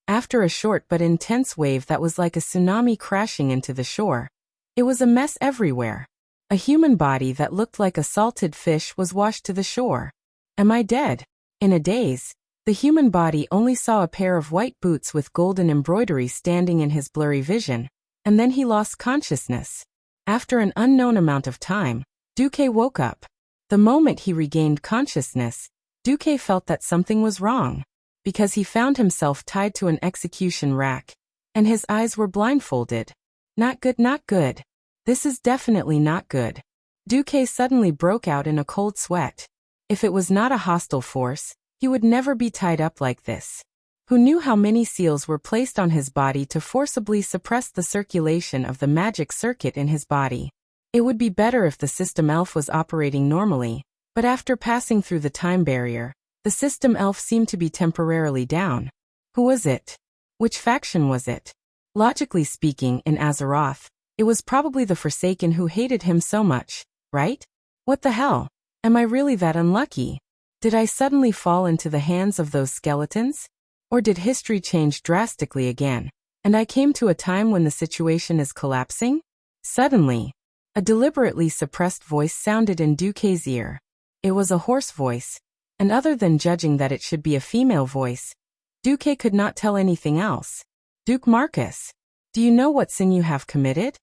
After a short but intense wave that was like a tsunami crashing into the shore, it was a mess everywhere. A human body that looked like a salted fish was washed to the shore. Am I dead? In a daze, the human body only saw a pair of white boots with golden embroidery standing in his blurry vision, and then he lost consciousness. After an unknown amount of time, Duque woke up. The moment he regained consciousness, Duque felt that something was wrong, because he found himself tied to an execution rack, and his eyes were blindfolded. Not good, not good. This is definitely not good. Duque suddenly broke out in a cold sweat. If it was not a hostile force, he would never be tied up like this. Who knew how many seals were placed on his body to forcibly suppress the circulation of the magic circuit in his body? It would be better if the system elf was operating normally, but after passing through the time barrier, the system elf seemed to be temporarily down. Who was it? Which faction was it? Logically speaking, in Azeroth, it was probably the Forsaken who hated him so much, right? What the hell? Am I really that unlucky? Did I suddenly fall into the hands of those skeletons? Or did history change drastically again, and I came to a time when the situation is collapsing? Suddenly, a deliberately suppressed voice sounded in Duque's ear. It was a hoarse voice, and other than judging that it should be a female voice, Duque could not tell anything else. Duke Marcus, do you know what sin you have committed?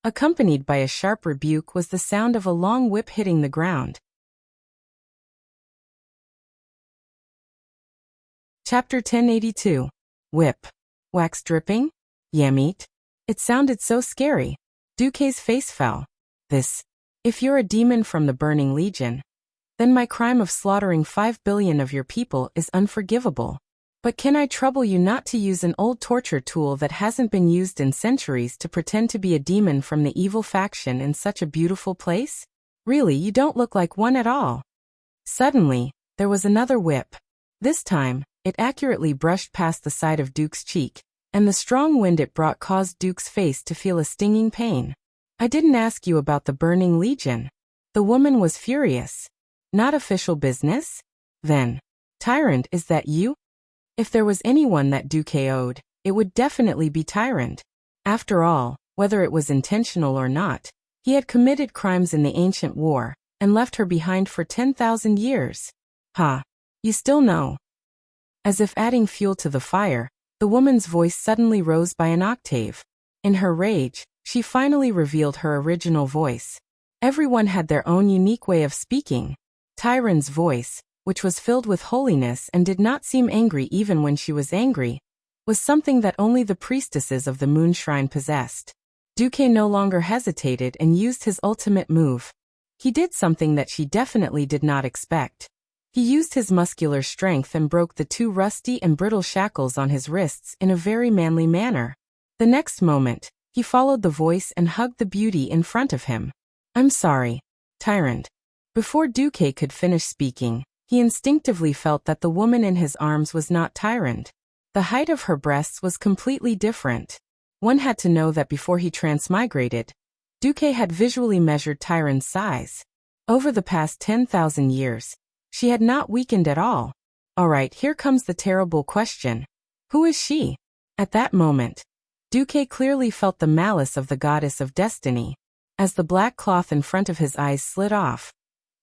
Accompanied by a sharp rebuke was the sound of a long whip hitting the ground. Chapter 1082. Whip. Wax dripping? Yamit. It sounded so scary. Duque's face fell. If you're a demon from the Burning Legion, then my crime of slaughtering 5 billion of your people is unforgivable. But can I trouble you not to use an old torture tool that hasn't been used in centuries to pretend to be a demon from the evil faction in such a beautiful place? Really, you don't look like one at all. Suddenly, there was another whip. This time, it accurately brushed past the side of Duke's cheek, and the strong wind it brought caused Duke's face to feel a stinging pain. I didn't ask you about the Burning Legion. The woman was furious. Not official business? Then, Tyrant, is that you? If there was anyone that Duque owed, it would definitely be Tyrant. After all, whether it was intentional or not, he had committed crimes in the ancient war, and left her behind for 10,000 years. Ha! You still know. As if adding fuel to the fire, the woman's voice suddenly rose by an octave. In her rage, she finally revealed her original voice. Everyone had their own unique way of speaking. Tyrant's voice, which was filled with holiness and did not seem angry even when she was angry, was something that only the priestesses of the Moon Shrine possessed. Duque no longer hesitated and used his ultimate move. He did something that she definitely did not expect. He used his muscular strength and broke the 2 rusty and brittle shackles on his wrists in a very manly manner. The next moment, he followed the voice and hugged the beauty in front of him. I'm sorry, Tyrant. Before Duque could finish speaking, he instinctively felt that the woman in his arms was not Tyrant. The height of her breasts was completely different. One had to know that before he transmigrated, Duque had visually measured Tyrant's size. Over the past 10,000 years, she had not weakened at all. Alright, here comes the terrible question. Who is she? At that moment, Duque clearly felt the malice of the goddess of destiny. As the black cloth in front of his eyes slid off,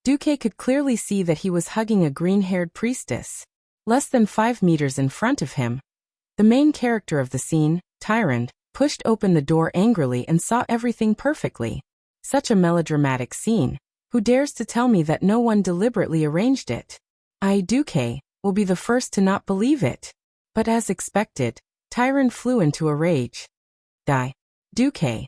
Duque could clearly see that he was hugging a green-haired priestess. Less than 5 meters in front of him, the main character of the scene, Tyrant, pushed open the door angrily and saw everything perfectly. Such a melodramatic scene. Who dares to tell me that no one deliberately arranged it? I, Duque, will be the first to not believe it. But as expected, Tyrant flew into a rage. Die. Duque.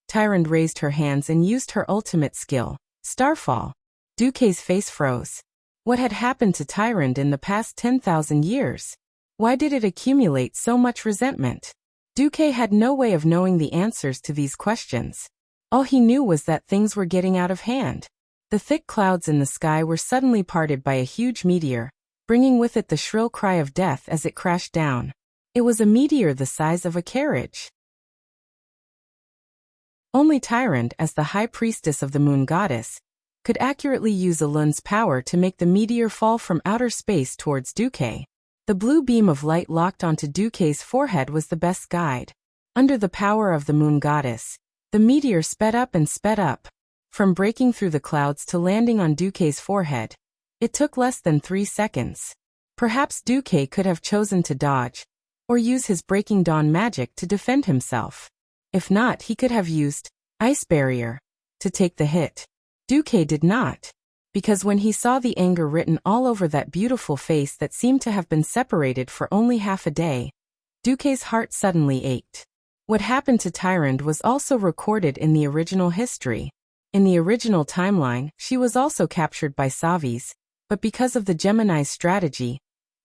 Tyrant raised her hands and used her ultimate skill, Starfall. Duque's face froze. What had happened to Tyrant in the past 10,000 years? Why did it accumulate so much resentment? Duque had no way of knowing the answers to these questions. All he knew was that things were getting out of hand. The thick clouds in the sky were suddenly parted by a huge meteor, bringing with it the shrill cry of death as it crashed down. It was a meteor the size of a carriage. Only Tyrant, as the high priestess of the moon goddess, could accurately use Elun's power to make the meteor fall from outer space towards Duque. The blue beam of light locked onto Duque's forehead was the best guide. Under the power of the moon goddess, the meteor sped up and sped up. From breaking through the clouds to landing on Duque's forehead, it took less than 3 seconds. Perhaps Duque could have chosen to dodge, or use his Breaking Dawn magic to defend himself. If not, he could have used Ice Barrier to take the hit. Duque did not, because when he saw the anger written all over that beautiful face that seemed to have been separated for only half a day, Duque's heart suddenly ached. What happened to Tyrant was also recorded in the original history. In the original timeline, she was also captured by Savis, but because of the Gemini's strategy,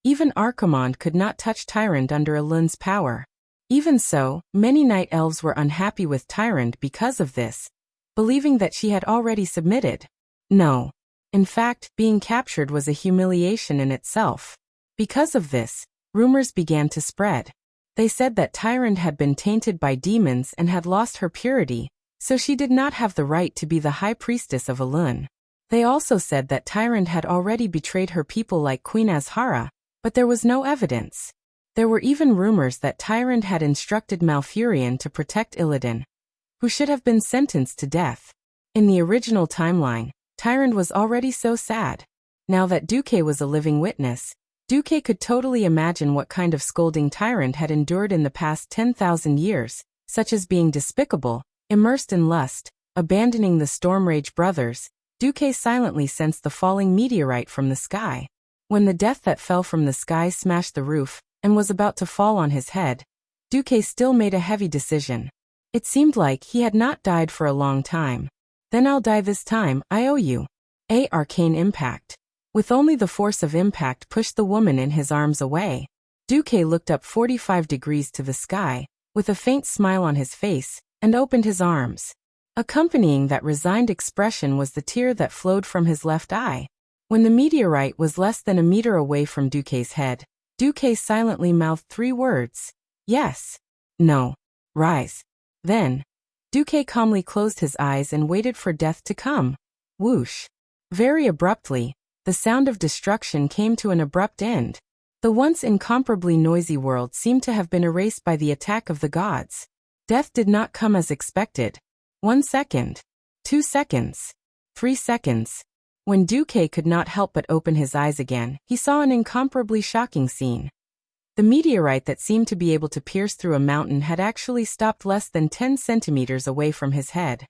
even Archimonde could not touch Tyrant under Elun's power. Even so, many night elves were unhappy with Tyrant because of this, believing that she had already submitted. No. In fact, being captured was a humiliation in itself. Because of this, rumors began to spread. They said that Tyrant had been tainted by demons and had lost her purity, so she did not have the right to be the high priestess of Elun. They also said that Tyrant had already betrayed her people like Queen Azhara, but there was no evidence. There were even rumors that Tyrant had instructed Malfurion to protect Illidan, who should have been sentenced to death. In the original timeline, Tyrant was already so sad. Now that Duque was a living witness, Duque could totally imagine what kind of scolding Tyrant had endured in the past 10,000 years, such as being despicable, immersed in lust, abandoning the Stormrage brothers. Duque silently sensed the falling meteorite from the sky. When the death that fell from the sky smashed the roof and was about to fall on his head, Duque still made a heavy decision. It seemed like he had not died for a long time. Then I'll die this time, I owe you. Arcane impact. With only the force of impact pushed the woman in his arms away. Duque looked up 45 degrees to the sky, with a faint smile on his face, and opened his arms. Accompanying that resigned expression was the tear that flowed from his left eye. When the meteorite was less than a meter away from Duque's head, Duque silently mouthed 3 words. Yes. No. Rise. Then, Duque calmly closed his eyes and waited for death to come. Whoosh. Very abruptly, the sound of destruction came to an abrupt end. The once incomparably noisy world seemed to have been erased by the attack of the gods. Death did not come as expected. 1 second. 2 seconds. 3 seconds. When Duque could not help but open his eyes again, he saw an incomparably shocking scene. The meteorite that seemed to be able to pierce through a mountain had actually stopped less than 10 centimeters away from his head.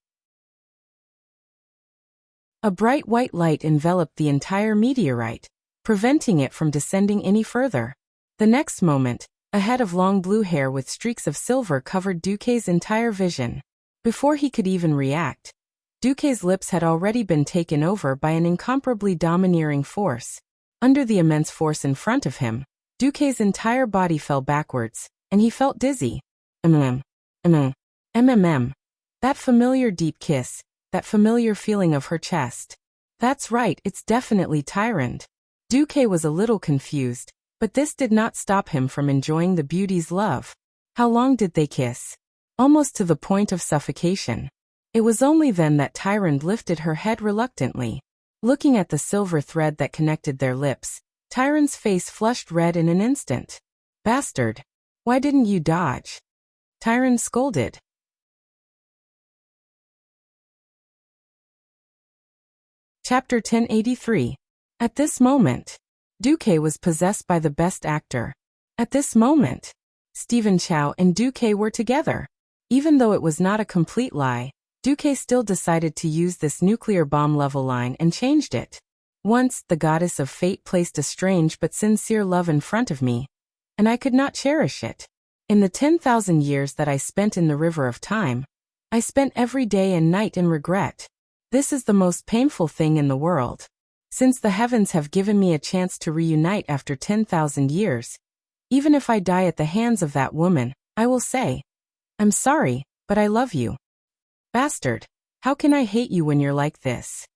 A bright white light enveloped the entire meteorite, preventing it from descending any further. The next moment, a head of long blue hair with streaks of silver covered Duque's entire vision. Before he could even react, Duque's lips had already been taken over by an incomparably domineering force. Under the immense force in front of him, Duque's entire body fell backwards, and he felt dizzy. That familiar deep kiss, that familiar feeling of her chest. That's right, it's definitely Tyrant. Duque was a little confused, but this did not stop him from enjoying the beauty's love. How long did they kiss? Almost to the point of suffocation. It was only then that Tyrant lifted her head reluctantly. Looking at the silver thread that connected their lips, Tyrant's face flushed red in an instant. Bastard! Why didn't you dodge? Tyrant scolded. Chapter 1083. At this moment, Duque was possessed by the best actor. At this moment, Stephen Chow and Duque were together. Even though it was not a complete lie, Duque still decided to use this nuclear bomb level line and changed it. Once, the goddess of fate placed a strange but sincere love in front of me, and I could not cherish it. In the 10,000 years that I spent in the river of time, I spent every day and night in regret. This is the most painful thing in the world. Since the heavens have given me a chance to reunite after 10,000 years, even if I die at the hands of that woman, I will say, I'm sorry, but I love you. Bastard, how can I hate you when you're like this?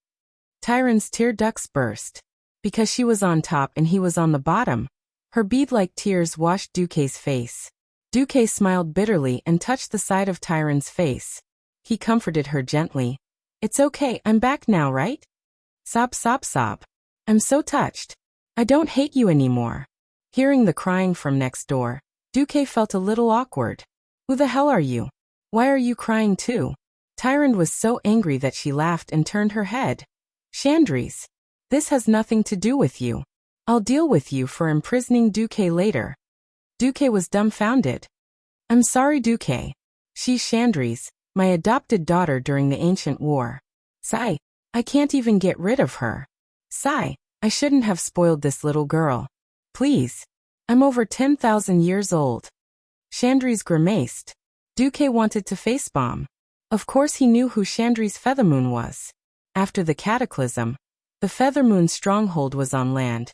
Tyrant's tear ducts burst. Because she was on top and he was on the bottom, her bead-like tears washed Duque's face. Duque smiled bitterly and touched the side of Tyrant's face. He comforted her gently. It's okay, I'm back now, right? Sob, sob, sob. I'm so touched. I don't hate you anymore. Hearing the crying from next door, Duque felt a little awkward. Who the hell are you? Why are you crying too? Tyrant was so angry that she laughed and turned her head. Chandris, this has nothing to do with you. I'll deal with you for imprisoning Duque later. Duque was dumbfounded. I'm sorry, Duque. She's Chandris, my adopted daughter during the ancient war. Sigh, I can't even get rid of her. Sigh, I shouldn't have spoiled this little girl. Please. I'm over 10,000 years old. Chandris grimaced. Duque wanted to facepalm. Of course he knew who Chandris Feathermoon was. After the cataclysm, the Feathermoon stronghold was on land,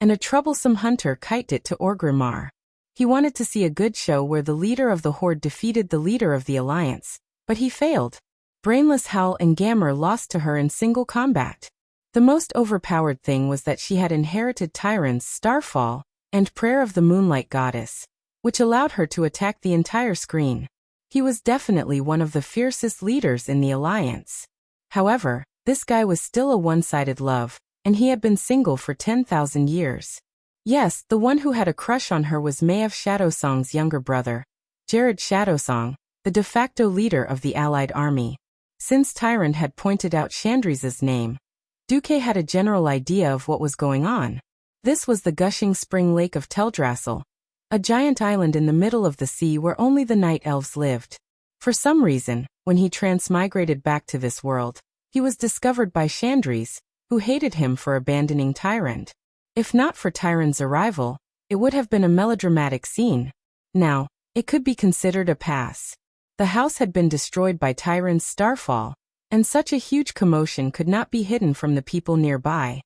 and a troublesome hunter kited it to Orgrimmar. He wanted to see a good show where the leader of the Horde defeated the leader of the Alliance, but he failed. Brainless Howl and Gammer lost to her in single combat. The most overpowered thing was that she had inherited Tyrant's Starfall and Prayer of the Moonlight Goddess, which allowed her to attack the entire screen. He was definitely one of the fiercest leaders in the alliance. However, this guy was still a one-sided love, and he had been single for 10,000 years. Yes, the one who had a crush on her was Maiev Shadowsong's younger brother, Jared Shadowsong, the de facto leader of the allied army. Since Tyrant had pointed out Chandriza's name, Duque had a general idea of what was going on. This was the gushing spring lake of Teldrassil, a giant island in the middle of the sea where only the night elves lived. For some reason, when he transmigrated back to this world, he was discovered by Chandriz, who hated him for abandoning Tyrant. If not for Tyrant's arrival, it would have been a melodramatic scene. Now, it could be considered a pass. The house had been destroyed by Tyrant's starfall, and such a huge commotion could not be hidden from the people nearby.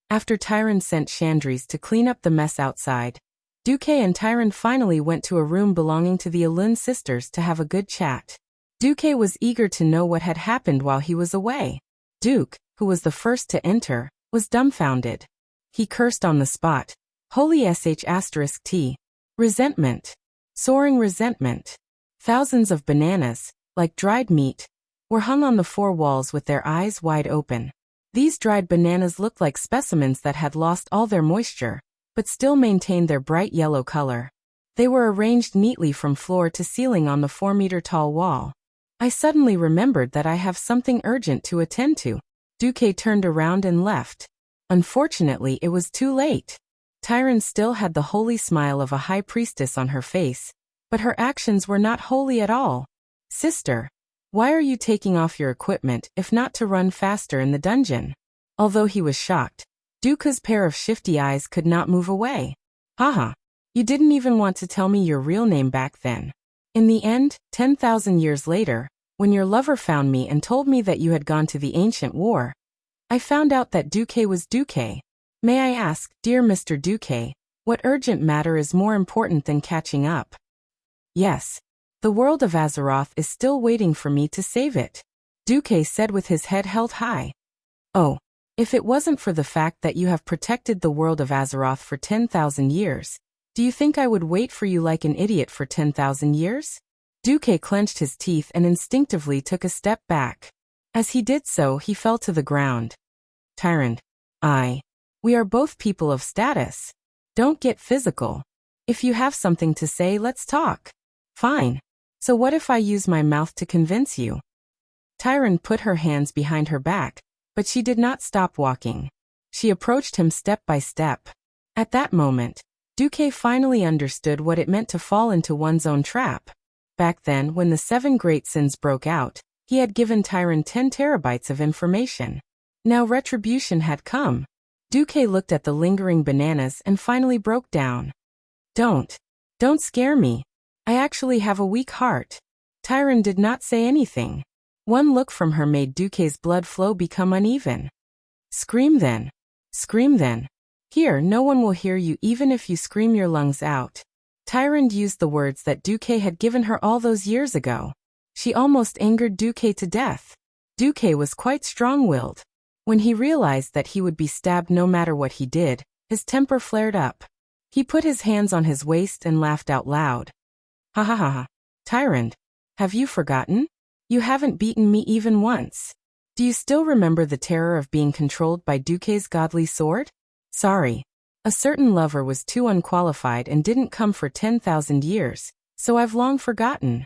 After Tyrant sent Chandriz to clean up the mess outside, Duque and Tyrant finally went to a room belonging to the Alun sisters to have a good chat. Duque was eager to know what had happened while he was away. Duke, who was the first to enter, was dumbfounded. He cursed on the spot. Holy sh**t. Resentment. Soaring resentment. Thousands of bananas, like dried meat, were hung on the four walls with their eyes wide open. These dried bananas looked like specimens that had lost all their moisture, but still maintained their bright yellow color. They were arranged neatly from floor to ceiling on the 4-meter-tall wall. I suddenly remembered that I have something urgent to attend to. Duque turned around and left. Unfortunately, it was too late. Tyrant still had the holy smile of a high priestess on her face, but her actions were not holy at all. Sister, why are you taking off your equipment if not to run faster in the dungeon? Although he was shocked, Duca's pair of shifty eyes could not move away. Haha, you didn't even want to tell me your real name back then. In the end, 10,000 years later, when your lover found me and told me that you had gone to the ancient war, I found out that Duque was Duque. May I ask, dear Mr. Duque, what urgent matter is more important than catching up? Yes. The world of Azeroth is still waiting for me to save it, Duque said with his head held high. Oh, if it wasn't for the fact that you have protected the world of Azeroth for 10,000 years, do you think I would wait for you like an idiot for 10,000 years? Duque clenched his teeth and instinctively took a step back. As he did so, he fell to the ground. Tyrant, we are both people of status. Don't get physical. If you have something to say, let's talk. Fine. So what if I use my mouth to convince you? Tyrant put her hands behind her back, but she did not stop walking. She approached him step by step. At that moment, Duque finally understood what it meant to fall into one's own trap. Back then, when the 7 great sins broke out, he had given Tyrant 10 terabytes of information. Now retribution had come. Duque looked at the lingering bananas and finally broke down. Don't scare me. I actually have a weak heart. Tyrant did not say anything. One look from her made Duque's blood flow become uneven. Scream then. Scream then. Here, no one will hear you even if you scream your lungs out. Tyrant used the words that Duque had given her all those years ago. She almost angered Duque to death. Duque was quite strong-willed. When he realized that he would be stabbed no matter what he did, his temper flared up. He put his hands on his waist and laughed out loud. Ha ha ha ha. Tyrant, have you forgotten? You haven't beaten me even once. Do you still remember the terror of being controlled by Duque's godly sword? Sorry. A certain lover was too unqualified and didn't come for 10,000 years, so I've long forgotten.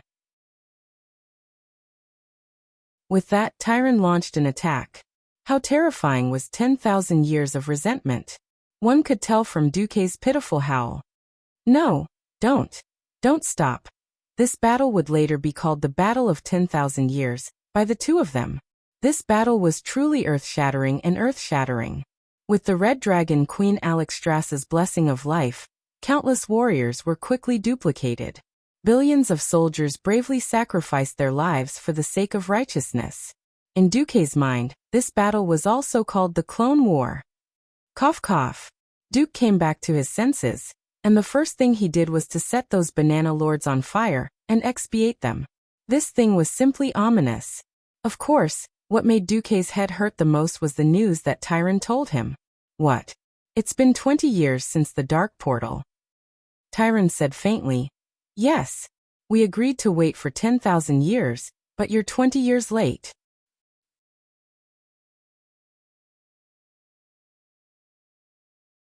With that, Tyrant launched an attack. How terrifying was 10,000 years of resentment. One could tell from Duque's pitiful howl. No, don't stop. This battle would later be called the Battle of 10,000 Years, by the two of them. This battle was truly earth-shattering and earth-shattering. With the Red Dragon Queen Alexstrasza's blessing of life, countless warriors were quickly duplicated. Billions of soldiers bravely sacrificed their lives for the sake of righteousness. In Duque's mind, this battle was also called the Clone War. Cough cough. Duque came back to his senses, and the first thing he did was to set those banana lords on fire and expiate them. This thing was simply ominous. Of course, what made Duque's head hurt the most was the news that Tyrant told him. What? It's been 20 years since the Dark Portal. Tyrant said faintly, Yes. We agreed to wait for 10,000 years, but you're 20 years late.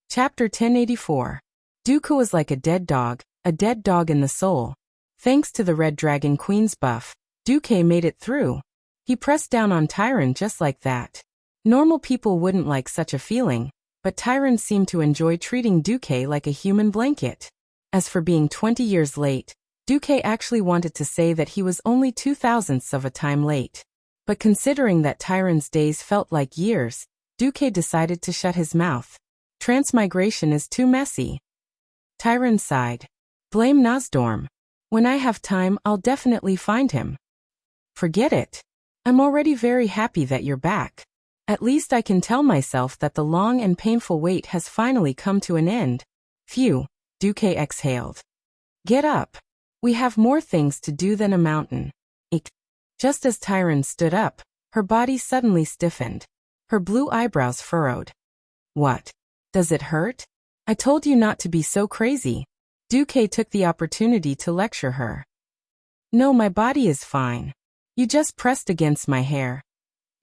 Chapter 1084. Dooku was like a dead dog in the soul. Thanks to the Red Dragon Queen's buff, Dooku made it through. He pressed down on Tyron just like that. Normal people wouldn't like such a feeling, but Tyron seemed to enjoy treating Dooku like a human blanket. As for being 20 years late, Dooku actually wanted to say that he was only 2/1000ths of a time late. But considering that Tyron's days felt like years, Dooku decided to shut his mouth. Transmigration is too messy. Tyron sighed. Blame Nosdorm. When I have time, I'll definitely find him. Forget it. I'm already very happy that you're back. At least I can tell myself that the long and painful wait has finally come to an end. Phew, Dooku exhaled. Get up. We have more things to do than a mountain. Eek. Just as Tyron stood up, her body suddenly stiffened. Her blue eyebrows furrowed. What? Does it hurt? I told you not to be so crazy. Dooku took the opportunity to lecture her. No, my body is fine. You just pressed against my hair.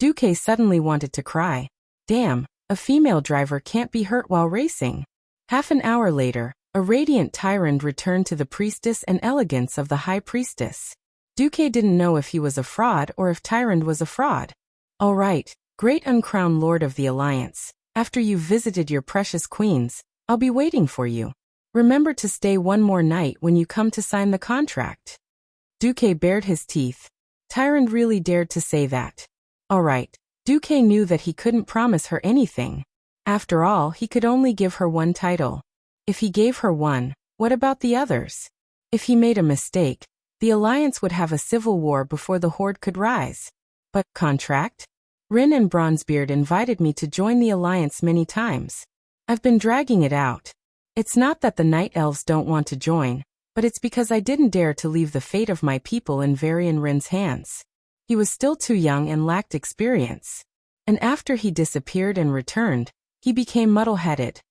Dooku suddenly wanted to cry. Damn, a female driver can't be hurt while racing. Half an hour later, a radiant Tyron returned to the priestess and elegance of the high priestess. Dooku didn't know if he was a fraud or if Tyron was a fraud. All right, great uncrowned lord of the Alliance, after you've visited your precious queens, I'll be waiting for you. Remember to stay one more night when you come to sign the contract. Dooku bared his teeth. Tyron really dared to say that. All right, Dooku knew that he couldn't promise her anything. After all, he could only give her one title. If he gave her one, what about the others? If he made a mistake, the Alliance would have a civil war before the Horde could rise. But, contract? Rin and Bronzebeard invited me to join the Alliance many times. I've been dragging it out. It's not that the Night Elves don't want to join, but it's because I didn't dare to leave the fate of my people in Varian Rin's hands. He was still too young and lacked experience. And after he disappeared and returned, he became muddle-headed.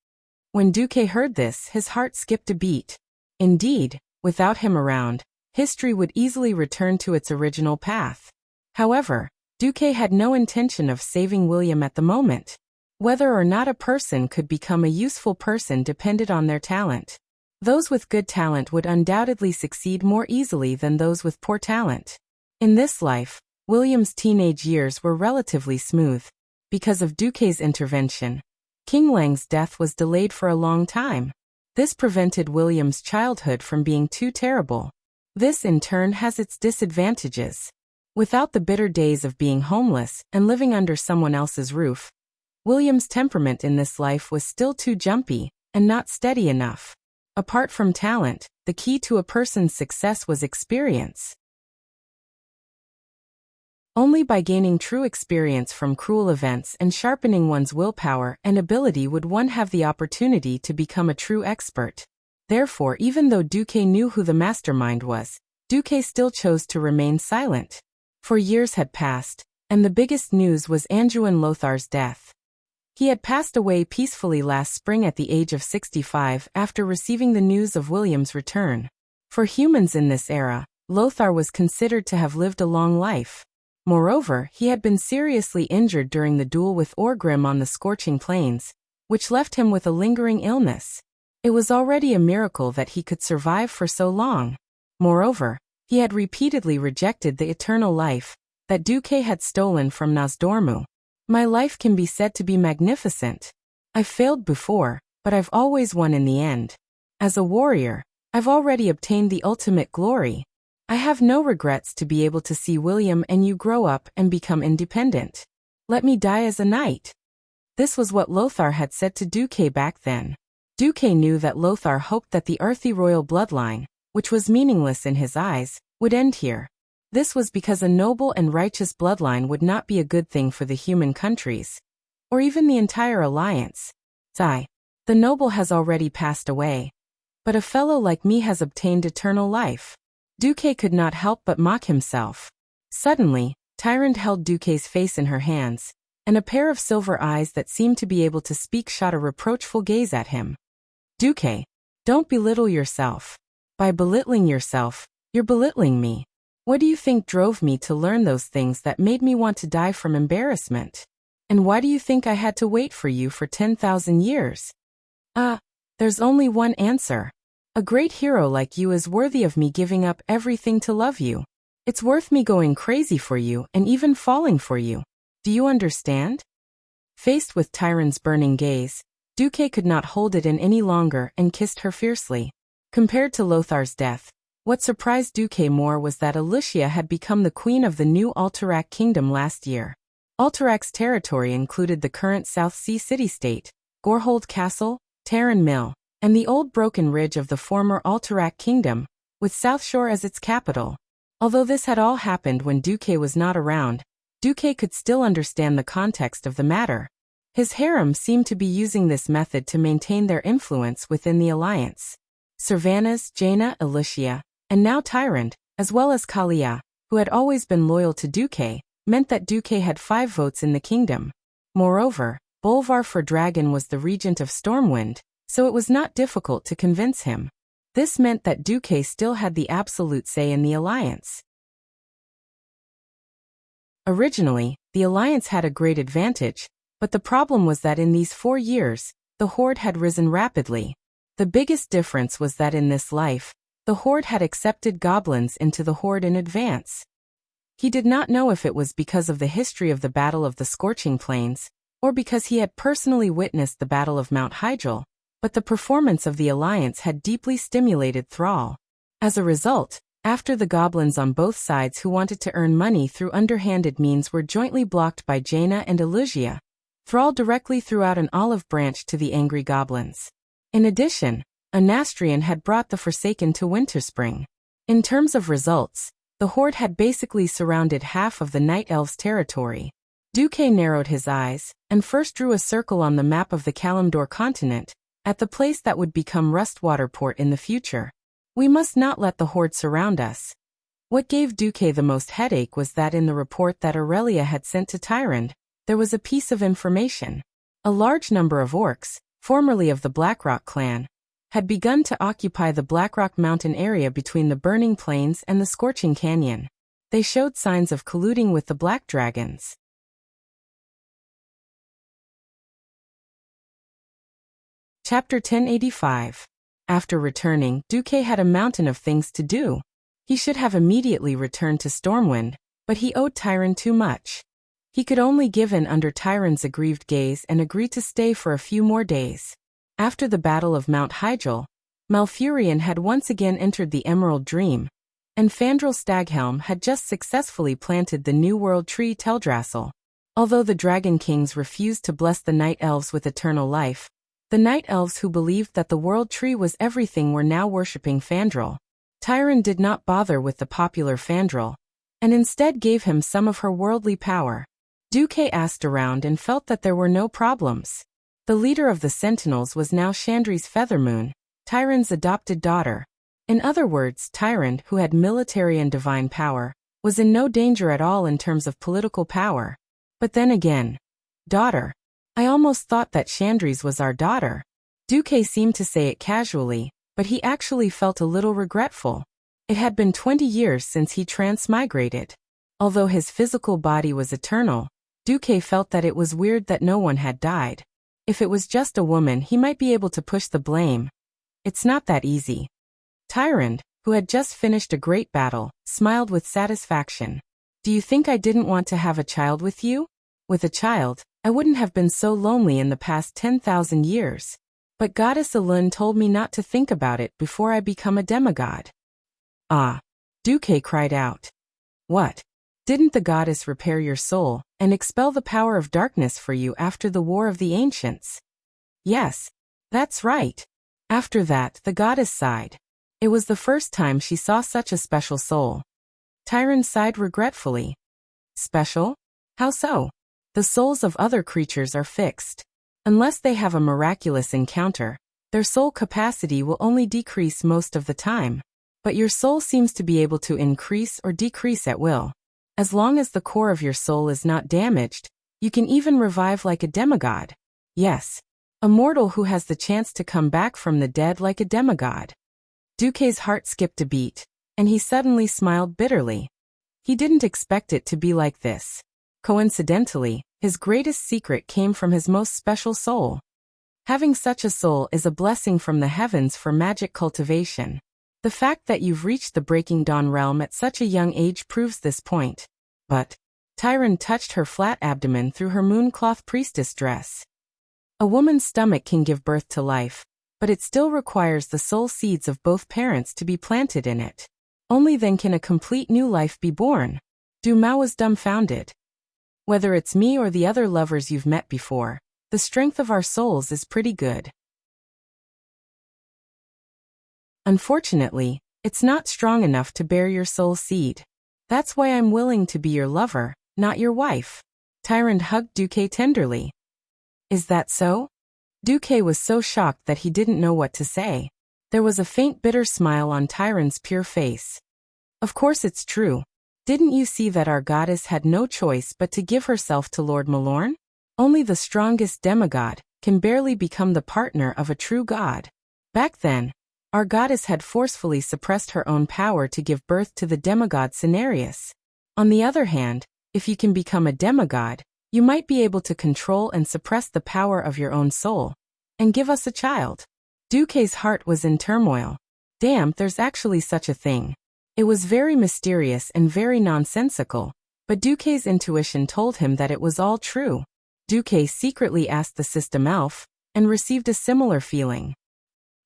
When Dooku heard this, his heart skipped a beat. Indeed, without him around, history would easily return to its original path. However, Dooku had no intention of saving William at the moment. Whether or not a person could become a useful person depended on their talent. Those with good talent would undoubtedly succeed more easily than those with poor talent. In this life, William's teenage years were relatively smooth. Because of Dooku's intervention, King Lang's death was delayed for a long time. This prevented William's childhood from being too terrible. This in turn has its disadvantages. Without the bitter days of being homeless and living under someone else's roof, William's temperament in this life was still too jumpy and not steady enough. Apart from talent, the key to a person's success was experience. Only by gaining true experience from cruel events and sharpening one's willpower and ability would one have the opportunity to become a true expert. Therefore, even though Dooku knew who the mastermind was, Dooku still chose to remain silent. For years had passed, and the biggest news was Anduin Lothar's death. He had passed away peacefully last spring at the age of 65 after receiving the news of William's return. For humans in this era, Lothar was considered to have lived a long life. Moreover, he had been seriously injured during the duel with Orgrim on the scorching plains, which left him with a lingering illness. It was already a miracle that he could survive for so long. Moreover, he had repeatedly rejected the eternal life that Dooku had stolen from Nosdormu. My life can be said to be magnificent. I've failed before, but I've always won in the end. As a warrior, I've already obtained the ultimate glory. I have no regrets to be able to see William and you grow up and become independent. Let me die as a knight. This was what Lothar had said to Dooku back then. Dooku knew that Lothar hoped that the earthy royal bloodline, which was meaningless in his eyes, would end here. This was because a noble and righteous bloodline would not be a good thing for the human countries, or even the entire alliance. The noble has already passed away, but a fellow like me has obtained eternal life. Dooku could not help but mock himself. Suddenly, Tyrant held Dooku's face in her hands, and a pair of silver eyes that seemed to be able to speak shot a reproachful gaze at him. Dooku, don't belittle yourself. By belittling yourself, you're belittling me. What do you think drove me to learn those things that made me want to die from embarrassment? And why do you think I had to wait for you for 10,000 years? There's only one answer. A great hero like you is worthy of me giving up everything to love you. It's worth me going crazy for you and even falling for you. Do you understand? Faced with Tyron's burning gaze, Duque could not hold it in any longer and kissed her fiercely. Compared to Lothar's death, what surprised Duque more was that Alicia had become the queen of the new Alterac kingdom last year. Alterac's territory included the current South Sea city-state, Gorehold Castle, Terran Mill, and the old broken ridge of the former Alterac kingdom, with South Shore as its capital. Although this had all happened when Duque was not around, Duque could still understand the context of the matter. His harem seemed to be using this method to maintain their influence within the alliance. Servanas, Jaina, Alicia, and now Tyrant, as well as Kalia, who had always been loyal to Duque, meant that Duque had 5 votes in the kingdom. Moreover, Bolvar for Dragon was the regent of Stormwind, so it was not difficult to convince him. This meant that Duque still had the absolute say in the alliance. Originally, the alliance had a great advantage, but the problem was that in these 4 years, the Horde had risen rapidly. The biggest difference was that in this life, the Horde had accepted goblins into the Horde in advance. He did not know if it was because of the history of the Battle of the Scorching Plains, or because he had personally witnessed the Battle of Mount Hyjal, but the performance of the alliance had deeply stimulated Thrall. As a result, after the goblins on both sides who wanted to earn money through underhanded means were jointly blocked by Jaina and Alicia, Thrall directly threw out an olive branch to the angry goblins. In addition, Anastrian had brought the Forsaken to Winterspring. In terms of results, the Horde had basically surrounded half of the Night Elves' territory. Duque narrowed his eyes, and first drew a circle on the map of the Kalimdor continent, at the place that would become Rustwater Port in the future. We must not let the Horde surround us. What gave Duque the most headache was that in the report that Aurelia had sent to Tyrande, there was a piece of information. A large number of orcs, formerly of the Blackrock clan, had begun to occupy the Blackrock mountain area between the Burning Plains and the Scorching Canyon. They showed signs of colluding with the Black Dragons. Chapter 1085. After returning, Duque had a mountain of things to do. He should have immediately returned to Stormwind, but he owed Tyrande too much. He could only give in under Tyrande's aggrieved gaze and agree to stay for a few more days. After the Battle of Mount Hyjal, Malfurion had once again entered the Emerald Dream, and Fandral Staghelm had just successfully planted the New World Tree Teldrassil. Although the Dragon Kings refused to bless the Night Elves with eternal life, the Night Elves who believed that the World Tree was everything were now worshipping Fandral. Tyrande did not bother with the popular Fandral, and instead gave him some of her worldly power. Duque asked around and felt that there were no problems. The leader of the Sentinels was now Chandri's Feathermoon, Tyrande's adopted daughter. In other words, Tyrande, who had military and divine power, was in no danger at all in terms of political power. But then again, daughter. I almost thought that Chandri's was our daughter. Duque seemed to say it casually, but he actually felt a little regretful. It had been 20 years since he transmigrated. Although his physical body was eternal, Duque felt that it was weird that no one had died. If it was just a woman, he might be able to push the blame. It's not that easy. Tyrande, who had just finished a great battle, smiled with satisfaction. Do you think I didn't want to have a child with you? With a child, I wouldn't have been so lonely in the past 10,000 years. But Goddess Elun told me not to think about it before I become a demigod. Ah! Duque cried out. What? Didn't the goddess repair your soul and expel the power of darkness for you after the War of the Ancients? Yes, that's right. After that, the goddess sighed. It was the first time she saw such a special soul. Tyrande sighed regretfully. Special? How so? The souls of other creatures are fixed. Unless they have a miraculous encounter, their soul capacity will only decrease most of the time. But your soul seems to be able to increase or decrease at will. As long as the core of your soul is not damaged, you can even revive like a demigod. Yes, a mortal who has the chance to come back from the dead like a demigod. Duque's heart skipped a beat, and he suddenly smiled bitterly. He didn't expect it to be like this. Coincidentally, his greatest secret came from his most special soul. Having such a soul is a blessing from the heavens for magic cultivation. The fact that you've reached the Breaking Dawn realm at such a young age proves this point. But Tyron touched her flat abdomen through her mooncloth priestess dress. A woman's stomach can give birth to life, but it still requires the soul seeds of both parents to be planted in it. Only then can a complete new life be born. Du Mao was dumbfounded. Whether it's me or the other lovers you've met before, the strength of our souls is pretty good. Unfortunately, it's not strong enough to bear your soul seed. That's why I'm willing to be your lover, not your wife. Tyron hugged Duque tenderly. Is that so? Duque was so shocked that he didn't know what to say. There was a faint bitter smile on Tyron's pure face. Of course it's true. Didn't you see that our goddess had no choice but to give herself to Lord Malorn? Only the strongest demigod can barely become the partner of a true god. Back then, our goddess had forcefully suppressed her own power to give birth to the demigod Cenarius. On the other hand, if you can become a demigod, you might be able to control and suppress the power of your own soul, and give us a child. Duque's heart was in turmoil. Damn, there's actually such a thing. It was very mysterious and very nonsensical, but Duque's intuition told him that it was all true. Duque secretly asked the system elf, and received a similar feeling.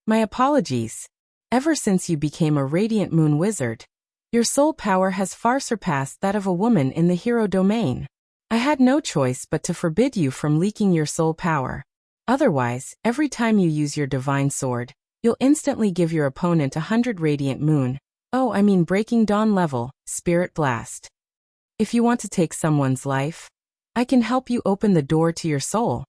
My apologies. Ever since you became a radiant moon wizard, your soul power has far surpassed that of a woman in the hero domain. I had no choice but to forbid you from leaking your soul power. Otherwise, every time you use your divine sword, you'll instantly give your opponent 100 radiant moon, Breaking Dawn level, spirit blast. If you want to take someone's life, I can help you open the door to your soul.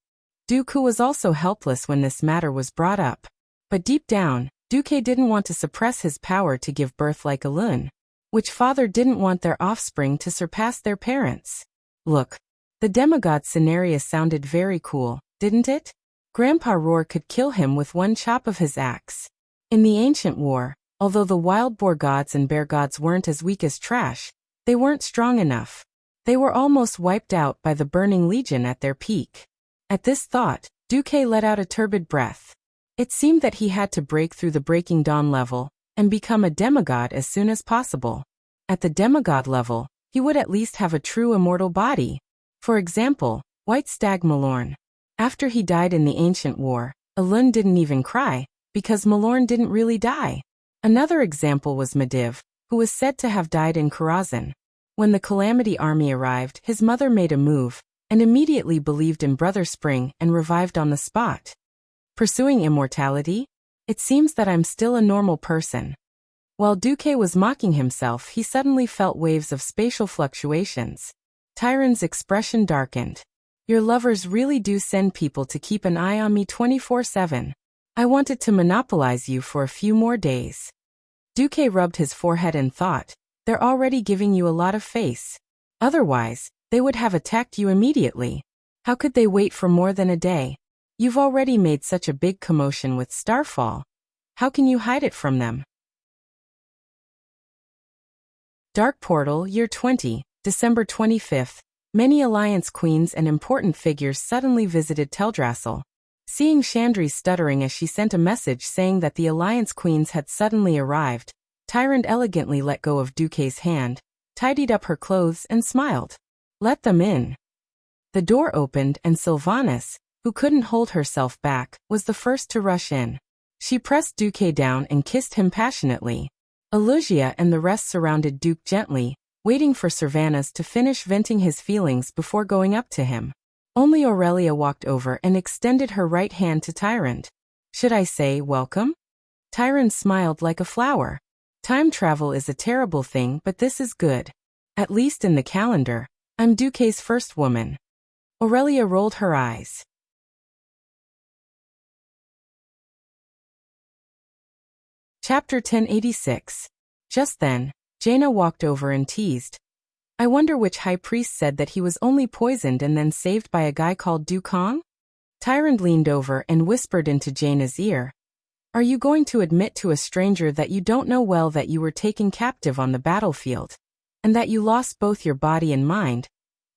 Duque was also helpless when this matter was brought up. But deep down, Duque didn't want to suppress his power to give birth like a loon. Which father didn't want their offspring to surpass their parents? Look, the demigod Cenarius sounded very cool, didn't it? Grandpa Roar could kill him with one chop of his axe. In the ancient war, although the wild boar gods and bear gods weren't as weak as trash, they weren't strong enough. They were almost wiped out by the Burning Legion at their peak. At this thought, Duque let out a turbid breath. It seemed that he had to break through the Breaking Dawn level and become a demigod as soon as possible. At the demigod level, he would at least have a true immortal body. For example, White Stag Malorn. After he died in the ancient war, Elun didn't even cry, because Malorn didn't really die. Another example was Mediv, who was said to have died in Karazhan. When the Calamity army arrived, his mother made a move, and immediately believed in Brother Spring and revived on the spot. Pursuing immortality? It seems that I'm still a normal person. While Duque was mocking himself, he suddenly felt waves of spatial fluctuations. Tyron's expression darkened. Your lovers really do send people to keep an eye on me 24/7. I wanted to monopolize you for a few more days. Duque rubbed his forehead and thought, they're already giving you a lot of face. Otherwise, they would have attacked you immediately. How could they wait for more than a day? You've already made such a big commotion with Starfall. How can you hide it from them? Dark Portal, Year 20, December 25th. Many Alliance queens and important figures suddenly visited Teldrassil. Seeing Chandri stuttering as she sent a message saying that the Alliance queens had suddenly arrived, Tyron elegantly let go of Duque's hand, tidied up her clothes and smiled. Let them in. The door opened and Sylvanas, who couldn't hold herself back, was the first to rush in. She pressed Duque down and kissed him passionately. Alugia and the rest surrounded Duque gently, waiting for Sylvanas to finish venting his feelings before going up to him. Only Aurelia walked over and extended her right hand to Tyrant. Should I say welcome? Tyrant smiled like a flower. Time travel is a terrible thing, but this is good. At least in the calendar, I'm Duque's first woman. Aurelia rolled her eyes. Chapter 1086. Just then, Jaina walked over and teased. I wonder which high priest said that he was only poisoned and then saved by a guy called Dukong? Tyrant leaned over and whispered into Jaina's ear. Are you going to admit to a stranger that you don't know well that you were taken captive on the battlefield, and that you lost both your body and mind,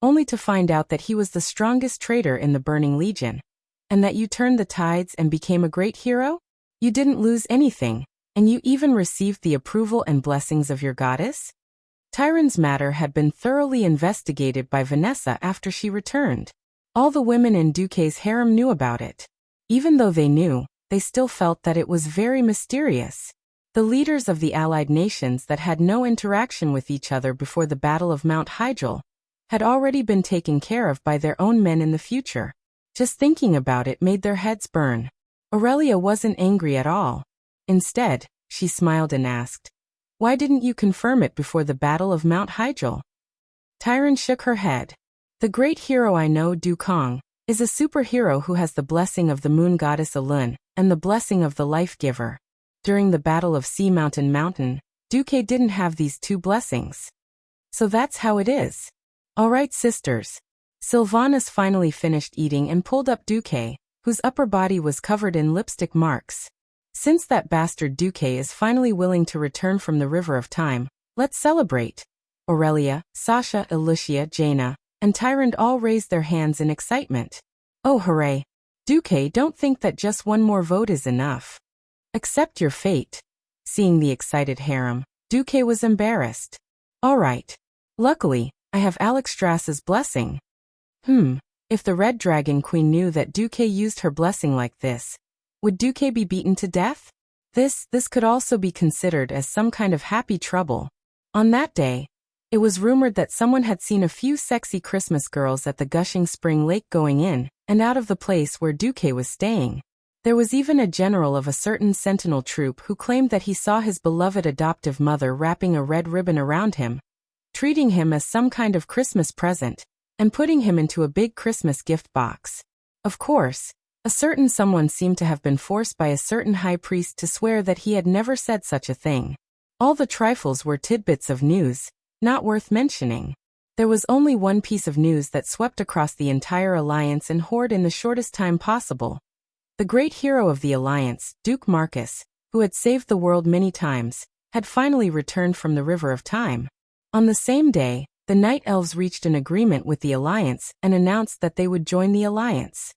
only to find out that he was the strongest traitor in the Burning Legion, and that you turned the tides and became a great hero? You didn't lose anything, and you even received the approval and blessings of your goddess? Tyron's matter had been thoroughly investigated by Vanessa after she returned. All the women in Duque's harem knew about it. Even though they knew, they still felt that it was very mysterious. The leaders of the allied nations that had no interaction with each other before the Battle of Mount Hygel had already been taken care of by their own men in the future. Just thinking about it made their heads burn. Aurelia wasn't angry at all. Instead, she smiled and asked, "Why didn't you confirm it before the Battle of Mount Hygel?" Tyron shook her head. "The great hero I know, Du Kong, is a superhero who has the blessing of the moon goddess Alun and the blessing of the life giver. During the Battle of Sea Mountain, Duque didn't have these two blessings. So that's how it is. All right, sisters." Sylvanas finally finished eating and pulled up Duque, whose upper body was covered in lipstick marks. "Since that bastard Duque is finally willing to return from the River of Time, let's celebrate." Aurelia, Sasha, Alicia, Jaina, and Tyrant all raised their hands in excitement. "Oh hooray! Duque, don't think that just one more vote is enough. Accept your fate." Seeing the excited harem, Duque was embarrassed. "All right. Luckily, I have Alexstras's blessing." If the Red Dragon Queen knew that Duque used her blessing like this, would Duque be beaten to death? This could also be considered as some kind of happy trouble. On that day, it was rumored that someone had seen a few sexy Christmas girls at the gushing spring lake going in and out of the place where Duque was staying. There was even a general of a certain sentinel troop who claimed that he saw his beloved adoptive mother wrapping a red ribbon around him, treating him as some kind of Christmas present, and putting him into a big Christmas gift box. Of course, a certain someone seemed to have been forced by a certain high priest to swear that he had never said such a thing. All the trifles were tidbits of news, not worth mentioning. There was only one piece of news that swept across the entire Alliance and Horde in the shortest time possible. The great hero of the Alliance, Duke Marcus, who had saved the world many times, had finally returned from the River of Time. On the same day, the Night Elves reached an agreement with the Alliance and announced that they would join the Alliance.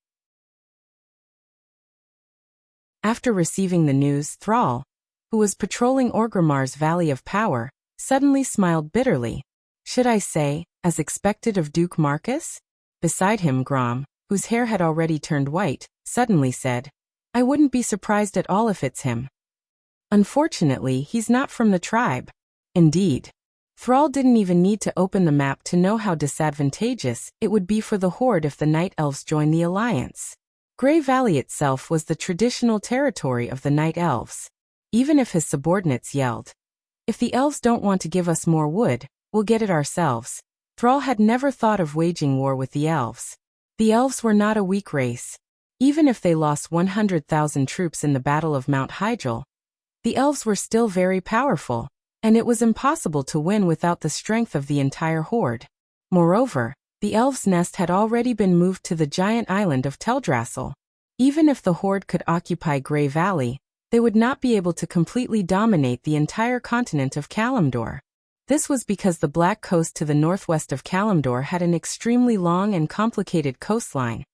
After receiving the news, Thrall, who was patrolling Orgrimmar's Valley of Power, suddenly smiled bitterly. Should I say, as expected of Duke Marcus? Beside him, Grom, whose hair had already turned white, suddenly said, "I wouldn't be surprised at all if it's him. Unfortunately, he's not from the tribe." Indeed. Thrall didn't even need to open the map to know how disadvantageous it would be for the Horde if the Night Elves joined the Alliance. Grey Valley itself was the traditional territory of the Night Elves. Even if his subordinates yelled, "If the elves don't want to give us more wood, we'll get it ourselves," Thrall had never thought of waging war with the elves. The elves were not a weak race. Even if they lost 100,000 troops in the Battle of Mount Hygel, the elves were still very powerful, and it was impossible to win without the strength of the entire Horde. Moreover, the elves' nest had already been moved to the giant island of Teldrassil. Even if the Horde could occupy Grey Valley, they would not be able to completely dominate the entire continent of Kalimdor. This was because the Black Coast to the northwest of Kalimdor had an extremely long and complicated coastline,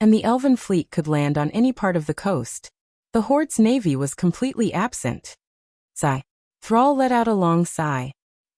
and the Elven fleet could land on any part of the coast. The Horde's navy was completely absent. Sigh. Thrall let out a long sigh.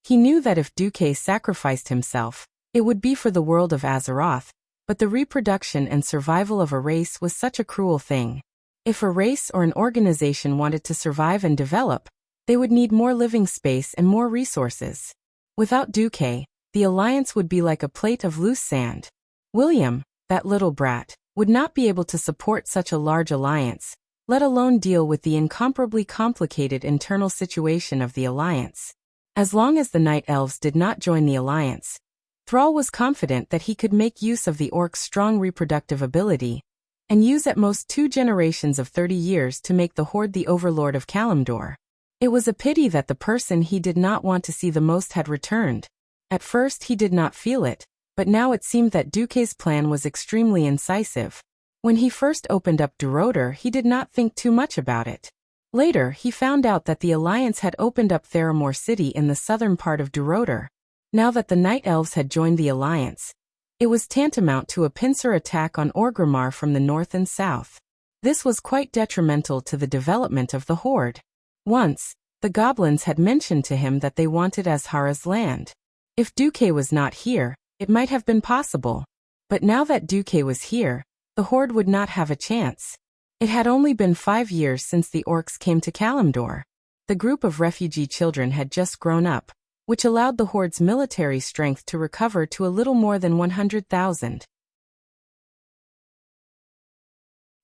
He knew that if Duque sacrificed himself, it would be for the world of Azeroth, but the reproduction and survival of a race was such a cruel thing. If a race or an organization wanted to survive and develop, they would need more living space and more resources. Without Duque, the Alliance would be like a plate of loose sand. William, that little brat, would not be able to support such a large alliance, let alone deal with the incomparably complicated internal situation of the Alliance. As long as the Night Elves did not join the Alliance, Thrall was confident that he could make use of the Orc's strong reproductive ability, and use at most 2 generations of 30 years to make the Horde the overlord of Kalimdor. It was a pity that the person he did not want to see the most had returned. At first he did not feel it, but now it seemed that Duque's plan was extremely incisive. When he first opened up Duroder, he did not think too much about it. Later, he found out that the Alliance had opened up Theramore City in the southern part of Duroder. Now that the Night Elves had joined the Alliance, it was tantamount to a pincer attack on Orgrimmar from the north and south. This was quite detrimental to the development of the Horde. Once, the goblins had mentioned to him that they wanted Azhara's land. If Duque was not here, it might have been possible. But now that Duque was here, the Horde would not have a chance. It had only been 5 years since the orcs came to Kalimdor. The group of refugee children had just grown up, which allowed the Horde's military strength to recover to a little more than 100,000.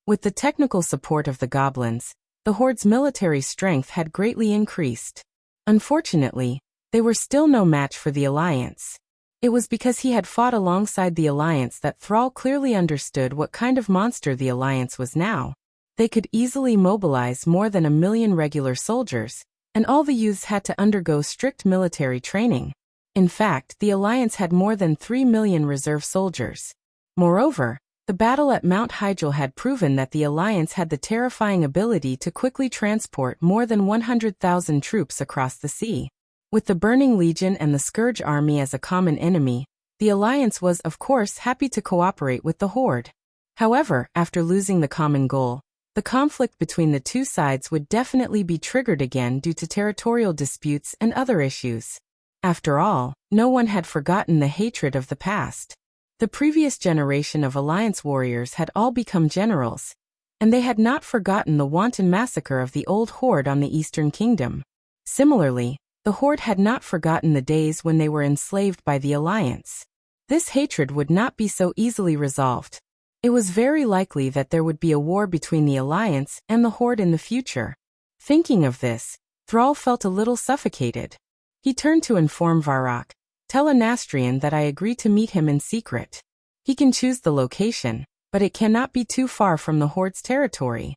With the technical support of the goblins, the Horde's military strength had greatly increased. Unfortunately, they were still no match for the Alliance. It was because he had fought alongside the Alliance that Thrall clearly understood what kind of monster the Alliance was now. They could easily mobilize more than 1 million regular soldiers, and all the youths had to undergo strict military training. In fact, the Alliance had more than 3 million reserve soldiers. Moreover, the battle at Mount Hyjal had proven that the Alliance had the terrifying ability to quickly transport more than 100,000 troops across the sea. With the Burning Legion and the Scourge Army as a common enemy, the Alliance was, of course, happy to cooperate with the Horde. However, after losing the common goal, the conflict between the two sides would definitely be triggered again due to territorial disputes and other issues. After all, no one had forgotten the hatred of the past. The previous generation of Alliance warriors had all become generals, and they had not forgotten the wanton massacre of the old Horde on the Eastern Kingdom. Similarly, the Horde had not forgotten the days when they were enslaved by the Alliance. This hatred would not be so easily resolved. It was very likely that there would be a war between the Alliance and the Horde in the future. Thinking of this, Thrall felt a little suffocated. He turned to inform Varrock, "Tell a Nastrian that I agree to meet him in secret. He can choose the location, but it cannot be too far from the Horde's territory."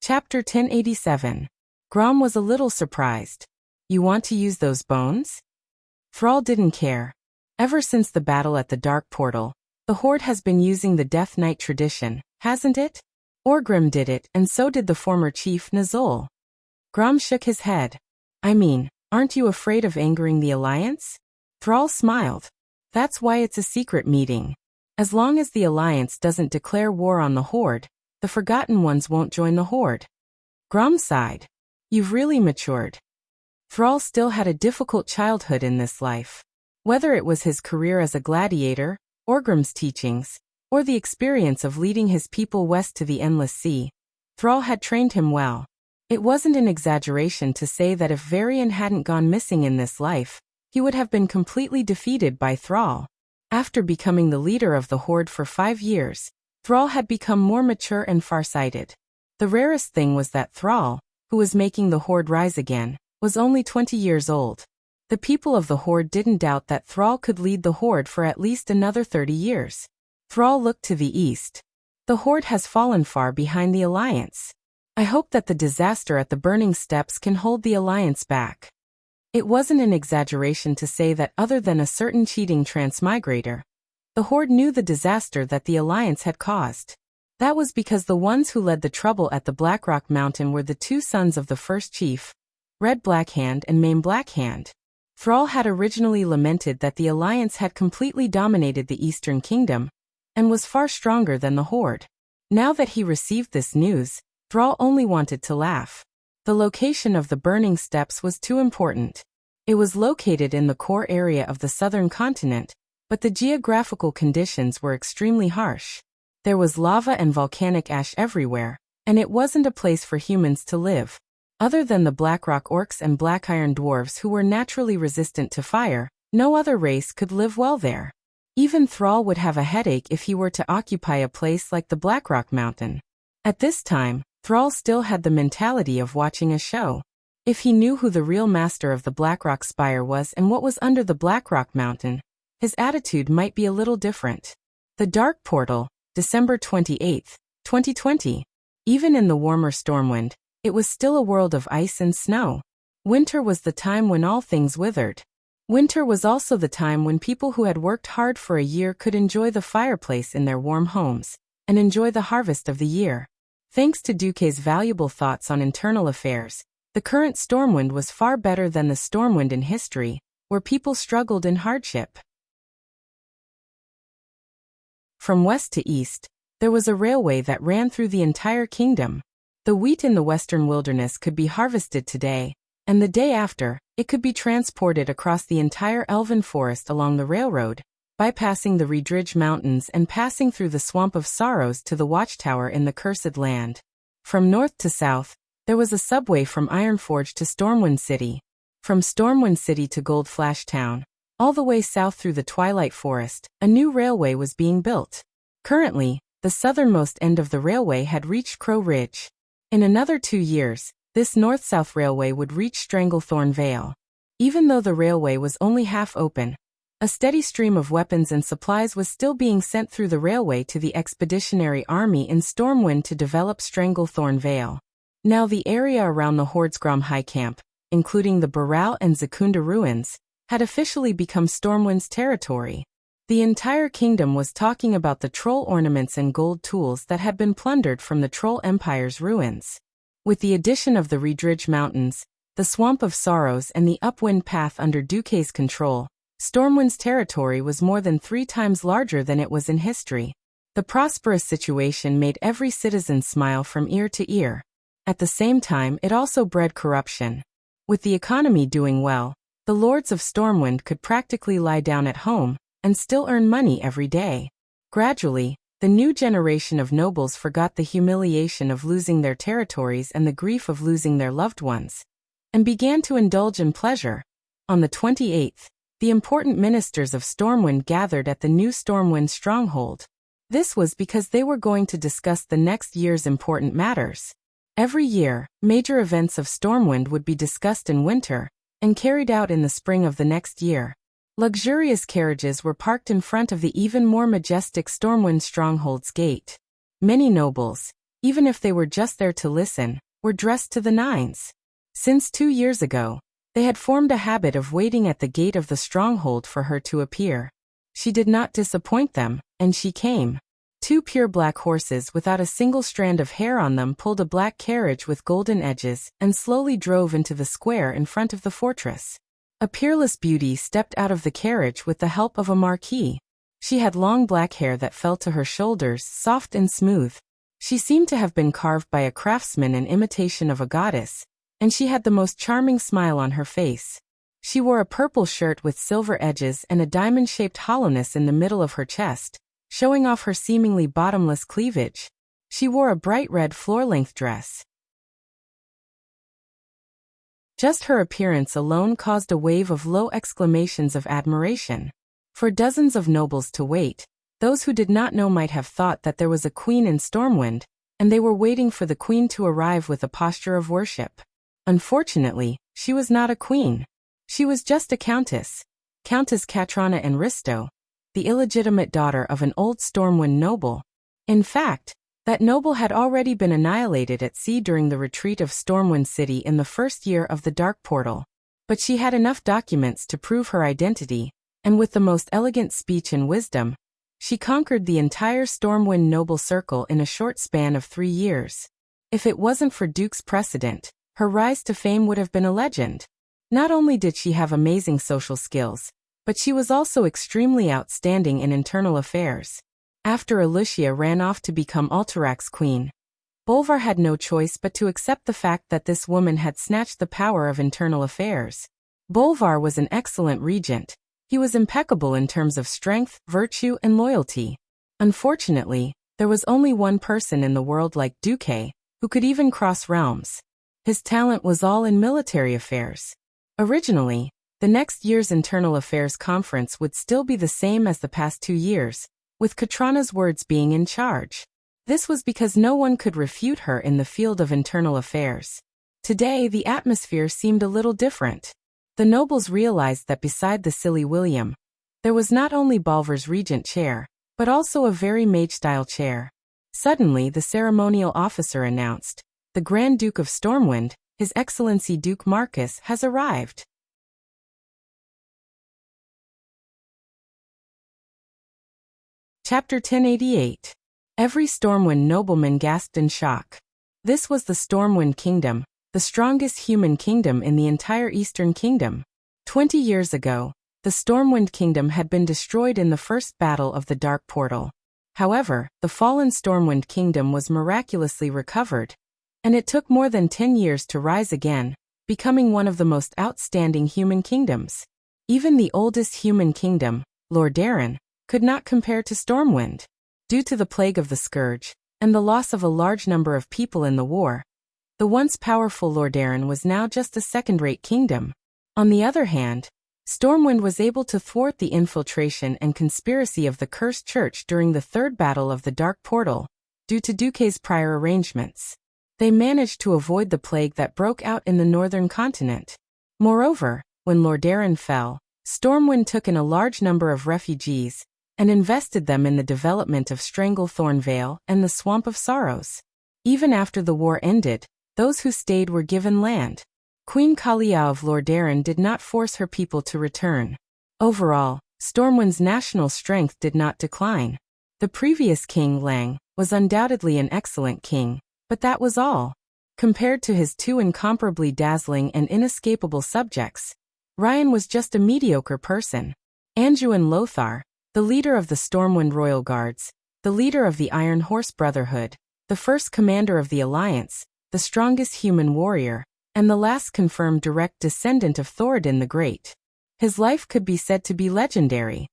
Chapter 1087. Grom was a little surprised. "You want to use those bones?" Thrall didn't care. Ever since the battle at the Dark Portal, the Horde has been using the Death Knight tradition, hasn't it? Orgrim did it, and so did the former chief Nazul. Grom shook his head. "I mean, aren't you afraid of angering the Alliance?" Thrall smiled. "That's why it's a secret meeting. As long as the Alliance doesn't declare war on the Horde, the Forgotten Ones won't join the Horde." Grom sighed. "You've really matured." Thrall still had a difficult childhood in this life. Whether it was his career as a gladiator, Orgrim's teachings, or the experience of leading his people west to the Endless Sea, Thrall had trained him well. It wasn't an exaggeration to say that if Varian hadn't gone missing in this life, he would have been completely defeated by Thrall. After becoming the leader of the Horde for 5 years, Thrall had become more mature and farsighted. The rarest thing was that Thrall, who was making the Horde rise again, was only 20 years old. The people of the Horde didn't doubt that Thrall could lead the Horde for at least another 30 years. Thrall looked to the east. The Horde has fallen far behind the Alliance. I hope that the disaster at the Burning Steps can hold the Alliance back. It wasn't an exaggeration to say that other than a certain cheating transmigrator, the Horde knew the disaster that the Alliance had caused. That was because the ones who led the trouble at the Blackrock Mountain were the 2 sons of the first chief, Red Blackhand and Maim Blackhand. Thrall had originally lamented that the Alliance had completely dominated the Eastern Kingdom, and was far stronger than the Horde. Now that he received this news, Thrall only wanted to laugh. The location of the Burning Steps was too important. It was located in the core area of the southern continent, but the geographical conditions were extremely harsh. There was lava and volcanic ash everywhere, and it wasn't a place for humans to live. Other than the Blackrock Orcs and Black Iron Dwarves who were naturally resistant to fire, no other race could live well there. Even Thrall would have a headache if he were to occupy a place like the Blackrock Mountain. At this time, Thrall still had the mentality of watching a show. If he knew who the real master of the Blackrock Spire was and what was under the Blackrock Mountain, his attitude might be a little different. The Dark Portal, December 28, 2020. Even in the warmer Stormwind, it was still a world of ice and snow. Winter was the time when all things withered. Winter was also the time when people who had worked hard for a year could enjoy the fireplace in their warm homes and enjoy the harvest of the year. Thanks to Duque's valuable thoughts on internal affairs, the current Stormwind was far better than the Stormwind in history, where people struggled in hardship. From west to east, there was a railway that ran through the entire kingdom. The wheat in the western wilderness could be harvested today, and the day after, it could be transported across the entire elven forest along the railroad, bypassing the Redridge Mountains and passing through the Swamp of Sorrows to the Watchtower in the Cursed Land. From north to south, there was a subway from Ironforge to Stormwind City, from Stormwind City to Gold Flash Town, all the way south through the Twilight Forest. A new railway was being built. Currently, the southernmost end of the railway had reached Crow Ridge. In another 2 years, this north-south railway would reach Stranglethorn Vale. Even though the railway was only half open, a steady stream of weapons and supplies was still being sent through the railway to the Expeditionary Army in Stormwind to develop Stranglethorn Vale. Now the area around the Hordsgrom High Camp, including the Baral and Zakunda ruins, had officially become Stormwind's territory. The entire kingdom was talking about the troll ornaments and gold tools that had been plundered from the Troll Empire's ruins. With the addition of the Redridge Mountains, the Swamp of Sorrows and the Upwind Path under Duque's control, Stormwind's territory was more than 3 times larger than it was in history. The prosperous situation made every citizen smile from ear to ear. At the same time, it also bred corruption. With the economy doing well, the lords of Stormwind could practically lie down at home and still earn money every day. Gradually, the new generation of nobles forgot the humiliation of losing their territories and the grief of losing their loved ones, and began to indulge in pleasure. On the 28th, the important ministers of Stormwind gathered at the new Stormwind stronghold. This was because they were going to discuss the next year's important matters. Every year, major events of Stormwind would be discussed in winter and carried out in the spring of the next year. Luxurious carriages were parked in front of the even more majestic Stormwind stronghold's gate. Many nobles, even if they were just there to listen, were dressed to the nines. Since 2 years ago, they had formed a habit of waiting at the gate of the stronghold for her to appear. She did not disappoint them, and she came. 2 pure black horses without a single strand of hair on them pulled a black carriage with golden edges and slowly drove into the square in front of the fortress. A peerless beauty stepped out of the carriage with the help of a marquis. She had long black hair that fell to her shoulders, soft and smooth. She seemed to have been carved by a craftsman in imitation of a goddess, and she had the most charming smile on her face. She wore a purple shirt with silver edges and a diamond-shaped hollowness in the middle of her chest, showing off her seemingly bottomless cleavage. She wore a bright red floor-length dress. Just her appearance alone caused a wave of low exclamations of admiration. For dozens of nobles to wait, those who did not know might have thought that there was a queen in Stormwind, and they were waiting for the queen to arrive with a posture of worship. Unfortunately, she was not a queen. She was just a countess, Countess Katrana Enristo, the illegitimate daughter of an old Stormwind noble. In fact, that noble had already been annihilated at sea during the retreat of Stormwind City in the first year of the Dark Portal. But she had enough documents to prove her identity, and with the most elegant speech and wisdom, she conquered the entire Stormwind noble circle in a short span of 3 years. If it wasn't for Duke's precedent, her rise to fame would have been a legend. Not only did she have amazing social skills, but she was also extremely outstanding in internal affairs. After Alucia ran off to become Alterax's queen, Bolvar had no choice but to accept the fact that this woman had snatched the power of internal affairs. Bolvar was an excellent regent. He was impeccable in terms of strength, virtue, and loyalty. Unfortunately, there was only one person in the world like Duque, who could even cross realms. His talent was all in military affairs. Originally, the next year's Internal Affairs Conference would still be the same as the past 2 years, with Katrana's words being in charge. This was because no one could refute her in the field of internal affairs. Today, the atmosphere seemed a little different. The nobles realized that beside the silly William, there was not only Bolvar's regent chair, but also a very mage-style chair. Suddenly, the ceremonial officer announced, "The Grand Duke of Stormwind, His Excellency Duke Marcus, has arrived." Chapter 1088. Every Stormwind nobleman gasped in shock. This was the Stormwind Kingdom, the strongest human kingdom in the entire Eastern Kingdom. 20 years ago, the Stormwind Kingdom had been destroyed in the first battle of the Dark Portal. However, the fallen Stormwind Kingdom was miraculously recovered, and it took more than 10 years to rise again, becoming one of the most outstanding human kingdoms. Even the oldest human kingdom, Lordaeron, could not compare to Stormwind. Due to the plague of the Scourge, and the loss of a large number of people in the war, the once powerful Lordaeron was now just a second-rate kingdom. On the other hand, Stormwind was able to thwart the infiltration and conspiracy of the Cursed Church during the Third Battle of the Dark Portal, due to Duque's prior arrangements. They managed to avoid the plague that broke out in the northern continent. Moreover, when Lordaeron fell, Stormwind took in a large number of refugees, and invested them in the development of Stranglethorn Vale and the Swamp of Sorrows. Even after the war ended, those who stayed were given land. Queen Kalia of Lordaeron did not force her people to return. Overall, Stormwind's national strength did not decline. The previous king, Lang, was undoubtedly an excellent king, but that was all. Compared to his two incomparably dazzling and inescapable subjects, Ryan was just a mediocre person. Anduin Lothar, the leader of the Stormwind Royal Guards, the leader of the Iron Horse Brotherhood, the first commander of the Alliance, the strongest human warrior, and the last confirmed direct descendant of Thoradin the Great. His life could be said to be legendary.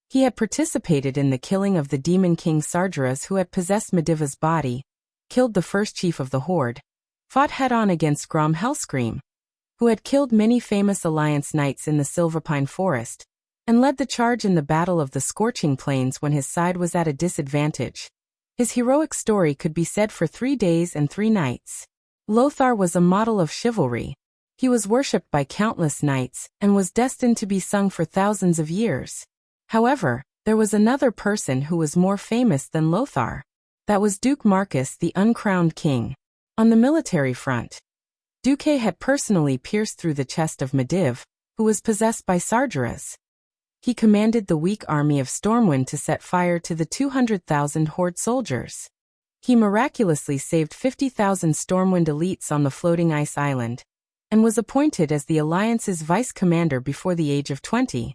He had participated in the killing of the Demon King Sargeras, who had possessed Mediva's body, killed the first chief of the Horde, fought head-on against Grom Hellscream, who had killed many famous Alliance knights in the Silverpine Forest, and led the charge in the Battle of the Scorching Plains when his side was at a disadvantage. His heroic story could be said for 3 days and 3 nights. Lothar was a model of chivalry. He was worshipped by countless knights, and was destined to be sung for thousands of years. However, there was another person who was more famous than Lothar. That was Duke Marcus, the uncrowned king. On the military front, Duque had personally pierced through the chest of Mediv, who was possessed by Sargeras. He commanded the weak army of Stormwind to set fire to the 200,000 Horde soldiers. He miraculously saved 50,000 Stormwind elites on the floating ice island, and was appointed as the Alliance's vice commander before the age of 20.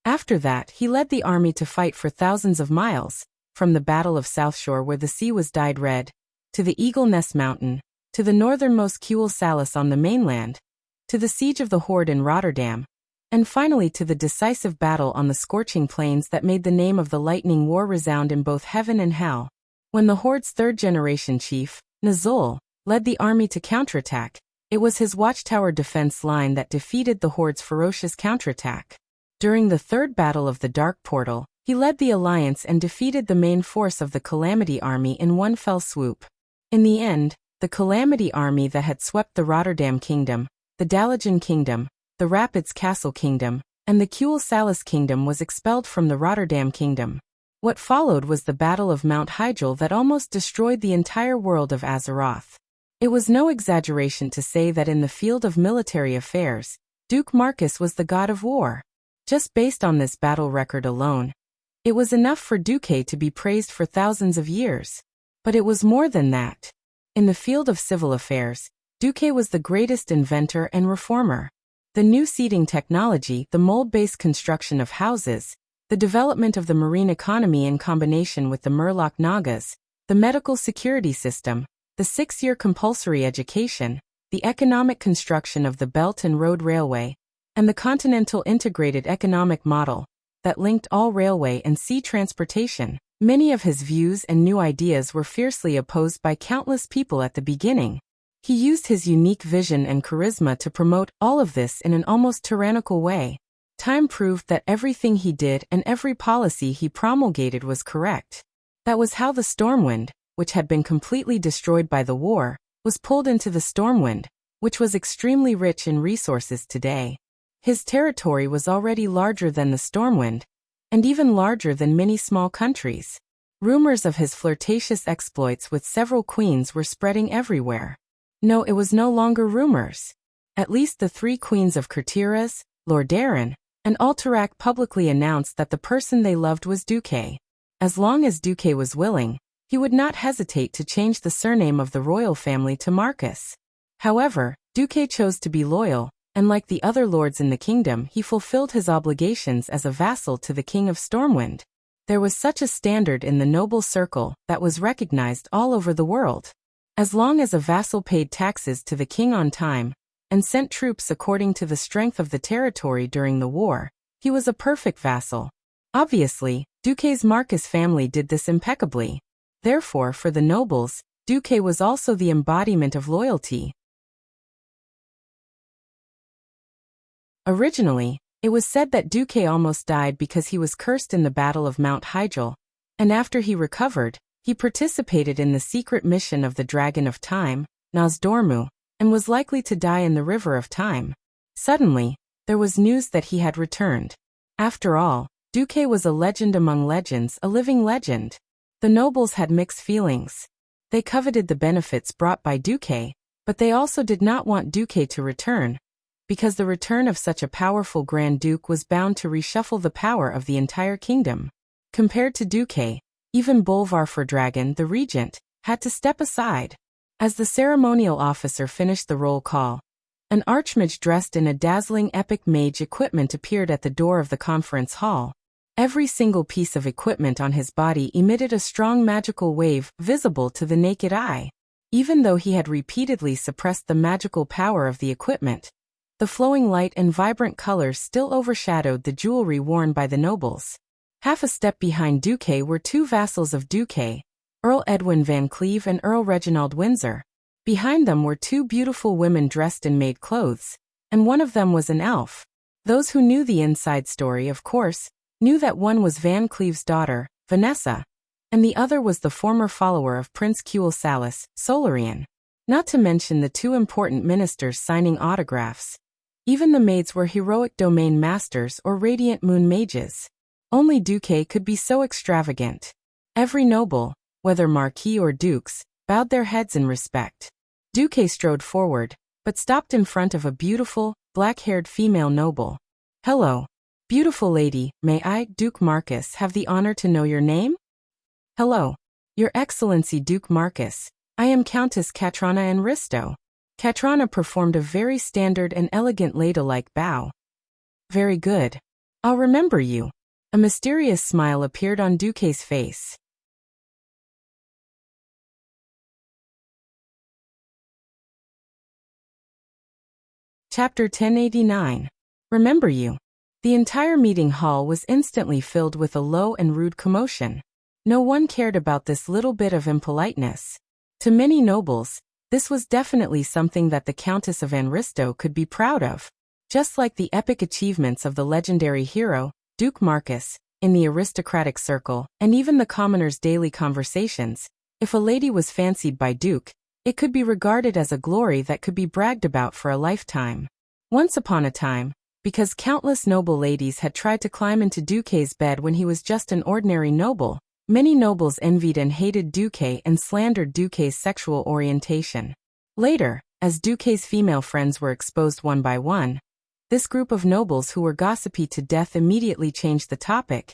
After that, he led the army to fight for thousands of miles, from the Battle of Southshore where the sea was dyed red, to the Eagle Nest Mountain, to the northernmost Kuil Salis on the mainland, to the siege of the Horde in Rotterdam, and finally to the decisive battle on the Scorching Plains that made the name of the Lightning War resound in both heaven and hell. When the Horde's third-generation chief, Nazul, led the army to counterattack, it was his watchtower defense line that defeated the Horde's ferocious counterattack. During the Third Battle of the Dark Portal, he led the Alliance and defeated the main force of the Calamity Army in one fell swoop. In the end, the Calamity Army that had swept the Rotterdam Kingdom, the Dalajan Kingdom, the Rapids Castle Kingdom, and the Kuil Salis Kingdom was expelled from the Rotterdam Kingdom. What followed was the Battle of Mount Hyjal that almost destroyed the entire world of Azeroth. It was no exaggeration to say that in the field of military affairs, Duke Marcus was the god of war. Just based on this battle record alone, it was enough for Duque to be praised for thousands of years. But it was more than that. In the field of civil affairs, Duque was the greatest inventor and reformer. The new seeding technology, the mold-based construction of houses, the development of the marine economy in combination with the Murloc Nagas, the medical security system, the 6-year compulsory education, the economic construction of the Belt and Road Railway, and the Continental Integrated Economic Model that linked all railway and sea transportation. Many of his views and new ideas were fiercely opposed by countless people at the beginning. He used his unique vision and charisma to promote all of this in an almost tyrannical way. Time proved that everything he did and every policy he promulgated was correct. That was how the Stormwind, which had been completely destroyed by the war, was pulled into the Stormwind, which was extremely rich in resources today. His territory was already larger than the Stormwind, and even larger than many small countries. Rumors of his flirtatious exploits with several queens were spreading everywhere. No, it was no longer rumors. At least the 3 queens of Kurtiras, Lordaeron, and Alterac publicly announced that the person they loved was Duque. As long as Duque was willing, he would not hesitate to change the surname of the royal family to Marcus. However, Duque chose to be loyal, and like the other lords in the kingdom, he fulfilled his obligations as a vassal to the king of Stormwind. There was such a standard in the noble circle that was recognized all over the world. As long as a vassal paid taxes to the king on time, and sent troops according to the strength of the territory during the war, he was a perfect vassal. Obviously, Duque's Marcus family did this impeccably. Therefore, for the nobles, Duque was also the embodiment of loyalty. Originally, it was said that Duque almost died because he was cursed in the Battle of Mount Hygel, and after he recovered, he participated in the secret mission of the Dragon of Time, Nosdormu, and was likely to die in the River of Time. Suddenly, there was news that he had returned. After all, Duque was a legend among legends, a living legend. The nobles had mixed feelings. They coveted the benefits brought by Duque, but they also did not want Duque to return, because the return of such a powerful Grand Duke was bound to reshuffle the power of the entire kingdom. Compared to Duque, even Bolvar Dragon, the regent, had to step aside. As the ceremonial officer finished the roll call, an archmage dressed in a dazzling epic mage equipment appeared at the door of the conference hall. Every single piece of equipment on his body emitted a strong magical wave visible to the naked eye. Even though he had repeatedly suppressed the magical power of the equipment, the flowing light and vibrant colors still overshadowed the jewelry worn by the nobles. Half a step behind Duque were two vassals of Duque, Earl Edwin Van Cleve and Earl Reginald Windsor. Behind them were two beautiful women dressed in maid clothes, and one of them was an elf. Those who knew the inside story, of course, knew that one was Van Cleve's daughter, Vanessa, and the other was the former follower of Prince Kuel Salas, Solarian. Not to mention the two important ministers signing autographs. Even the maids were heroic domain masters or radiant moon mages. Only Duque could be so extravagant. Every noble, whether marquis or dukes, bowed their heads in respect. Duque strode forward, but stopped in front of a beautiful, black-haired female noble. "Hello. Beautiful lady, may I, Duke Marcus, have the honor to know your name?" "Hello. Your Excellency Duke Marcus. I am Countess Katrana Enristo." Katrana performed a very standard and elegant ladylike bow. "Very good. I'll remember you." A mysterious smile appeared on Duque's face. Chapter 1089. Remember you. The entire meeting hall was instantly filled with a low and rude commotion. No one cared about this little bit of impoliteness. To many nobles, this was definitely something that the Countess of Enristo could be proud of. Just like the epic achievements of the legendary hero, Duke Marcus, in the aristocratic circle, and even the commoners' daily conversations, if a lady was fancied by Duke, it could be regarded as a glory that could be bragged about for a lifetime. Once upon a time, because countless noble ladies had tried to climb into Duque's bed when he was just an ordinary noble, many nobles envied and hated Duque and slandered Duque's sexual orientation. Later, as Duque's female friends were exposed one by one, this group of nobles who were gossipy to death immediately changed the topic,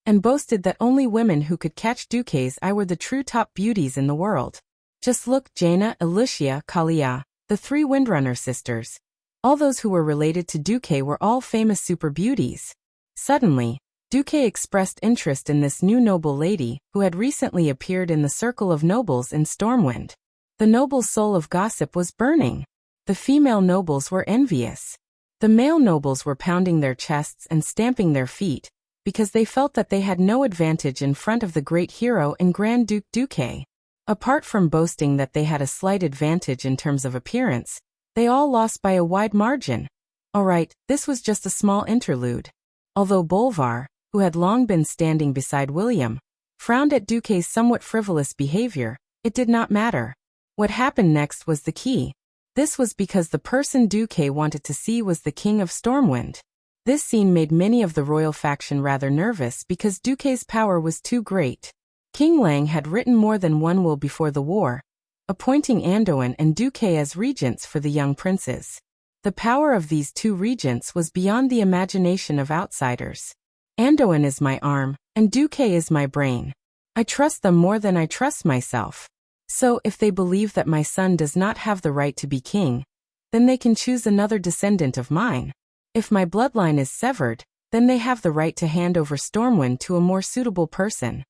and boasted that only women who could catch Duque's eye were the true top beauties in the world. Just look, Jaina, Alicia, Kalia, the three Windrunner sisters. All those who were related to Duque were all famous super beauties. Suddenly, Duque expressed interest in this new noble lady who had recently appeared in the circle of nobles in Stormwind. The noble's soul of gossip was burning. The female nobles were envious. The male nobles were pounding their chests and stamping their feet, because they felt that they had no advantage in front of the great hero and Grand Duke Duque. Apart from boasting that they had a slight advantage in terms of appearance, they all lost by a wide margin. Alright, this was just a small interlude. Although Bolvar, who had long been standing beside William, frowned at Duque's somewhat frivolous behavior, it did not matter. What happened next was the key. This was because the person Duque wanted to see was the King of Stormwind. This scene made many of the royal faction rather nervous because Duque's power was too great. King Lang had written more than one will before the war, appointing Anduin and Duque as regents for the young princes. The power of these two regents was beyond the imagination of outsiders. Andoin is my arm, and Duque is my brain. I trust them more than I trust myself. So, if they believe that my son does not have the right to be king, then they can choose another descendant of mine. If my bloodline is severed, then they have the right to hand over Stormwind to a more suitable person.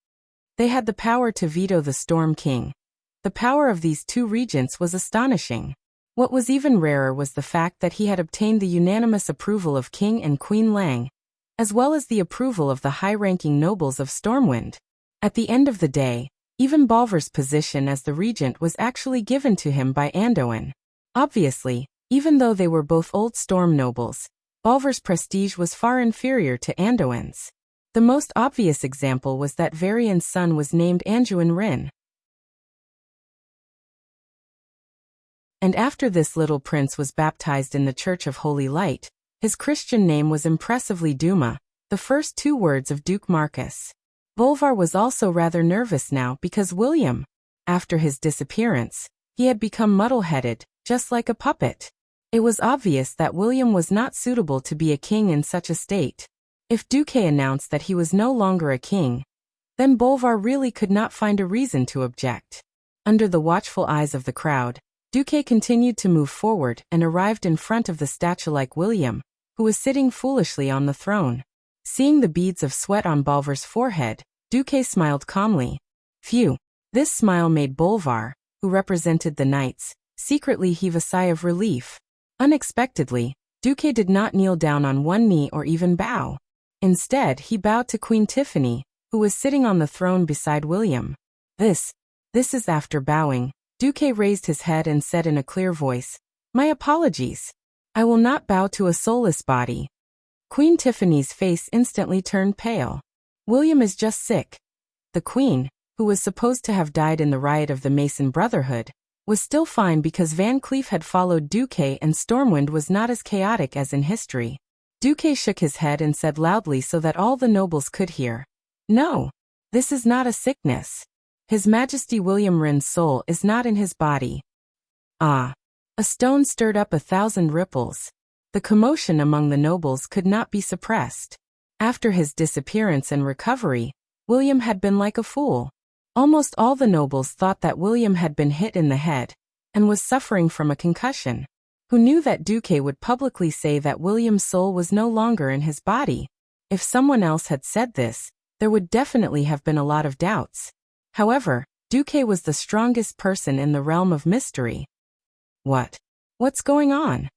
They had the power to veto the Storm King. The power of these two regents was astonishing. What was even rarer was the fact that he had obtained the unanimous approval of King and Queen Lang, as well as the approval of the high-ranking nobles of Stormwind. At the end of the day, even Bolvar's position as the regent was actually given to him by Andoin. Obviously, even though they were both old storm nobles, Bolvar's prestige was far inferior to Andoin's. The most obvious example was that Varian's son was named Anduin Rin. And after this little prince was baptized in the Church of Holy Light, his Christian name was impressively Duma, the first two words of Duke Marcus. Bolvar was also rather nervous now because William, after his disappearance, he had become muddle-headed, just like a puppet. It was obvious that William was not suitable to be a king in such a state. If Duque announced that he was no longer a king, then Bolvar really could not find a reason to object. Under the watchful eyes of the crowd, Duque continued to move forward and arrived in front of the statue-like William, who was sitting foolishly on the throne. Seeing the beads of sweat on Bolvar's forehead, Duque smiled calmly. Phew! This smile made Bolvar, who represented the knights, secretly heave a sigh of relief. Unexpectedly, Duque did not kneel down on one knee or even bow. Instead, he bowed to Queen Tiffany, who was sitting on the throne beside William. This is after bowing. Duque raised his head and said in a clear voice, "My apologies. I will not bow to a soulless body." Queen Tiffany's face instantly turned pale. William is just sick. The Queen, who was supposed to have died in the riot of the Mason Brotherhood, was still fine because Van Cleef had followed Duque and Stormwind was not as chaotic as in history. Duque shook his head and said loudly so that all the nobles could hear, "No, this is not a sickness. His Majesty William Rin's soul is not in his body." Ah! A stone stirred up 1,000 ripples. The commotion among the nobles could not be suppressed. After his disappearance and recovery, William had been like a fool. Almost all the nobles thought that William had been hit in the head and was suffering from a concussion. Who knew that Duque would publicly say that William's soul was no longer in his body? If someone else had said this, there would definitely have been a lot of doubts. However, Duque was the strongest person in the realm of mystery. What's going on?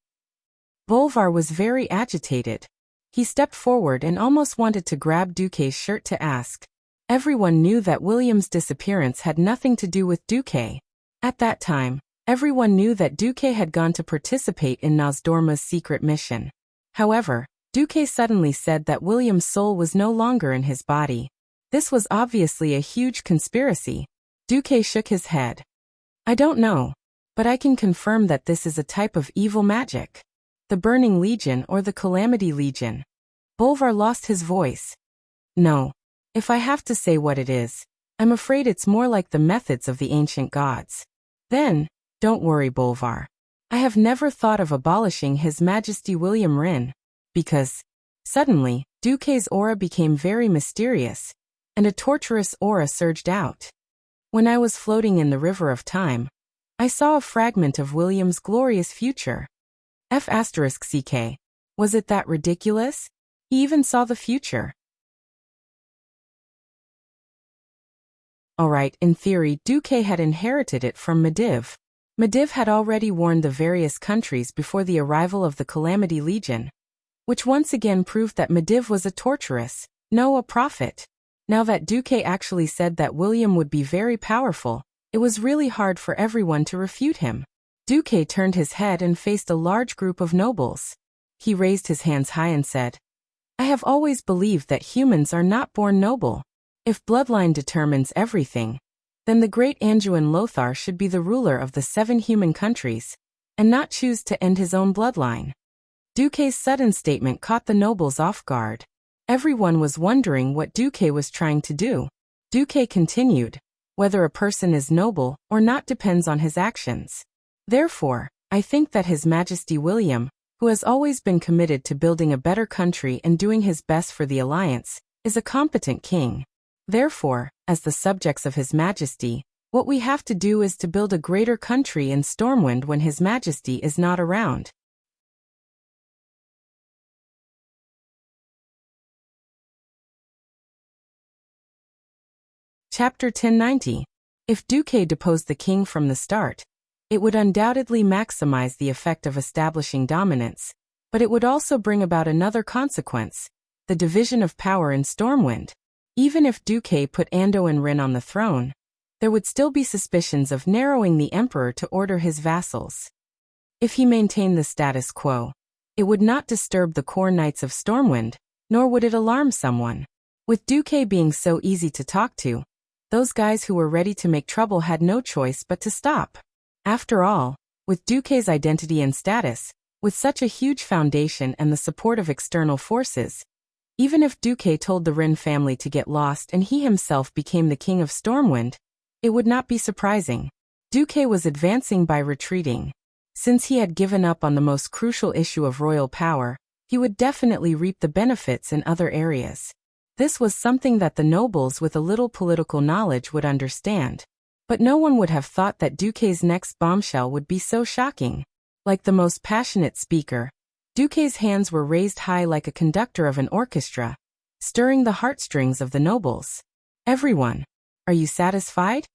Bolvar was very agitated. He stepped forward and almost wanted to grab Duque's shirt to ask. Everyone knew that William's disappearance had nothing to do with Duque. At that time, everyone knew that Duque had gone to participate in Nozdorma's secret mission. However, Duque suddenly said that William's soul was no longer in his body. This was obviously a huge conspiracy. Duque shook his head. "I don't know, but I can confirm that this is a type of evil magic. The Burning Legion or the Calamity Legion." Bolvar lost his voice. "No. If I have to say what it is, I'm afraid it's more like the methods of the ancient gods." "Then, don't worry, Bolvar. I have never thought of abolishing His Majesty William Rin, because..." Suddenly, Duque's aura became very mysterious, and a torturous aura surged out. "When I was floating in the river of time, I saw a fragment of William's glorious future." F***CK. Was it that ridiculous? He even saw the future. Alright, in theory, Duque had inherited it from Medivh. Medivh had already warned the various countries before the arrival of the Calamity Legion, which once again proved that Medivh was a torturous, no, a prophet. Now that Duque actually said that William would be very powerful, it was really hard for everyone to refute him. Duque turned his head and faced a large group of nobles. He raised his hands high and said, "I have always believed that humans are not born noble. If bloodline determines everything, then the great Anduin Lothar should be the ruler of the 7 human countries, and not choose to end his own bloodline." Duque's sudden statement caught the nobles off guard. Everyone was wondering what Duque was trying to do. Duque continued, "Whether a person is noble or not depends on his actions. Therefore, I think that His Majesty William who has always been committed to building a better country and doing his best for the alliance, is a competent king. Therefore, as the subjects of His Majesty, what we have to do is to build a greater country in Stormwind when His Majesty is not around. Chapter 1090. If Duque deposed the king from the start, it would undoubtedly maximize the effect of establishing dominance, but it would also bring about another consequence, the division of power in Stormwind. Even if Duque put Anduin Wrynn on the throne, there would still be suspicions of narrowing the emperor to order his vassals. If he maintained the status quo, it would not disturb the core knights of Stormwind, nor would it alarm someone. With Duque being so easy to talk to, those guys who were ready to make trouble had no choice but to stop. After all, with Duque's identity and status, with such a huge foundation and the support of external forces, even if Duque told the Wrynn family to get lost and he himself became the king of Stormwind, it would not be surprising. Duque was advancing by retreating. Since he had given up on the most crucial issue of royal power, he would definitely reap the benefits in other areas. This was something that the nobles with a little political knowledge would understand. But no one would have thought that Duque's next bombshell would be so shocking. Like the most passionate speaker, Duque's hands were raised high like a conductor of an orchestra, stirring the heartstrings of the nobles. Everyone, are you satisfied?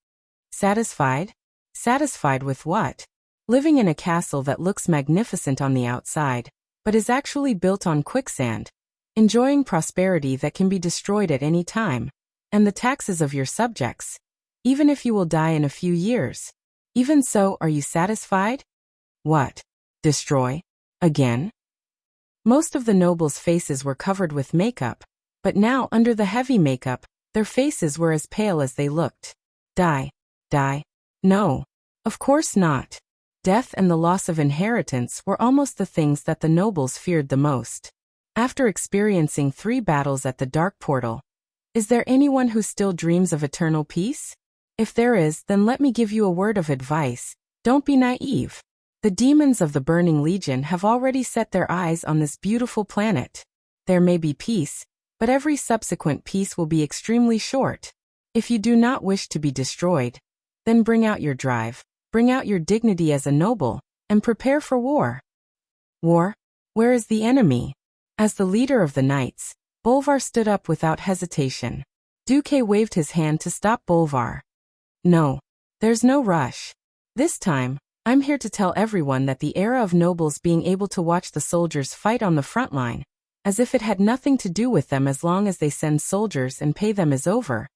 Satisfied? Satisfied with what? Living in a castle that looks magnificent on the outside, but is actually built on quicksand, enjoying prosperity that can be destroyed at any time, and the taxes of your subjects, even if you will die in a few years. Even so, are you satisfied? What? Destroy? Again? Most of the nobles' faces were covered with makeup, but now under the heavy makeup, their faces were as pale as they looked. Die? Die? No. Of course not. Death and the loss of inheritance were almost the things that the nobles feared the most. After experiencing 3 battles at the Dark Portal, is there anyone who still dreams of eternal peace? If there is, then let me give you a word of advice. Don't be naive. The demons of the Burning Legion have already set their eyes on this beautiful planet. There may be peace, but every subsequent peace will be extremely short. If you do not wish to be destroyed, then bring out your drive, bring out your dignity as a noble, and prepare for war. War? Where is the enemy? As the leader of the knights, Bolvar stood up without hesitation. Duque waved his hand to stop Bolvar. No. There's no rush. This time, I'm here to tell everyone that the era of nobles being able to watch the soldiers fight on the front line, as if it had nothing to do with them as long as they send soldiers and pay them, is over.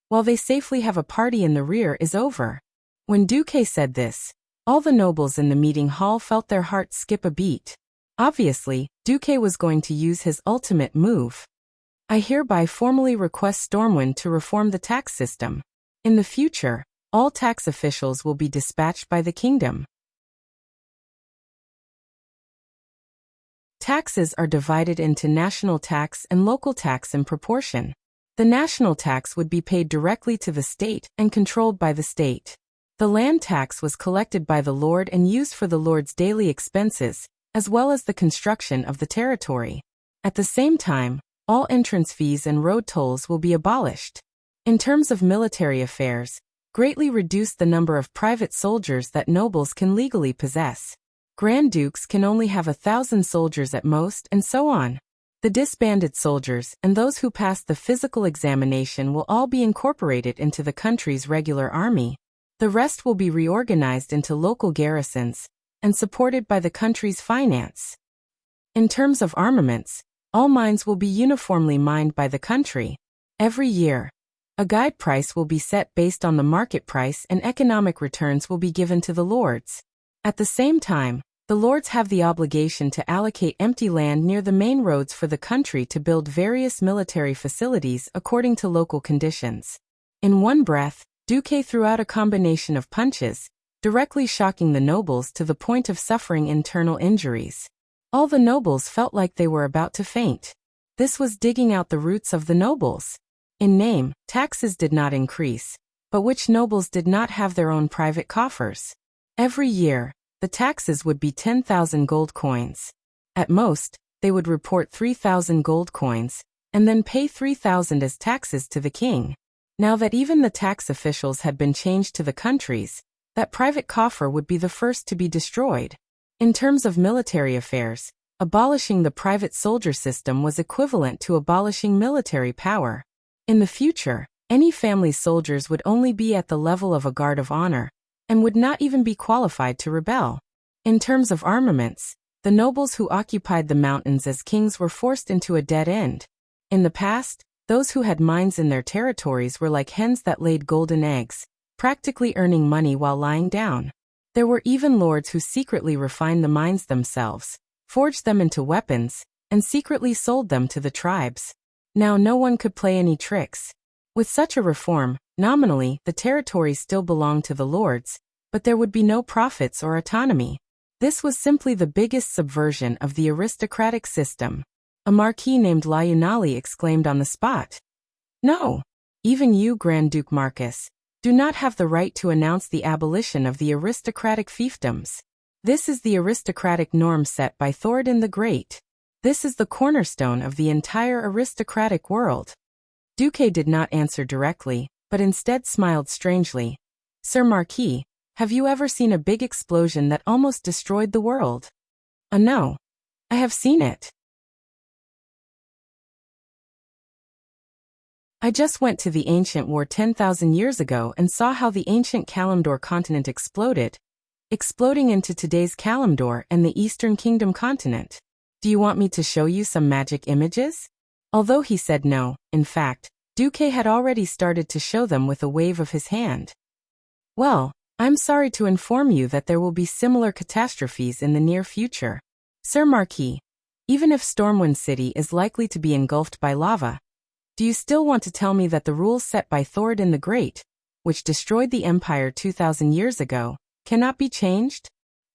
While they safely have a party in the rear, is over. When Duque said this, all the nobles in the meeting hall felt their hearts skip a beat. Obviously, Duque was going to use his ultimate move. I hereby formally request Stormwind to reform the tax system. In the future, all tax officials will be dispatched by the kingdom. Taxes are divided into national tax and local tax in proportion. The national tax would be paid directly to the state and controlled by the state. The land tax was collected by the lord and used for the lord's daily expenses, as well as the construction of the territory. At the same time, all entrance fees and road tolls will be abolished. In terms of military affairs, greatly reduced the number of private soldiers that nobles can legally possess. Grand dukes can only have 1,000 soldiers at most, and so on. The disbanded soldiers and those who passed the physical examination will all be incorporated into the country's regular army. The rest will be reorganized into local garrisons and supported by the country's finance. In terms of armaments, all mines will be uniformly mined by the country. Every year, a guide price will be set based on the market price and economic returns will be given to the lords. At the same time, the lords have the obligation to allocate empty land near the main roads for the country to build various military facilities according to local conditions. In one breath, Duque threw out a combination of punches, directly shocking the nobles to the point of suffering internal injuries. All the nobles felt like they were about to faint. This was digging out the roots of the nobles. In name, taxes did not increase, but which nobles did not have their own private coffers? Every year, the taxes would be 10,000 gold coins. At most, they would report 3,000 gold coins, and then pay 3,000 as taxes to the king. Now that even the tax officials had been changed to the countries, that private coffer would be the first to be destroyed. In terms of military affairs, abolishing the private soldier system was equivalent to abolishing military power. In the future, any family soldiers would only be at the level of a guard of honor, and would not even be qualified to rebel. In terms of armaments, the nobles who occupied the mountains as kings were forced into a dead end. In the past, those who had mines in their territories were like hens that laid golden eggs, practically earning money while lying down. There were even lords who secretly refined the mines themselves, forged them into weapons, and secretly sold them to the tribes. Now no one could play any tricks. With such a reform, nominally, the territories still belonged to the lords, but there would be no profits or autonomy. This was simply the biggest subversion of the aristocratic system. A marquis named Layunali exclaimed on the spot. No! Even you, Grand Duke Marcus, do not have the right to announce the abolition of the aristocratic fiefdoms. This is the aristocratic norm set by Thoradin the Great. This is the cornerstone of the entire aristocratic world. Duque did not answer directly, but instead smiled strangely. Sir Marquis, have you ever seen a big explosion that almost destroyed the world? No. I have seen it. I just went to the ancient war 10,000 years ago and saw how the ancient Kalimdor continent exploded, exploding into today's Kalimdor and the Eastern Kingdom continent. Do you want me to show you some magic images? Although he said no, in fact, Duque had already started to show them with a wave of his hand. Well, I'm sorry to inform you that there will be similar catastrophes in the near future. Sir Marquis, even if Stormwind City is likely to be engulfed by lava, do you still want to tell me that the rules set by Thoradin the Great, which destroyed the Empire 2,000 years ago, cannot be changed?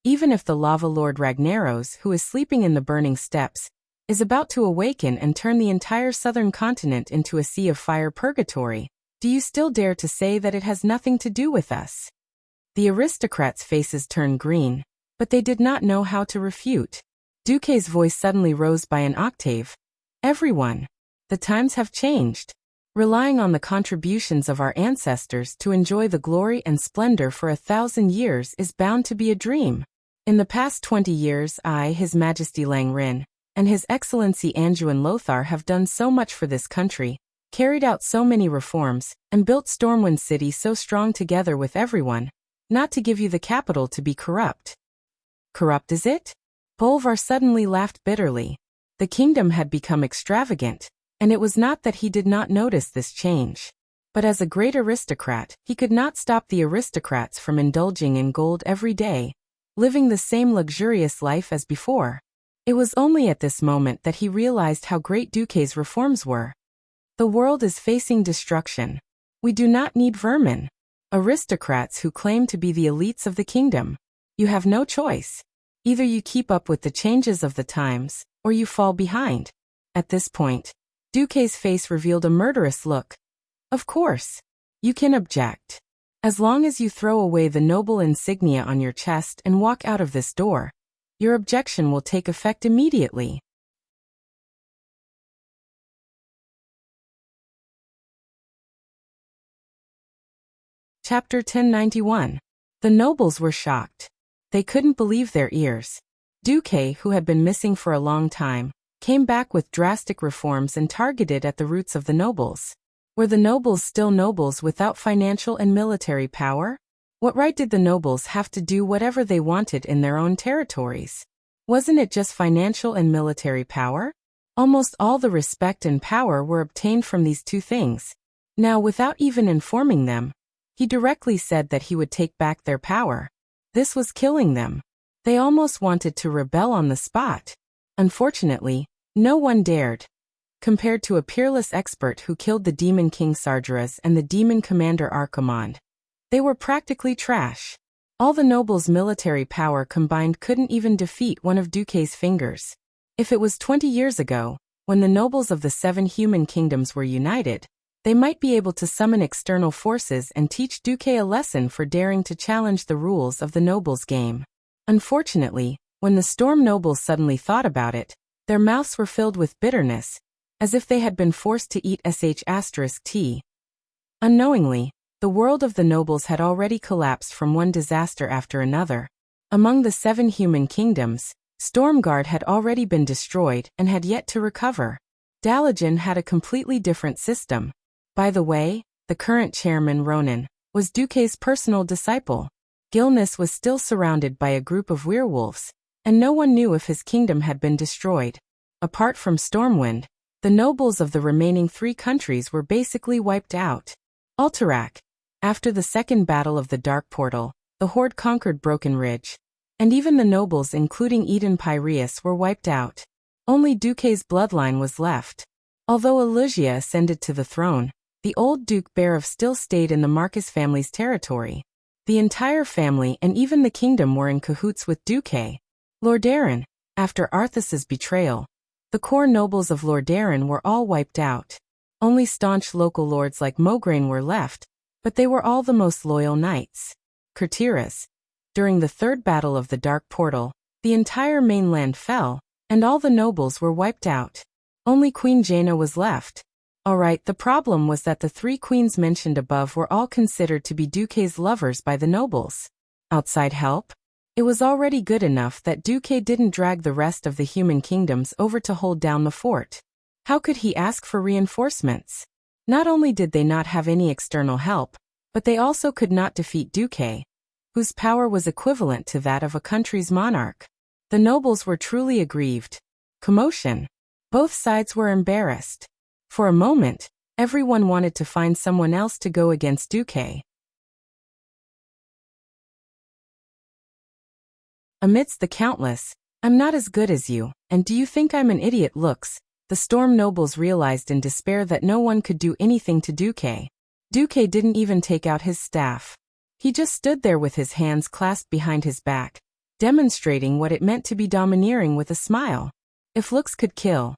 Even if the Lava Lord Ragnaros, who is sleeping in the burning steppes, is about to awaken and turn the entire southern continent into a sea of fire purgatory, do you still dare to say that it has nothing to do with us? The aristocrats' faces turned green, but they did not know how to refute. Duque's voice suddenly rose by an octave. Everyone. The times have changed. Relying on the contributions of our ancestors to enjoy the glory and splendor for 1,000 years is bound to be a dream. In the past 20 years, I, His Majesty Lang Rin, and His Excellency Anjuan Lothar have done so much for this country, carried out so many reforms, and built Stormwind City so strong together with everyone, not to give you the capital to be corrupt. Corrupt is it? Bolvar suddenly laughed bitterly. The kingdom had become extravagant, and it was not that he did not notice this change. But as a great aristocrat, he could not stop the aristocrats from indulging in gold every day, living the same luxurious life as before. It was only at this moment that he realized how great Duque's reforms were. The world is facing destruction. We do not need vermin. Aristocrats who claim to be the elites of the kingdom. You have no choice. Either you keep up with the changes of the times, or you fall behind. At this point, Duque's face revealed a murderous look. Of course. You can object. As long as you throw away the noble insignia on your chest and walk out of this door, your objection will take effect immediately. Chapter 1091. The nobles were shocked. They couldn't believe their ears. Duque, who had been missing for a long time, came back with drastic reforms and targeted at the roots of the nobles. Were the nobles still nobles without financial and military power? What right did the nobles have to do whatever they wanted in their own territories? Wasn't it just financial and military power? Almost all the respect and power were obtained from these two things. Now, without even informing them, he directly said that he would take back their power. This was killing them. They almost wanted to rebel on the spot. Unfortunately, no one dared. Compared to a peerless expert who killed the demon king Sargeras and the demon commander Archimond, they were practically trash. All the nobles' military power combined couldn't even defeat one of Duque's fingers. If it was 20 years ago, when the nobles of the 7 human kingdoms were united, they might be able to summon external forces and teach Duque a lesson for daring to challenge the rules of the nobles' game. Unfortunately, When the storm nobles suddenly thought about it, their mouths were filled with bitterness, as if they had been forced to eat *T. Unknowingly, the world of the nobles had already collapsed from one disaster after another. Among the 7 human kingdoms, Stormguard had already been destroyed and had yet to recover. Dalajan had a completely different system. By the way, the current chairman, Ronan, was Duque's personal disciple. Gilnis was still surrounded by a group of werewolves, and no one knew if his kingdom had been destroyed. Apart from Stormwind, the nobles of the remaining 3 countries were basically wiped out. Alterac. After the second battle of the Dark Portal, the Horde conquered Broken Ridge, and even the nobles including Eden Pyreus were wiped out. Only Duque's bloodline was left. Although Elugia ascended to the throne, the old Duke Berev still stayed in the Marcus family's territory. The entire family and even the kingdom were in cahoots with Duque. Lordaeron. After Arthas's betrayal, the core nobles of Lordaeron were all wiped out. Only staunch local lords like Mograine were left, but they were all the most loyal knights. Kurtiras. During the third battle of the Dark Portal, the entire mainland fell, and all the nobles were wiped out. Only Queen Jaina was left. Alright, the problem was that the 3 queens mentioned above were all considered to be Duque's lovers by the nobles. Outside help? It was already good enough that Duque didn't drag the rest of the human kingdoms over to hold down the fort. How could he ask for reinforcements? Not only did they not have any external help, but they also could not defeat Duque, whose power was equivalent to that of a country's monarch. The nobles were truly aggrieved. Commotion. Both sides were embarrassed. For a moment, everyone wanted to find someone else to go against Duque. Amidst the countless, "I'm not as good as you, and do you think I'm an idiot" looks, the storm nobles realized in despair that no one could do anything to Duque. Duque didn't even take out his staff. He just stood there with his hands clasped behind his back, demonstrating what it meant to be domineering with a smile. If looks could kill,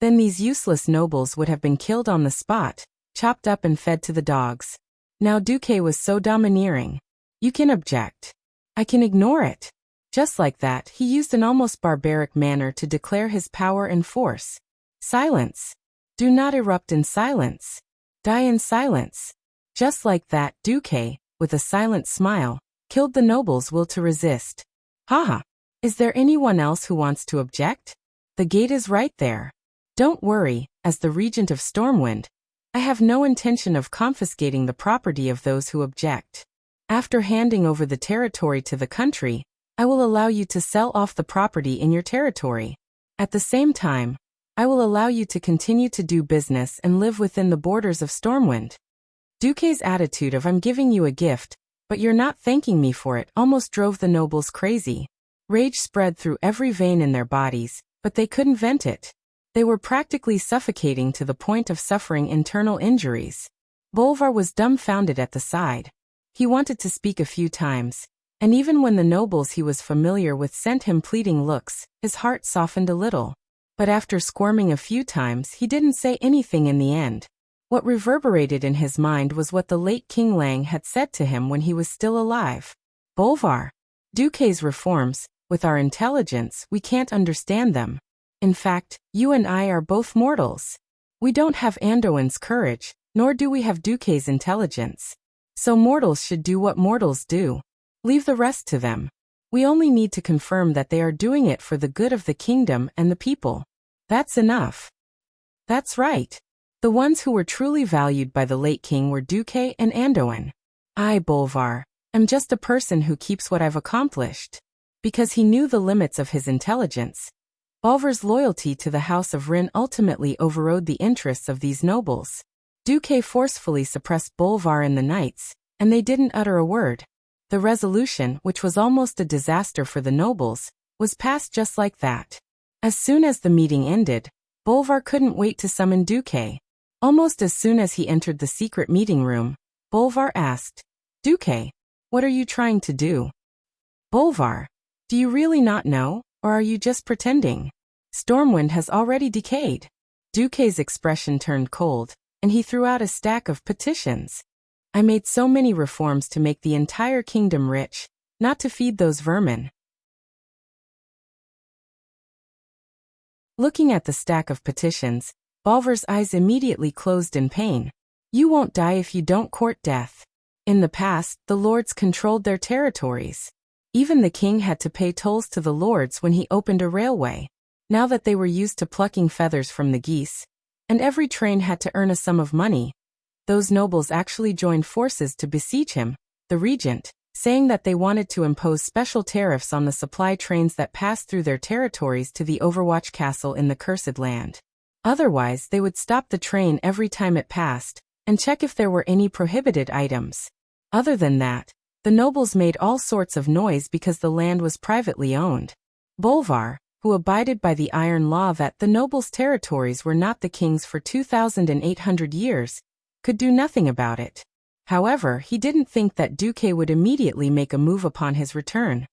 then these useless nobles would have been killed on the spot, chopped up and fed to the dogs. Now Duque was so domineering. "You can object. I can ignore it." Just like that, he used an almost barbaric manner to declare his power and force. "Silence. Do not erupt in silence. Die in silence." Just like that, Duque, with a silent smile, killed the nobles' will to resist. Haha. Is there anyone else who wants to object? The gate is right there. Don't worry, as the regent of Stormwind, I have no intention of confiscating the property of those who object. After handing over the territory to the country, I will allow you to sell off the property in your territory. At the same time, I will allow you to continue to do business and live within the borders of Stormwind. Duque's attitude of "I'm giving you a gift, but you're not thanking me for it" almost drove the nobles crazy. Rage spread through every vein in their bodies, but they couldn't vent it. They were practically suffocating to the point of suffering internal injuries. Bolvar was dumbfounded at the side. He wanted to speak a few times, and even when the nobles he was familiar with sent him pleading looks, his heart softened a little. But after squirming a few times, he didn't say anything in the end. What reverberated in his mind was what the late King Lang had said to him when he was still alive. "Bolvar, Duque's reforms, with our intelligence, we can't understand them. In fact, you and I are both mortals. We don't have Anduin's courage, nor do we have Duque's intelligence. So mortals should do what mortals do. Leave the rest to them. We only need to confirm that they are doing it for the good of the kingdom and the people. That's enough." That's right. The ones who were truly valued by the late king were Duque and Anduin. I, Bolvar, am just a person who keeps what I've accomplished. Because he knew the limits of his intelligence, Bolvar's loyalty to the House of Rin ultimately overrode the interests of these nobles. Duque forcefully suppressed Bolvar and the knights, and they didn't utter a word. The resolution, which was almost a disaster for the nobles, was passed just like that. As soon as the meeting ended, Bolvar couldn't wait to summon Duque. Almost as soon as he entered the secret meeting room, Bolvar asked, "Duque, what are you trying to do?" "Bolvar, do you really not know, or are you just pretending? Stormwind has already decayed." Duque's expression turned cold, and he threw out a stack of petitions. "I made so many reforms to make the entire kingdom rich, not to feed those vermin." Looking at the stack of petitions, Bolvar's eyes immediately closed in pain. You won't die if you don't court death. In the past, the lords controlled their territories. Even the king had to pay tolls to the lords when he opened a railway. Now that they were used to plucking feathers from the geese, and every train had to earn a sum of money, those nobles actually joined forces to besiege him, the regent, saying that they wanted to impose special tariffs on the supply trains that passed through their territories to the Overwatch Castle in the Cursed Land. Otherwise, they would stop the train every time it passed, and check if there were any prohibited items. Other than that, the nobles made all sorts of noise because the land was privately owned. Bolvar, who abided by the iron law that the nobles' territories were not the king's for 2,800 years, could do nothing about it. However, he didn't think that Duque would immediately make a move upon his return.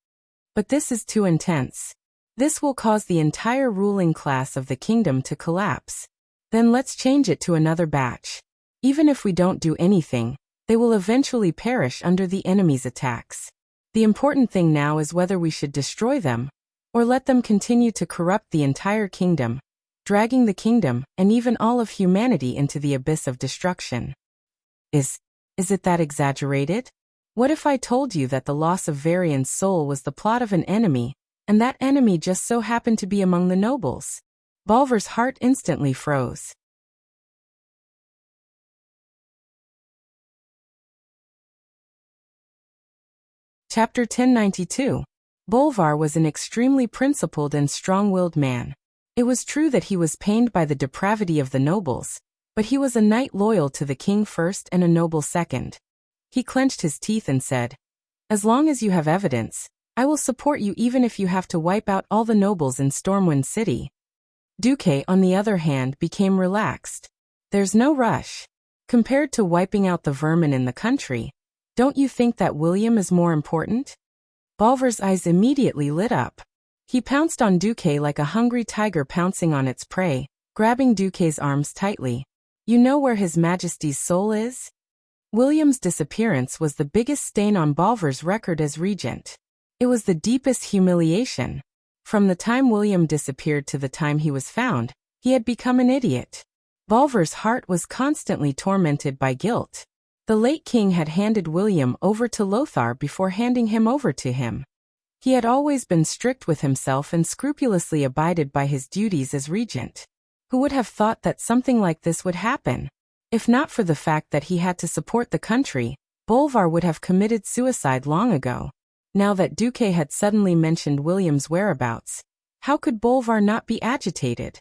But this is too intense. This will cause the entire ruling class of the kingdom to collapse. Then let's change it to another batch. Even if we don't do anything, they will eventually perish under the enemy's attacks. The important thing now is whether we should destroy them, or let them continue to corrupt the entire kingdom, dragging the kingdom and even all of humanity into the abyss of destruction. Is it that exaggerated? What if I told you that the loss of Varian's soul was the plot of an enemy, and that enemy just so happened to be among the nobles? Bolvar's heart instantly froze. Chapter 1092. Bolvar was an extremely principled and strong-willed man. It was true that he was pained by the depravity of the nobles, but he was a knight loyal to the king first and a noble second. He clenched his teeth and said, "As long as you have evidence, I will support you even if you have to wipe out all the nobles in Stormwind City." Duque, on the other hand, became relaxed. There's no rush. Compared to wiping out the vermin in the country, don't you think that William is more important? Bolvar's eyes immediately lit up. He pounced on Duque like a hungry tiger pouncing on its prey, grabbing Duque's arms tightly. You know where His Majesty's soul is? William's disappearance was the biggest stain on Bolvar's record as regent. It was the deepest humiliation. From the time William disappeared to the time he was found, he had become an idiot. Bolvar's heart was constantly tormented by guilt. The late king had handed William over to Lothar before handing him over to him. He had always been strict with himself and scrupulously abided by his duties as regent. Who would have thought that something like this would happen? If not for the fact that he had to support the country, Bolvar would have committed suicide long ago. Now that Duque had suddenly mentioned William's whereabouts, how could Bolvar not be agitated?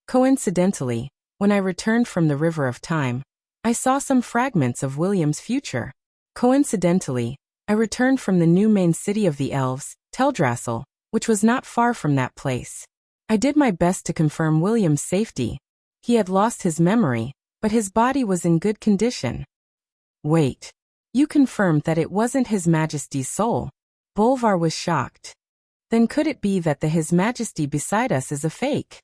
Coincidentally, when I returned from the River of Time, I saw some fragments of William's future. Coincidentally, I returned from the new main city of the elves, Teldrassil, which was not far from that place. I did my best to confirm William's safety. He had lost his memory, but his body was in good condition. Wait. You confirmed that it wasn't His Majesty's soul? Bolvar was shocked. Then could it be that the His Majesty beside us is a fake?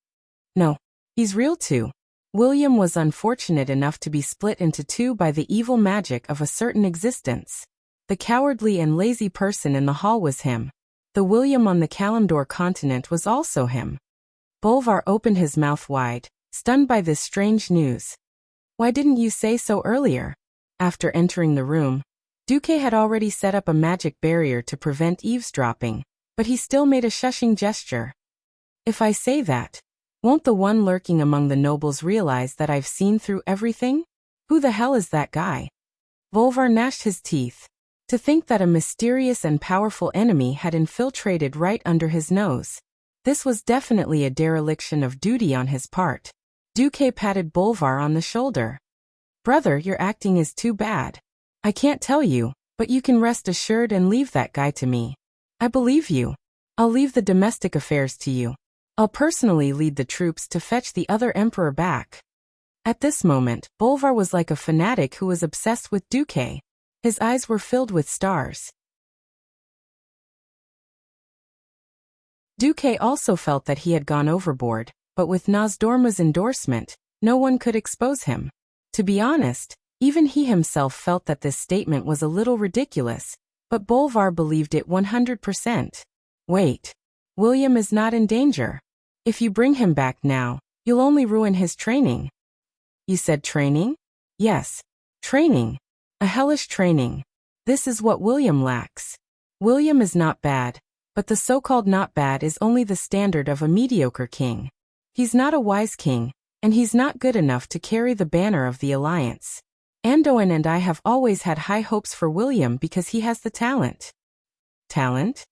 No. He's real too. William was unfortunate enough to be split into two by the evil magic of a certain existence. The cowardly and lazy person in the hall was him. The William on the Kalimdor continent was also him. Bolvar opened his mouth wide, stunned by this strange news. Why didn't you say so earlier? After entering the room, Duque had already set up a magic barrier to prevent eavesdropping, but he still made a shushing gesture. If I say that, won't the one lurking among the nobles realize that I've seen through everything? Who the hell is that guy? Bolvar gnashed his teeth. To think that a mysterious and powerful enemy had infiltrated right under his nose. This was definitely a dereliction of duty on his part. Duque patted Bolvar on the shoulder. Brother, your acting is too bad. I can't tell you, but you can rest assured and leave that guy to me. I believe you. I'll leave the domestic affairs to you. I'll personally lead the troops to fetch the other emperor back. At this moment, Bolvar was like a fanatic who was obsessed with Duque. His eyes were filled with stars. Duque also felt that he had gone overboard, but with Nozdorma's endorsement, no one could expose him. To be honest, even he himself felt that this statement was a little ridiculous, but Bolvar believed it 100%. Wait. William is not in danger. If you bring him back now, you'll only ruin his training. You said training? Yes. Training. A hellish training. This is what William lacks. William is not bad, but the so-called not bad is only the standard of a mediocre king. He's not a wise king, and he's not good enough to carry the banner of the Alliance. Anduin and I have always had high hopes for William because he has the talent. Talent?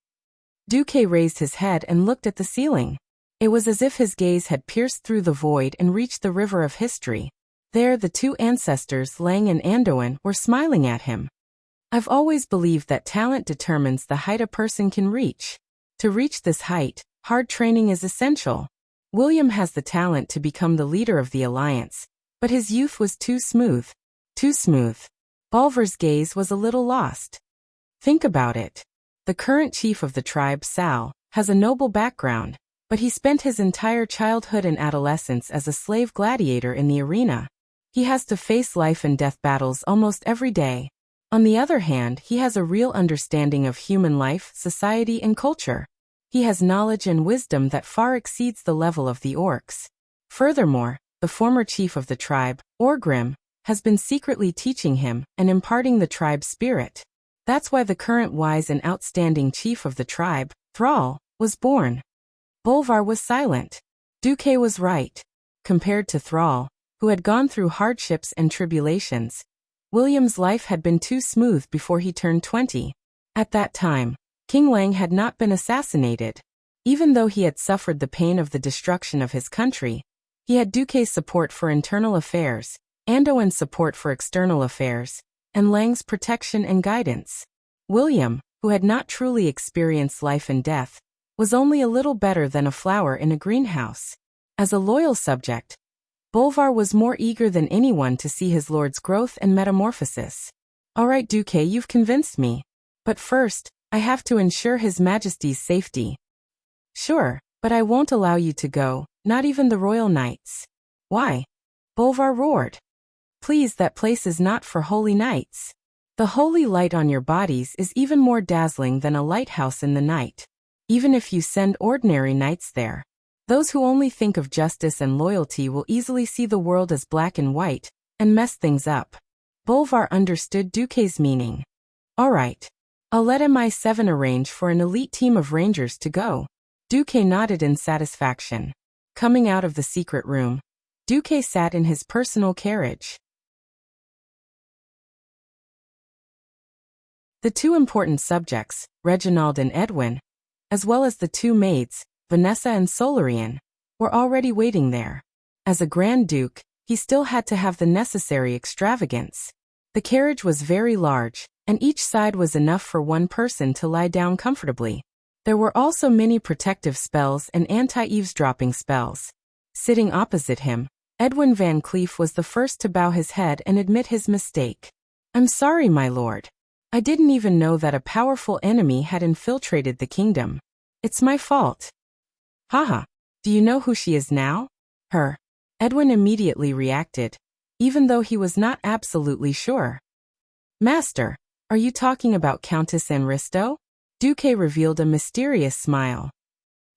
Duque raised his head and looked at the ceiling. It was as if his gaze had pierced through the void and reached the river of history. There the two ancestors, Lang and Anduin, were smiling at him. I've always believed that talent determines the height a person can reach. To reach this height, hard training is essential. William has the talent to become the leader of the Alliance, but his youth was too smooth. Too smooth. Bolvar's gaze was a little lost. Think about it. The current chief of the tribe, Sal, has a noble background, but he spent his entire childhood and adolescence as a slave gladiator in the arena. He has to face life and death battles almost every day. On the other hand, he has a real understanding of human life, society, and culture. He has knowledge and wisdom that far exceeds the level of the orcs. Furthermore, the former chief of the tribe, Orgrim, has been secretly teaching him and imparting the tribe's spirit. That's why the current wise and outstanding chief of the tribe, Thrall, was born. Bolvar was silent. Duque was right. Compared to Thrall, who had gone through hardships and tribulations, William's life had been too smooth before he turned 20. At that time, King Lang had not been assassinated. Even though he had suffered the pain of the destruction of his country, he had Duque's support for internal affairs, Anduin's support for external affairs, and Lang's protection and guidance. William, who had not truly experienced life and death, was only a little better than a flower in a greenhouse. As a loyal subject, Bolvar was more eager than anyone to see his lord's growth and metamorphosis. All right, Duque, you've convinced me. But first, I have to ensure His Majesty's safety. Sure, but I won't allow you to go, not even the royal knights. Why? Bolvar roared. Please, that place is not for holy knights. The holy light on your bodies is even more dazzling than a lighthouse in the night. Even if you send ordinary knights there, those who only think of justice and loyalty will easily see the world as black and white, and mess things up. Bolvar understood Duque's meaning. All right. I'll let MI7 arrange for an elite team of rangers to go. Duque nodded in satisfaction. Coming out of the secret room, Duque sat in his personal carriage. The two important subjects, Reginald and Edwin, as well as the two maids, Vanessa and Solarian, were already waiting there. As a Grand Duke, he still had to have the necessary extravagance. The carriage was very large, and each side was enough for one person to lie down comfortably. There were also many protective spells and anti-eavesdropping spells. Sitting opposite him, Edwin Van Cleef was the first to bow his head and admit his mistake. I'm sorry, my lord. I didn't even know that a powerful enemy had infiltrated the kingdom. It's my fault. Haha. Do you know who she is now? Her. Edwin immediately reacted, even though he was not absolutely sure. Master, are you talking about Countess Enristo? Duque revealed a mysterious smile.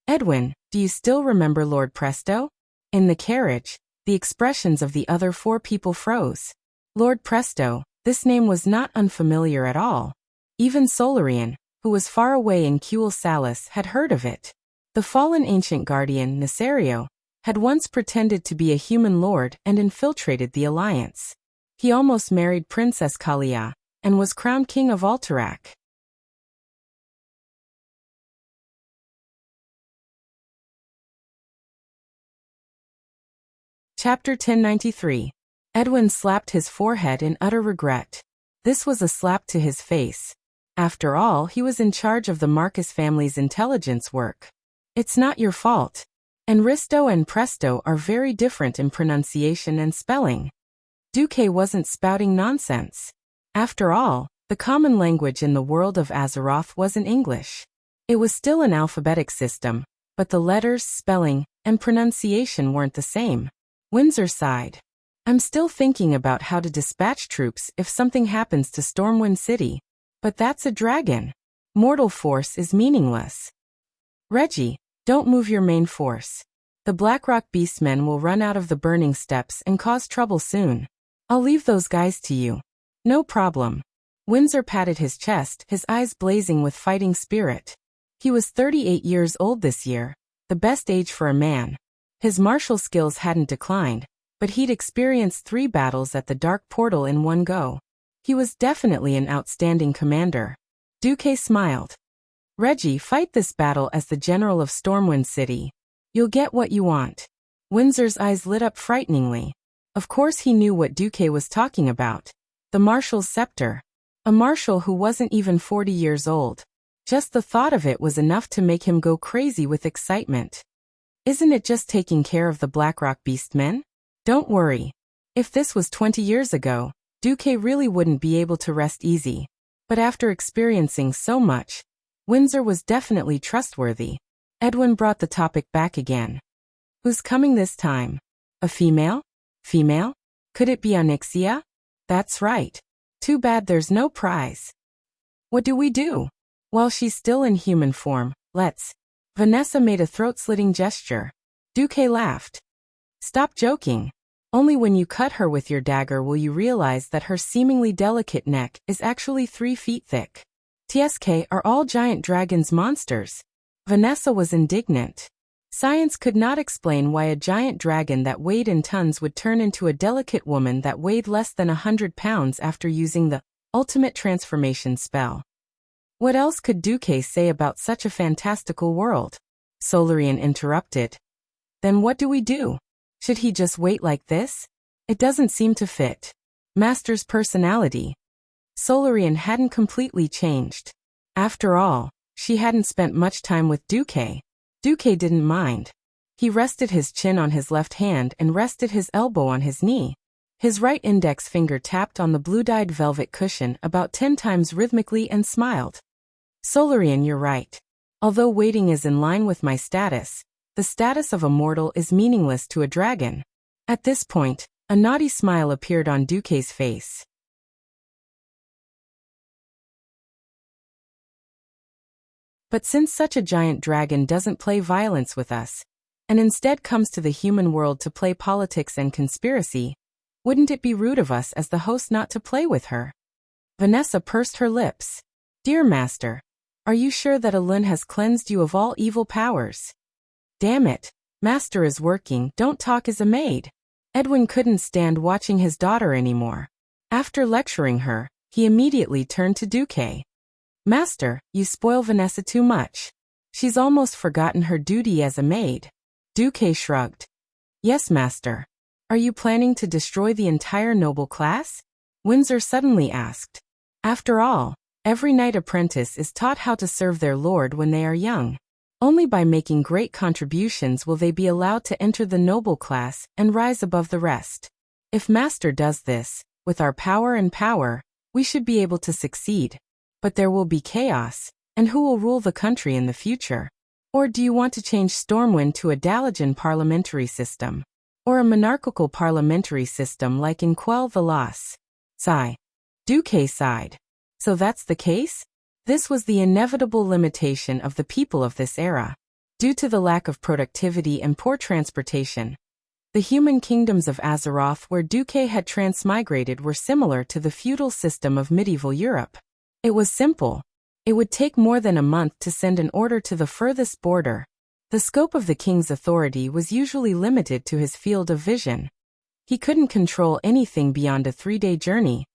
Edwin, do you still remember Lord Presto? In the carriage, the expressions of the other four people froze. Lord Presto, this name was not unfamiliar at all. Even Solarian, who was far away in Cuel Salis, had heard of it. The fallen ancient guardian, Nesario, had once pretended to be a human lord and infiltrated the Alliance. He almost married Princess Kalia, and was crowned king of Alterac. Chapter 1093. Edwin slapped his forehead in utter regret. This was a slap to his face. After all, he was in charge of the Marcus family's intelligence work. It's not your fault. Enristo and Presto are very different in pronunciation and spelling. Duque wasn't spouting nonsense. After all, the common language in the world of Azeroth wasn't English. It was still an alphabetic system, but the letters, spelling, and pronunciation weren't the same. Windsor sighed. I'm still thinking about how to dispatch troops if something happens to Stormwind City. But that's a dragon. Mortal force is meaningless. Reggie, don't move your main force. The Blackrock beastmen will run out of the burning steppes and cause trouble soon. I'll leave those guys to you. No problem. Windsor patted his chest, his eyes blazing with fighting spirit. He was 38 years old this year, the best age for a man. His martial skills hadn't declined, but he'd experienced 3 battles at the Dark Portal in one go. He was definitely an outstanding commander. Duque smiled. Reggie, fight this battle as the general of Stormwind City. You'll get what you want. Windsor's eyes lit up frighteningly. Of course he knew what Duque was talking about. The Marshal's scepter. A marshal who wasn't even 40 years old. Just the thought of it was enough to make him go crazy with excitement. Isn't it just taking care of the Blackrock beastmen? Don't worry. If this was 20 years ago, Duque really wouldn't be able to rest easy. But after experiencing so much, Windsor was definitely trustworthy. Edwin brought the topic back again. Who's coming this time? A female? Female? Could it be Onyxia? That's right. Too bad there's no prize. What do we do? Well, she's still in human form, let's. Vanessa made a throat-slitting gesture. Duque laughed. Stop joking. Only when you cut her with your dagger will you realize that her seemingly delicate neck is actually 3 feet thick. TSK, are all giant dragons monsters? Vanessa was indignant. Science could not explain why a giant dragon that weighed in tons would turn into a delicate woman that weighed less than 100 pounds after using the ultimate transformation spell. What else could Duque say about such a fantastical world? Solarian interrupted. Then what do we do? Should he just wait like this? It doesn't seem to fit. Master's personality. Solarian hadn't completely changed. After all, she hadn't spent much time with Duque. Duque didn't mind. He rested his chin on his left hand and rested his elbow on his knee. His right index finger tapped on the blue-dyed velvet cushion about 10 times rhythmically and smiled. Solarian, you're right. Although waiting is in line with my status, the status of a mortal is meaningless to a dragon. At this point, a naughty smile appeared on Duque's face. But since such a giant dragon doesn't play violence with us, and instead comes to the human world to play politics and conspiracy, wouldn't it be rude of us as the host not to play with her? Vanessa pursed her lips. Dear Master, are you sure that Alun has cleansed you of all evil powers? Damn it, Master is working, don't talk as a maid. Edwin couldn't stand watching his daughter anymore. After lecturing her, he immediately turned to Duque. Master, you spoil Vanessa too much. She's almost forgotten her duty as a maid. Duque shrugged. Yes, Master. Are you planning to destroy the entire noble class? Windsor suddenly asked. After all, every knight apprentice is taught how to serve their lord when they are young. Only by making great contributions will they be allowed to enter the noble class and rise above the rest. If Master does this, with our power, we should be able to succeed. But there will be chaos, and who will rule the country in the future? Or do you want to change Stormwind to a Dalajan parliamentary system? Or a monarchical parliamentary system like in Quell the Loss? Sigh. Duque sighed. So that's the case? This was the inevitable limitation of the people of this era. Due to the lack of productivity and poor transportation, the human kingdoms of Azeroth where Duque had transmigrated were similar to the feudal system of medieval Europe. It was simple. It would take more than a month to send an order to the furthest border. The scope of the king's authority was usually limited to his field of vision. He couldn't control anything beyond a 3-day journey,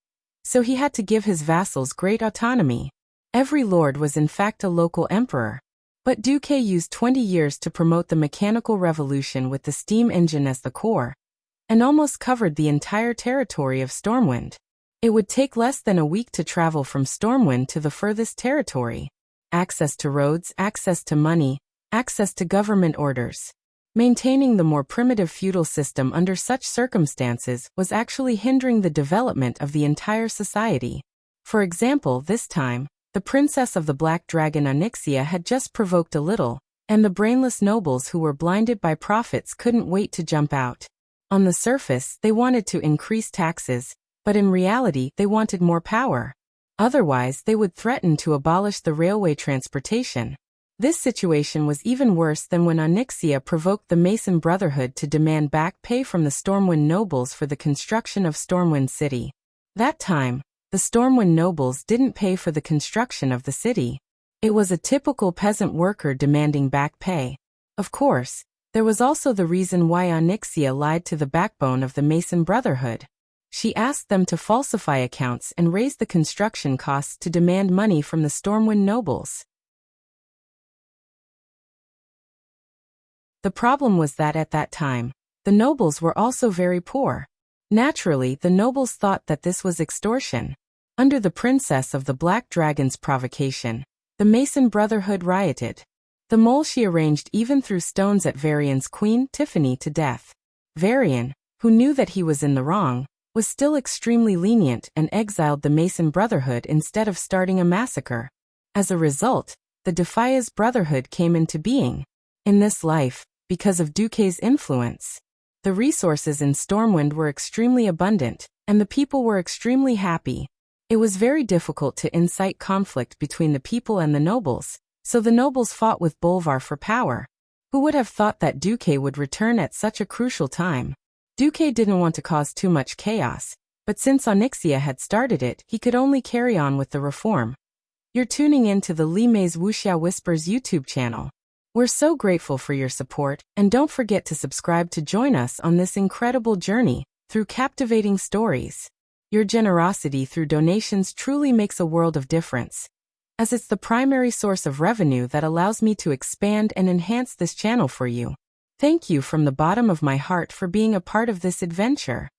so he had to give his vassals great autonomy. Every lord was in fact a local emperor. But Duque used 20 years to promote the mechanical revolution with the steam engine as the core, and almost covered the entire territory of Stormwind. It would take less than a week to travel from Stormwind to the furthest territory. Access to roads, access to money, access to government orders. Maintaining the more primitive feudal system under such circumstances was actually hindering the development of the entire society. For example, this time, the princess of the Black Dragon Onyxia had just provoked a little, and the brainless nobles who were blinded by profits couldn't wait to jump out. On the surface, they wanted to increase taxes, but in reality they wanted more power. Otherwise they would threaten to abolish the railway transportation. This situation was even worse than when Onyxia provoked the Mason Brotherhood to demand back pay from the Stormwind nobles for the construction of Stormwind City. That time, the Stormwind nobles didn't pay for the construction of the city. It was a typical peasant worker demanding back pay. Of course, there was also the reason why Onyxia lied to the backbone of the Mason Brotherhood. She asked them to falsify accounts and raise the construction costs to demand money from the Stormwind nobles. The problem was that at that time, the nobles were also very poor. Naturally, the nobles thought that this was extortion. Under the Princess of the Black Dragon's provocation, the Mason Brotherhood rioted. The mole she arranged even threw stones at Varian's queen, Tiffany, to death. Varian, who knew that he was in the wrong, was still extremely lenient and exiled the Mason Brotherhood instead of starting a massacre. As a result, the Defias Brotherhood came into being. In this life, because of Duque's influence, the resources in Stormwind were extremely abundant, and the people were extremely happy. It was very difficult to incite conflict between the people and the nobles, so the nobles fought with Bolvar for power. Who would have thought that Duque would return at such a crucial time? Duque didn't want to cause too much chaos, but since Onyxia had started it, he could only carry on with the reform. You're tuning in to the Li Mei's Wuxia Whispers YouTube channel. We're so grateful for your support, and don't forget to subscribe to join us on this incredible journey through captivating stories. Your generosity through donations truly makes a world of difference, as it's the primary source of revenue that allows me to expand and enhance this channel for you. Thank you from the bottom of my heart for being a part of this adventure.